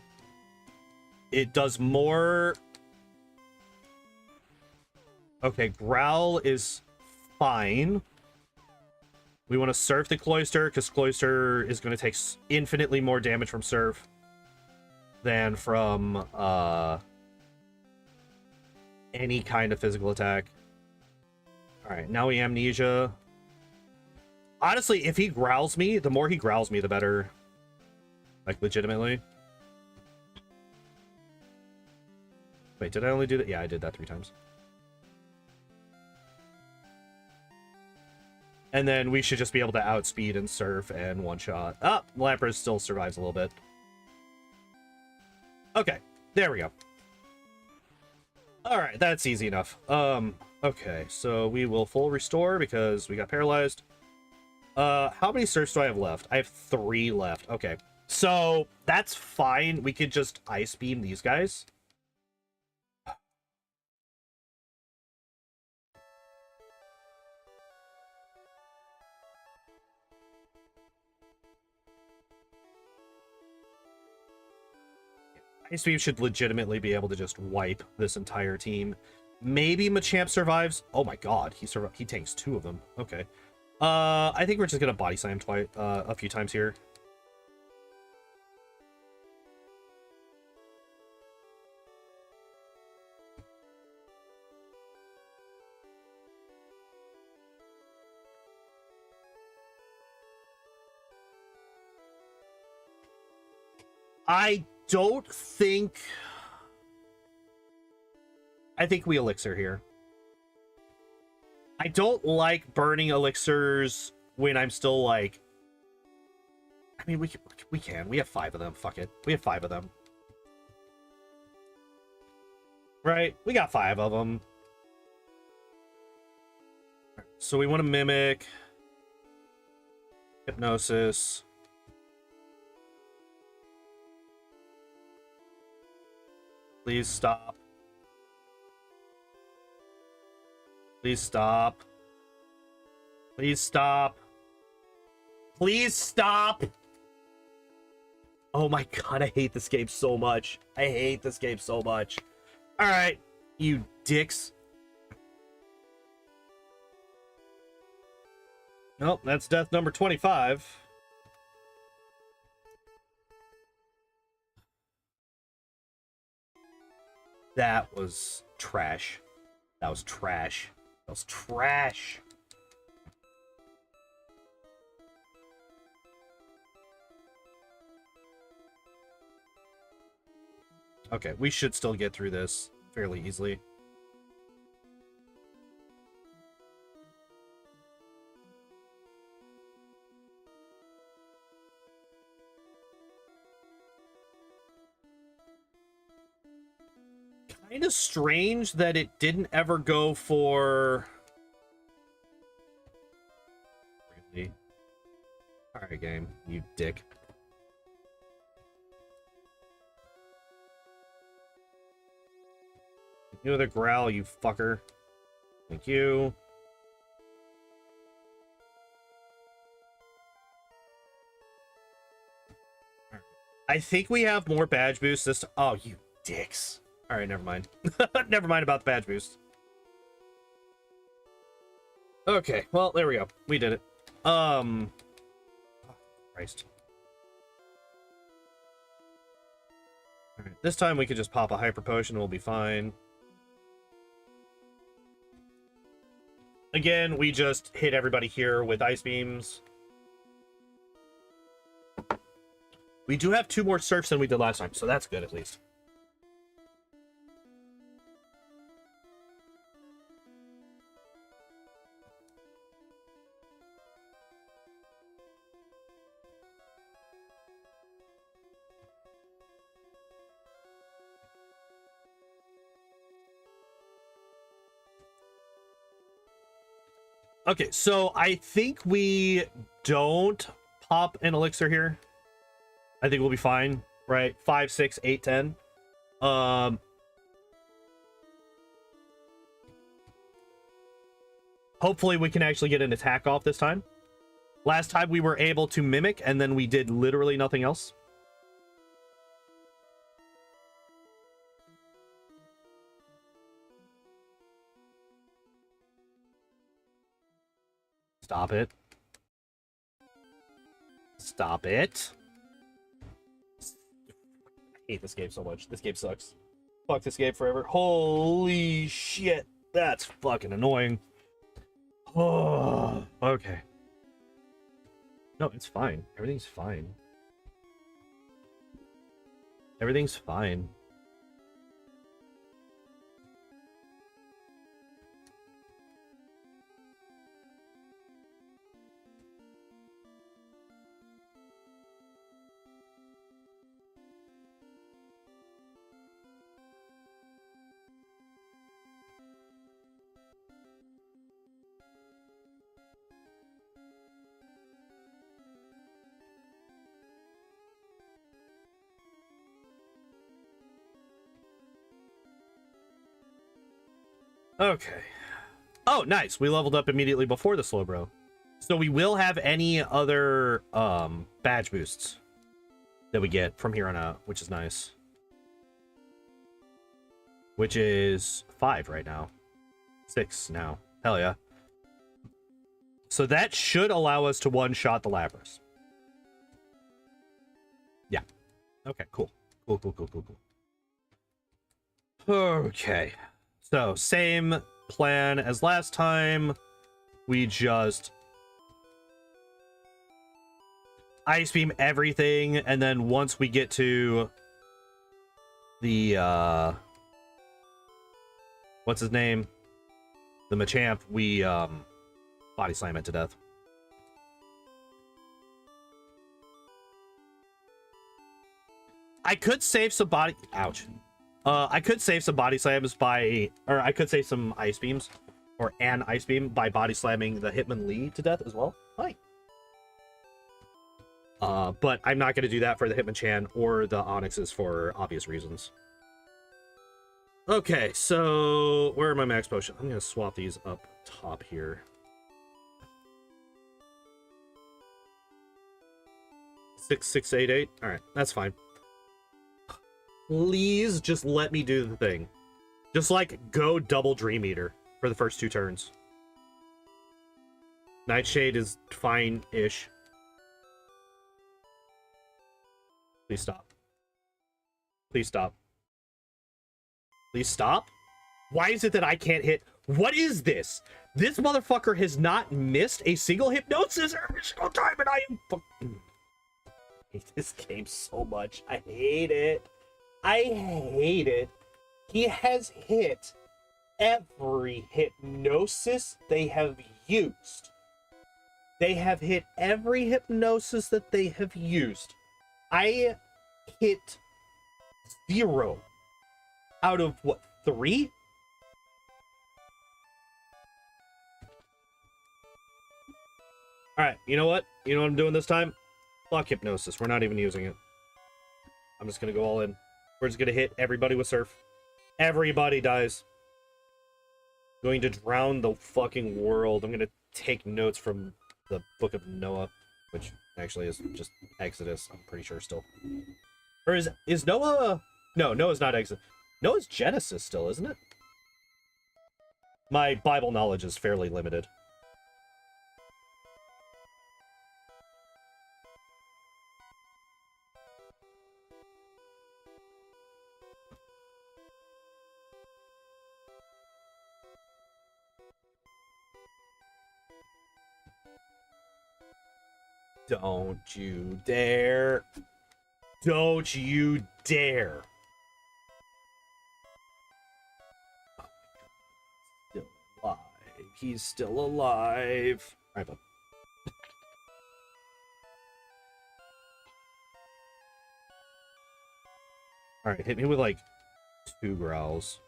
It does more. Okay, Growl is fine. We want to surf the Cloyster because Cloyster is going to take infinitely more damage from surf than from any kind of physical attack. All right, now we Amnesia. Honestly, if he growls me, the more he growls me, the better. Like, legitimately. Wait, did I only do that? Yeah, I did that 3 times. And then we should just be able to outspeed and surf and one-shot. Ah, Lapras still survives a little bit. Okay, there we go. All right, that's easy enough. Okay, so we will full restore because we got paralyzed. How many surfs do I have left? I have 3 left. Okay, so that's fine. We could just ice beam these guys. Ice Beam should legitimately be able to just wipe this entire team. Maybe Machamp survives. Oh my god, he tanks 2 of them. Okay. I think we're just gonna body slam a few times here. I think we elixir here. I don't like burning elixirs when I'm still like... I mean, we can. We have 5 of them. Fuck it. We have 5 of them. Right? We got 5 of them. So we want to mimic. Hypnosis. Please stop. Please stop. Please stop. Please stop. Oh my god, I hate this game so much. I hate this game so much. Alright, you dicks. Nope, that's death number 25. That was trash. That was trash. That was trash. Okay, we should still get through this fairly easily. Kind of strange that it didn't ever go for... Really? Alright, game. You dick. You the growl, you fucker. Thank you. I think we have more badge boosts this... Oh, you dicks. Alright, never mind. Never mind about the badge boost. Okay, well, there we go. We did it. Christ. Alright, this time we could just pop a hyper potion and we'll be fine. Again, we just hit everybody here with ice beams. We do have 2 more surfs than we did last time, so that's good at least. Okay, so I think we don't pop an elixir here. I think we'll be fine, right? 5, 6, 8, 10. Hopefully we can actually get an attack off this time. Last time we were able to mimic, and then we did literally nothing else. Stop it. Stop it. I hate this game so much. This game sucks. Fuck this game forever. Holy shit. That's fucking annoying. Oh, okay. No, it's fine. Everything's fine. Everything's fine. Okay. Oh, nice. We leveled up immediately before the slow bro. So we will have any other badge boosts that we get from here on out, which is nice. Which is 5 right now. 6 now. Hell yeah. So that should allow us to one-shot the Lapras. Yeah. Okay, cool. Cool. Okay. So, same plan as last time. We just ice beam everything, and then once we get to the what's his name? The Machamp, we body slam it to death. I could save some body ouch. I could save some body slams by, or I could save some ice beams, or an ice beam by body slamming the Hitmonlee to death as well. Hi. But I'm not going to do that for the Hitmonchan or the Onyxes for obvious reasons. Okay, so where are my max potions? I'm going to swap these up top here. 6, 6, 8, 8. All right, that's fine. Please just let me do the thing. Just like go double Dream Eater for the first 2 turns. Nightshade is fine-ish. Please stop. Please stop. Please stop. Why is it that I can't hit? What is this? This motherfucker has not missed a single hypnosis every single time, and I am fucking... I hate this game so much. I hate it. I hate it. He has hit every hypnosis they have used. They have hit every hypnosis that they have used. I hit 0 out of, what, 3? Alright, you know what? You know what I'm doing this time? Fuck hypnosis. We're not even using it. I'm just gonna go all in. We're just gonna hit everybody with surf. Everybody dies. Going to drown the fucking world. I'm gonna take notes from the Book of Noah, which actually is just Exodus, I'm pretty sure still. Or is Noah... No, Noah's not Exodus. Noah's Genesis still, isn't it? My Bible knowledge is fairly limited. Don't you dare. Don't you dare. Still alive. He's still alive. All right, bud. All right, hit me with like 2 growls.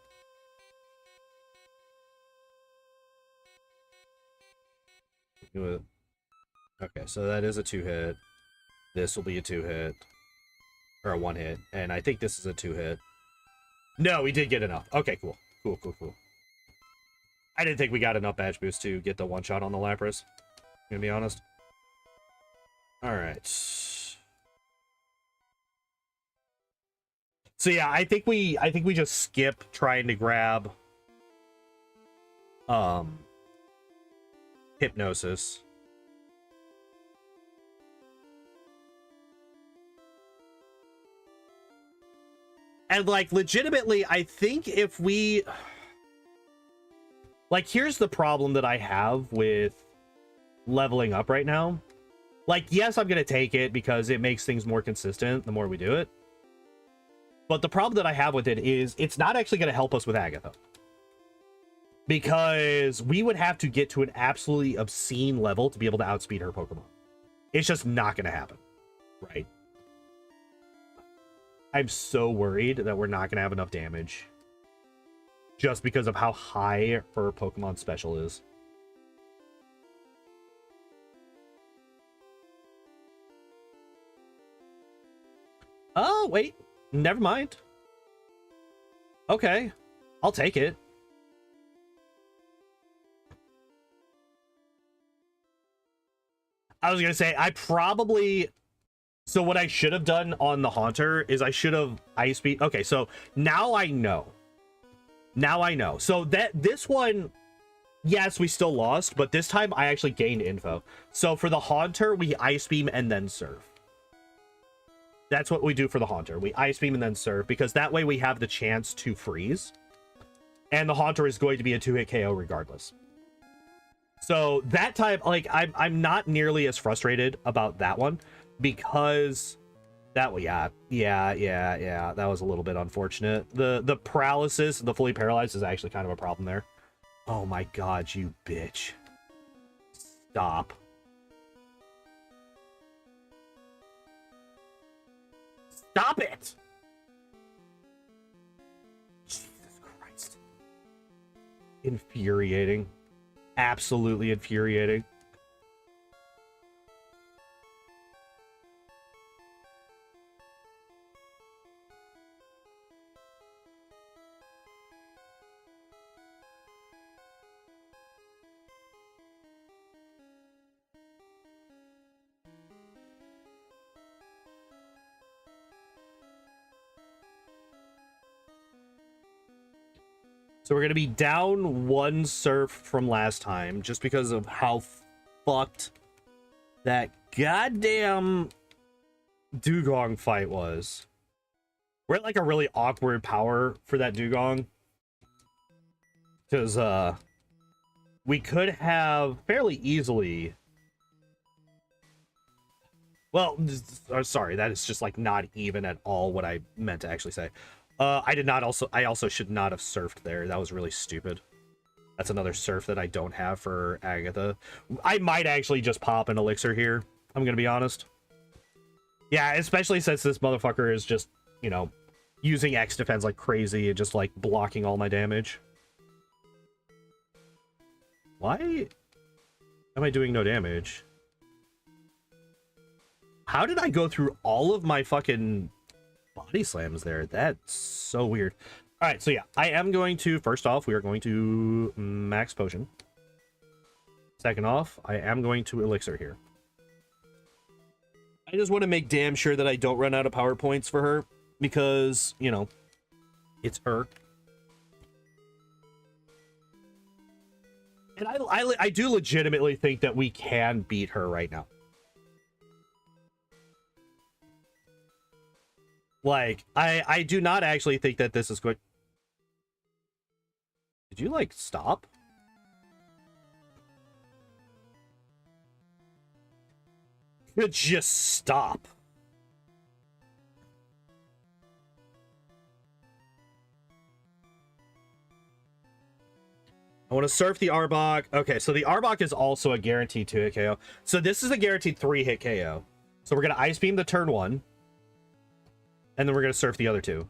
Hit me with... Okay, so that is a 2-hit. This will be a 2-hit. Or a 1-hit. And I think this is a 2-hit. No, we did get enough. Okay, cool. Cool, cool, cool. I didn't think we got enough badge boost to get the 1-shot on the Lapras. I'm gonna be honest. Alright. So yeah, I think we just skip trying to grab Hypnosis. And like legitimately, I think if we like, here's the problem that I have with leveling up right now. Like, yes, I'm gonna take it because it makes things more consistent the more we do it. But the problem that I have with it is it's not actually going to help us with Agatha. Because we would have to get to an absolutely obscene level to be able to outspeed her Pokemon. It's just not going to happen. Right? I'm so worried that we're not going to have enough damage. Just because of how high her Pokemon special is. Oh, wait. Never mind. Okay. I'll take it. I was going to say, I probably... So what I should have done on the Haunter is I should have Ice Beam... Okay, so now I know. Now I know. So this one... Yes, we still lost, but this time I actually gained info. So for the Haunter, we Ice Beam and then Surf. That's what we do for the Haunter. We Ice Beam and then Surf, because that way we have the chance to freeze. And the Haunter is going to be a 2-hit KO regardless. So that time, like, I'm not nearly as frustrated about that one, because that was, yeah, that was a little bit unfortunate. The paralysis, the fully paralyzed is actually kind of a problem there. Oh my god, you bitch. Stop. Stop it! Jesus Christ. Infuriating. Absolutely infuriating. So we're going to be down 1 Surf from last time, just because of how fucked that goddamn Dugong fight was. We're at like a really awkward power for that Dugong. Because we could have fairly easily... Well, sorry, that is just like not even at all what I meant to actually say. I also should not have surfed there. That was really stupid. That's another surf that I don't have for Agatha. I might actually just pop an elixir here. I'm gonna be honest. Yeah, especially since this motherfucker is just, you know, using X defense like crazy and just like blocking all my damage. Why am I doing no damage? How did I go through all of my fucking body slams there? That's so weird. All right, so yeah, I am going to, first off, we are going to max potion. Second off, I am going to elixir here. I just want to make damn sure that I don't run out of power points for her, because, you know, it's her. And I do legitimately think that we can beat her right now. Like, I do not actually think that this is good. Did you, like, stop? could just stop. I want to surf the Arbok. Okay, so the Arbok is also a guaranteed 2-hit KO. So this is a guaranteed 3-hit KO. So we're going to Ice Beam the turn 1. And then we're going to surf the other 2.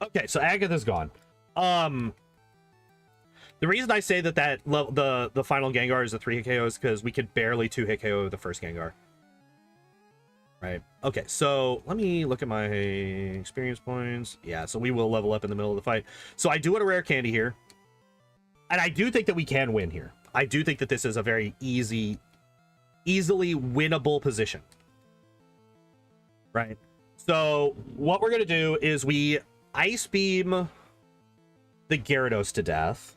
Okay, so Agatha's gone. The reason I say that the final Gengar is a 3-hit KO is because we could barely 2-hit KO the first Gengar. Right. Okay, so let me look at my experience points. Yeah, so we will level up in the middle of the fight. So I do want a rare candy here. And I do think that we can win here. I do think that this is a very easily winnable position. Right. So what we're going to do is we Ice Beam the Gyarados to death.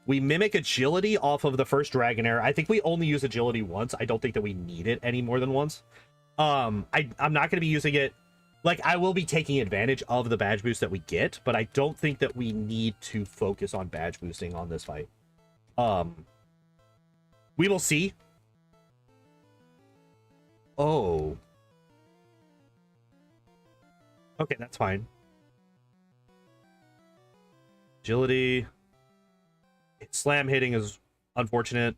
We Mimic Agility off of the first Dragonair. I think we only use Agility once. I don't think that we need it any more than once. I'm not going to be using it. Like, I will be taking advantage of the badge boost that we get, but I don't think that we need to focus on badge boosting on this fight. We will see. Oh. Okay, that's fine. Agility. Slam hitting is unfortunate.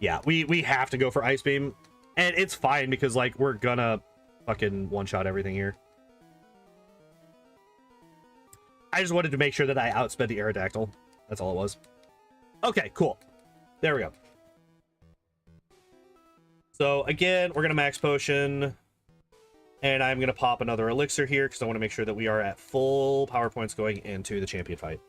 Yeah, we have to go for Ice Beam. And it's fine because, like, we're gonna fucking one-shot everything here. I just wanted to make sure that I outsped the Aerodactyl. That's all it was. Okay, cool. There we go. So, again, we're gonna Max Potion. And I'm gonna pop another Elixir here because I want to make sure that we are at full power points going into the champion fight.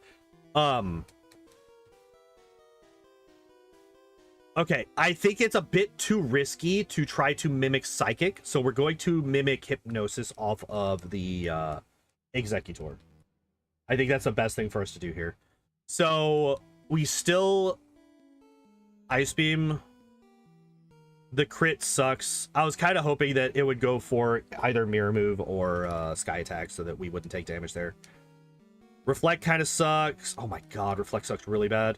Okay, I think it's a bit too risky to try to mimic Psychic, so we're going to mimic Hypnosis off of the Executor. I think that's the best thing for us to do here. So, we still Ice Beam. The crit sucks. I was kind of hoping that it would go for either Mirror Move or Sky Attack so that we wouldn't take damage there. Reflect kind of sucks. Oh my god, Reflect sucks really bad.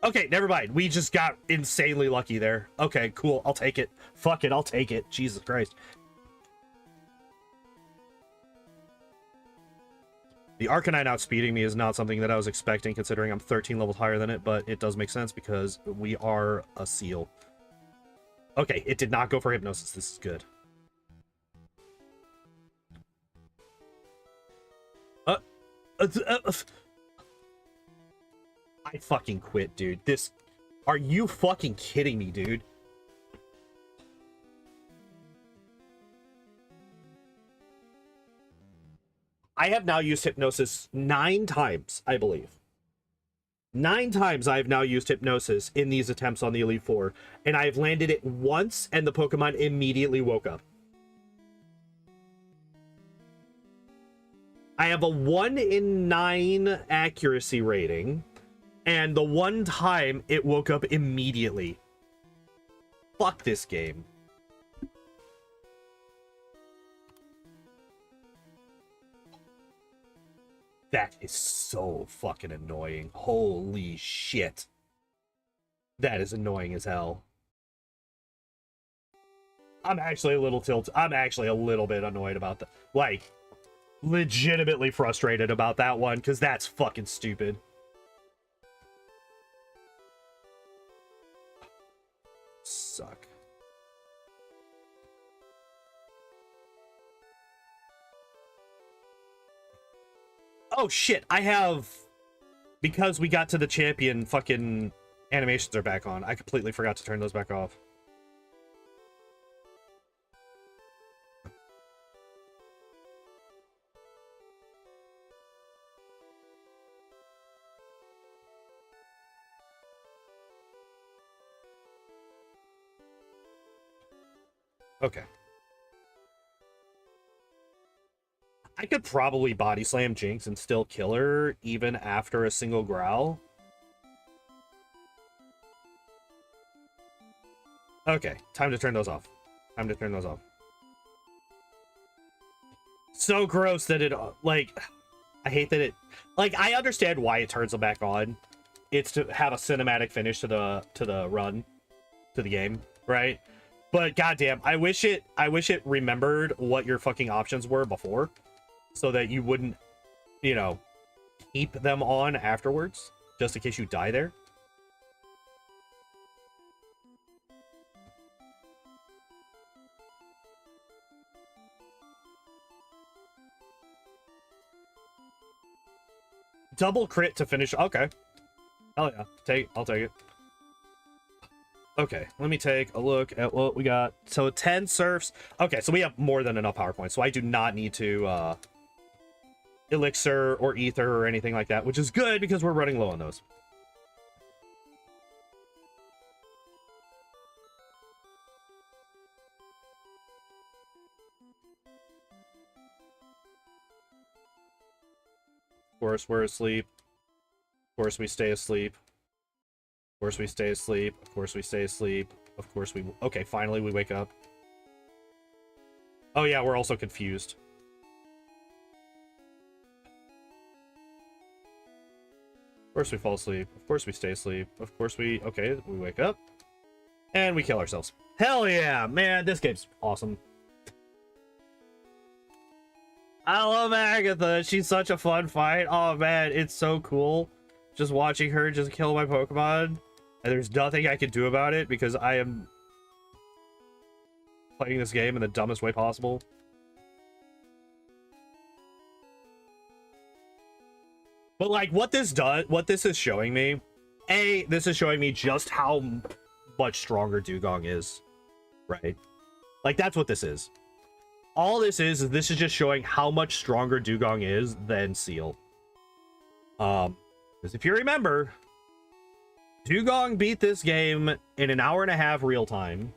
Okay, never mind. We just got insanely lucky there. Okay, cool. I'll take it. Fuck it, I'll take it. Jesus Christ. The Arcanine outspeeding me is not something that I was expecting, considering I'm 13 levels higher than it, but it does make sense because we are a Seel. Okay, it did not go for Hypnosis. This is good. I fucking quit, dude. This... Are you fucking kidding me, dude? I have now used Hypnosis 9 times, I believe. 9 times I have now used Hypnosis in these attempts on the Elite Four, and I have landed it once, and the Pokemon immediately woke up. I have a 1 in 9 accuracy rating, and the one time it woke up immediately. Fuck this game. That is so fucking annoying. Holy shit. That is annoying as hell. I'm actually a little tilted. I'm actually a little bit annoyed about that. Like, legitimately frustrated about that one, because that's fucking stupid. Suck. Oh shit, I have... Because we got to the champion, fucking animations are back on. I completely forgot to turn those back off. Okay. I could probably body slam Jinx and still kill her even after a single growl. Okay, time to turn those off. Time to turn those off. So gross that it, like, I hate that it, like, I understand why it turns them back on. It's to have a cinematic finish to the run, to the game, right? But goddamn, I wish it remembered what your fucking options were before, so that you wouldn't, you know, keep them on afterwards, just in case you die there. Double crit to finish. Okay. Hell yeah. I'll take it. Okay, let me take a look at what we got. So 10 surfs. Okay, so we have more than enough power points, so I do not need to elixir or ether or anything like that, which is good because we're running low on those. Of course, we're asleep. Of course, we stay asleep. Of course, we stay asleep. Of course, we stay asleep. Of course, we... Okay, finally, we wake up. Oh, yeah, we're also confused. Of course, we fall asleep. Of course, we stay asleep. Of course, we... Okay, we wake up. And we kill ourselves. Hell yeah! Man, this game's awesome. I love Agatha. She's such a fun fight. Oh, man, it's so cool. Just watching her just kill my Pokemon. And there's nothing I can do about it because I am playing this game in the dumbest way possible. But, like, what this is showing me, this is showing me just how much stronger Dugong is, right? Like, that's what this is. All this is this is just showing how much stronger Dugong is than Seel. Because if you remember, Dugong beat this game in an hour and a half real time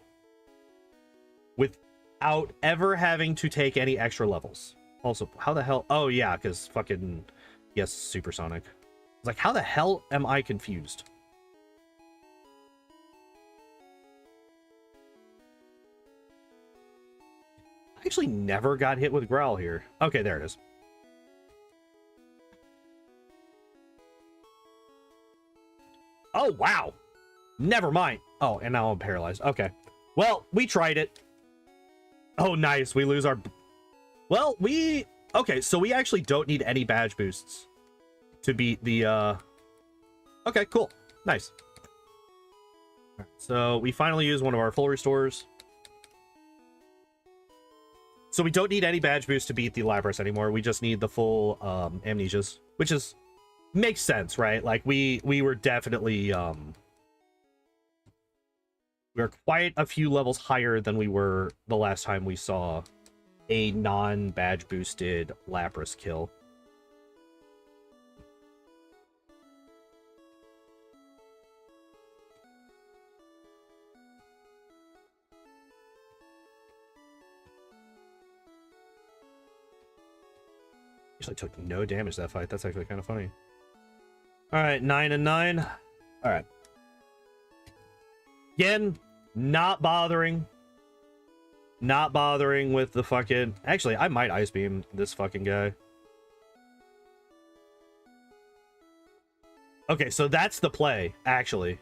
without ever having to take any extra levels. Also, how the hell? Oh, yeah, because fucking, yes, Supersonic. It's like, how the hell am I confused? I actually never got hit with Growl here. Okay, there it is. Oh, wow. Never mind. Oh, and now I'm paralyzed. Okay. Well, we tried it. Oh, nice. We lose our... Well, we... Okay, so we actually don't need any badge boosts to beat the... Okay, cool. Nice. All right, so we finally use one of our full restores. So we don't need any badge boost to beat the Lapras anymore. We just need the full amnesias, which is makes sense, right? Like we were definitely we were quite a few levels higher than we were the last time we saw a non-badge boosted Lapras kill. Actually took no damage that fight. That's actually kind of funny. All right, 9 and 9. All right. Again, not bothering with the fucking... Actually, I might Ice Beam this fucking guy. Okay, so that's the play, actually.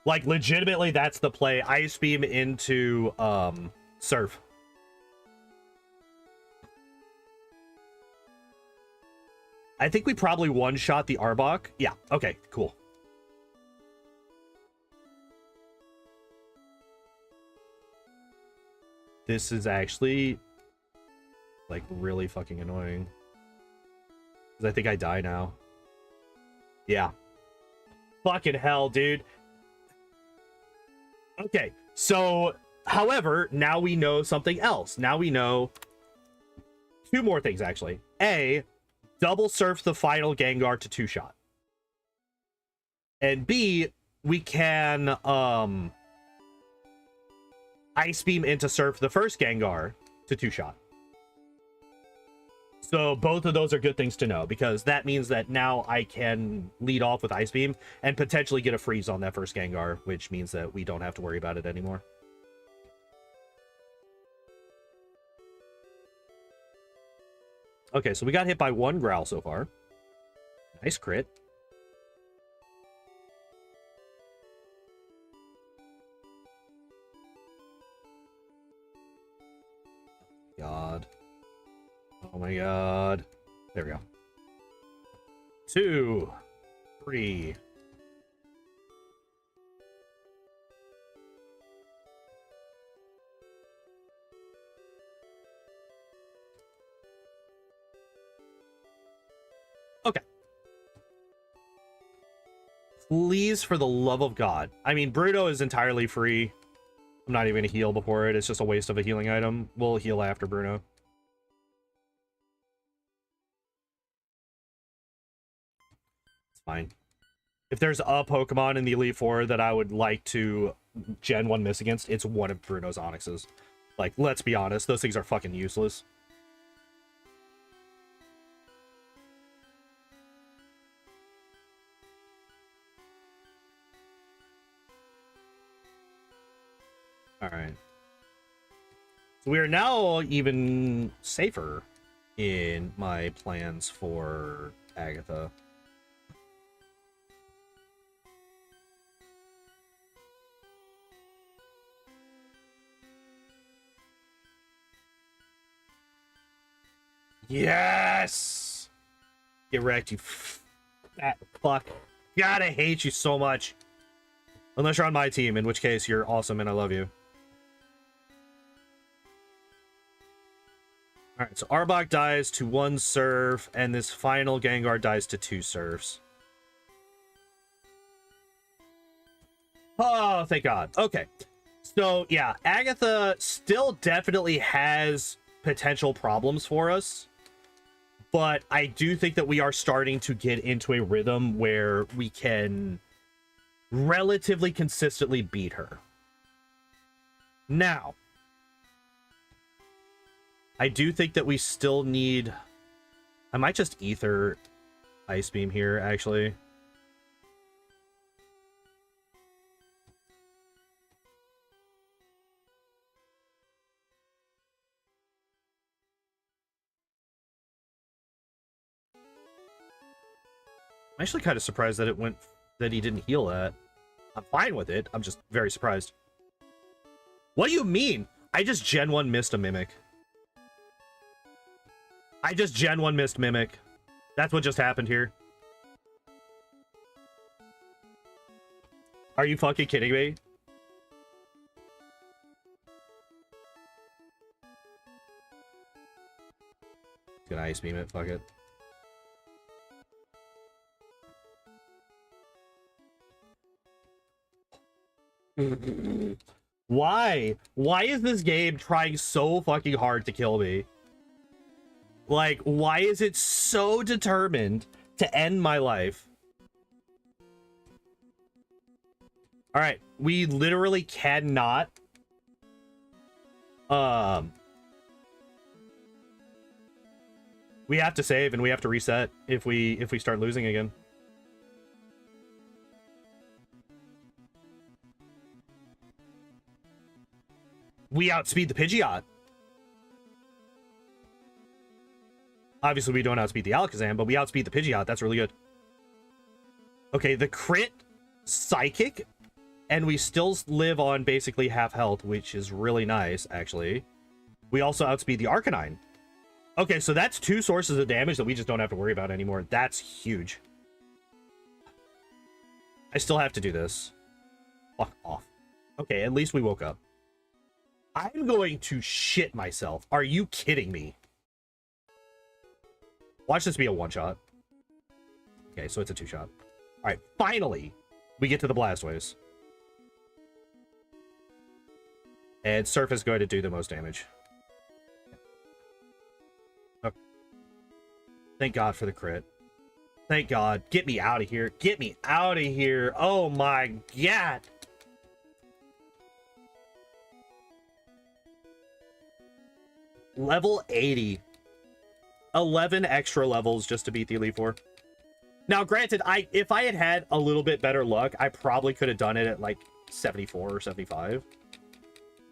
Like, legitimately, that's the play. Ice Beam into Surf. I think we probably one-shot the Arbok. Yeah, okay, cool. This is actually, like, really fucking annoying. Because I think I die now. Yeah. Fucking hell, dude. Okay, so, however, now we know something else. Now we know two more things, actually. A... double surf the final Gengar to two-shot. And B, we can Ice Beam into surf the first Gengar to two-shot. So both of those are good things to know, because that means that now I can lead off with Ice Beam and potentially get a freeze on that first Gengar, which means that we don't have to worry about it anymore. Okay, so we got hit by one growl so far. Nice crit. God. Oh my god. There we go. 2, 3. Okay. Please, for the love of God. I mean, Bruno is entirely free. I'm not even going to heal before it. It's just a waste of a healing item. We'll heal after Bruno. It's fine. If there's a Pokemon in the Elite Four that I would like to Gen 1 miss against, it's one of Bruno's Onyxes. Like, let's be honest. Those things are fucking useless. Alright. So we are now even safer in my plans for Agatha. Yes! Get wrecked, you fat fuck. God, I hate you so much. Unless you're on my team, in which case you're awesome and I love you. Alright, so Arbok dies to 1 serve, and this final Gengar dies to 2 serves. Oh, thank God. Okay. So, yeah, Agatha still definitely has potential problems for us. But I do think that we are starting to get into a rhythm where we can relatively consistently beat her. Now, I do think that we still need... I might just Ether Ice Beam here, actually. I'm actually kind of surprised that that he didn't heal that. I'm fine with it. I'm just very surprised. What do you mean? I just Gen 1 missed a Mimic. I just Gen 1 missed Mimic. That's what just happened here. Are you fucking kidding me? Gonna Ice Beam it, fuck it. Why? Why is this game trying so fucking hard to kill me? Like, why is it so determined to end my life? Alright, we literally cannot... We have to save and we have to reset if we start losing again. We outspeed the Pidgeot. Obviously, we don't outspeed the Alakazam, but we outspeed the Pidgeot. That's really good. Okay, the crit Psychic, and we still live on basically half health, which is really nice, actually. We also outspeed the Arcanine. Okay, so that's 2 sources of damage that we just don't have to worry about anymore. That's huge. I still have to do this. Fuck off. Okay, at least we woke up. I'm going to shit myself. Are you kidding me? Watch this be a 1-shot. Okay, so it's a 2-shot. Alright, finally, we get to the Blastoise. And Surf is going to do the most damage. Okay. Thank God for the crit. Thank God. Get me out of here. Get me out of here. Oh my God. Level 80. 11 extra levels just to beat the Elite Four. Now, granted, if I had had a little bit better luck, I probably could have done it at like 74 or 75.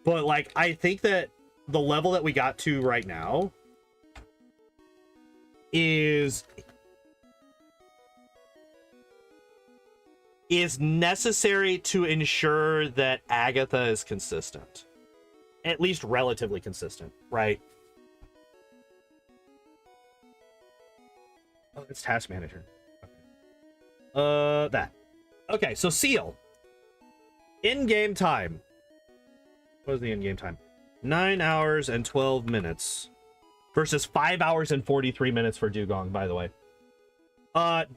But like, I think that the level that we got to right now is necessary to ensure that Agatha is consistent. At least relatively consistent, right? Oh, it's Task Manager. Okay. That. Okay, so Seel. In-game time. What is the in-game time? 9 hours and 12 minutes. Versus 5 hours and 43 minutes for Dugong, by the way.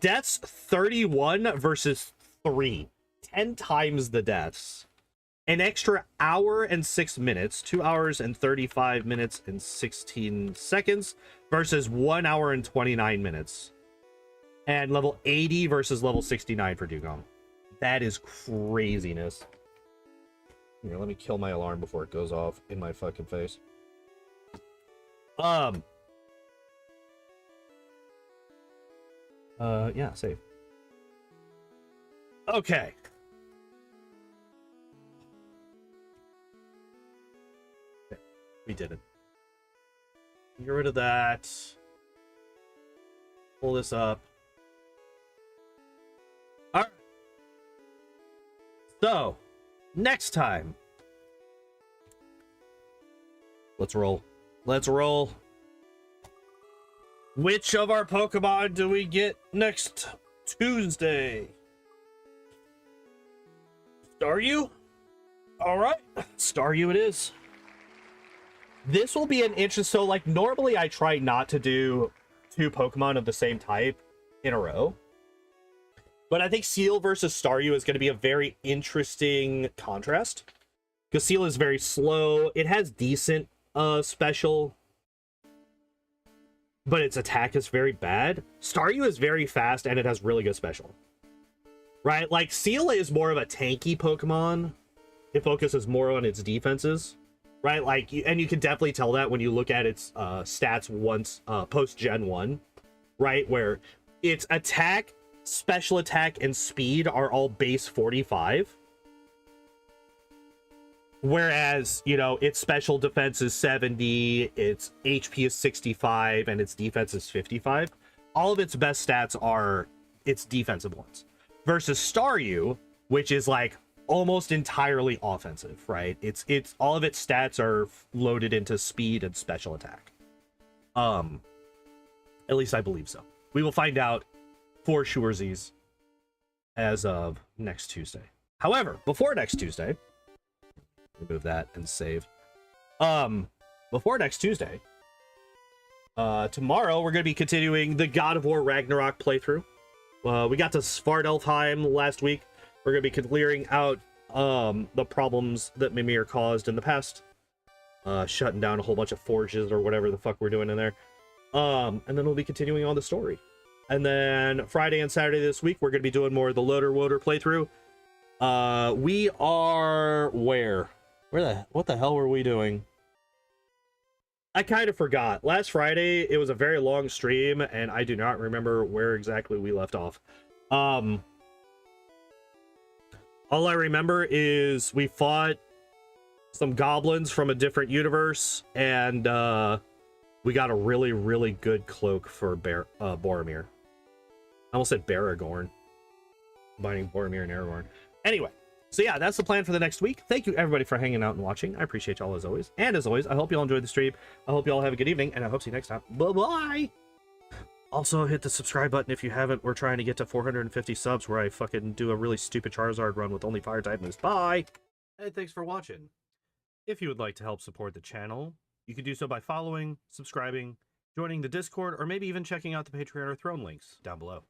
Deaths 31 versus 3. 10 times the deaths. An extra hour and 6 minutes. 2 hours and 35 minutes and 16 seconds. Versus 1 hour and 29 minutes. And level 80 versus level 69 for Dugong. That is craziness. Here, let me kill my alarm before it goes off in my fucking face. Yeah, save. Okay. We did it. Get rid of that. Pull this up. All right. So, next time. Let's roll. Let's roll. Which of our Pokemon do we get next Tuesday? Staryu? All right. Staryu it is. This will be an interesting... So, like, normally I try not to do 2 Pokemon of the same type in a row. But I think Seel versus Staryu is going to be a very interesting contrast. Because Seel is very slow. It has decent special, but its attack is very bad. Staryu is very fast, and it has really good special. Right? Like, Seel is more of a tanky Pokemon. It focuses more on its defenses. Right? Like, and you can definitely tell that when you look at its stats once post-Gen 1. Right? Where its attack, special attack, and speed are all base 45. Whereas, you know, its special defense is 70, its HP is 65, and its defense is 55. All of its best stats are its defensive ones. Versus Staryu, which is like almost entirely offensive, right? It's all of its stats are loaded into speed and special attack. At least I believe so. We will find out for surezies as of next Tuesday. However, before next Tuesday, remove that and save. Before next Tuesday, tomorrow we're going to be continuing the God of War Ragnarok playthrough. We got to Svartalfheim last week. We're going to be clearing out the problems that Mimir caused in the past. Shutting down a whole bunch of forges or whatever the fuck we're doing in there. And then we'll be continuing on the story. And then Friday and Saturday this week, we're going to be doing more of the Loader Woder playthrough. We are... Where? What the hell were we doing? I kind of forgot. Last Friday, it was a very long stream, and I do not remember where exactly we left off. All I remember is we fought some goblins from a different universe, and we got a really, really good cloak for Boromir. I almost said Baragorn. Combining Boromir and Aragorn. Anyway. So yeah, that's the plan for the next week. Thank you everybody for hanging out and watching. I appreciate y'all as always. And as always, I hope y'all enjoyed the stream. I hope y'all have a good evening, and I hope to see you next time. Bye-bye! Also, hit the subscribe button if you haven't. We're trying to get to 450 subs where I fucking do a really stupid Charizard run with only Fire-type moves. Bye! Hey, thanks for watching. If you would like to help support the channel, you can do so by following, subscribing, joining the Discord, or maybe even checking out the Patreon or Throne links down below.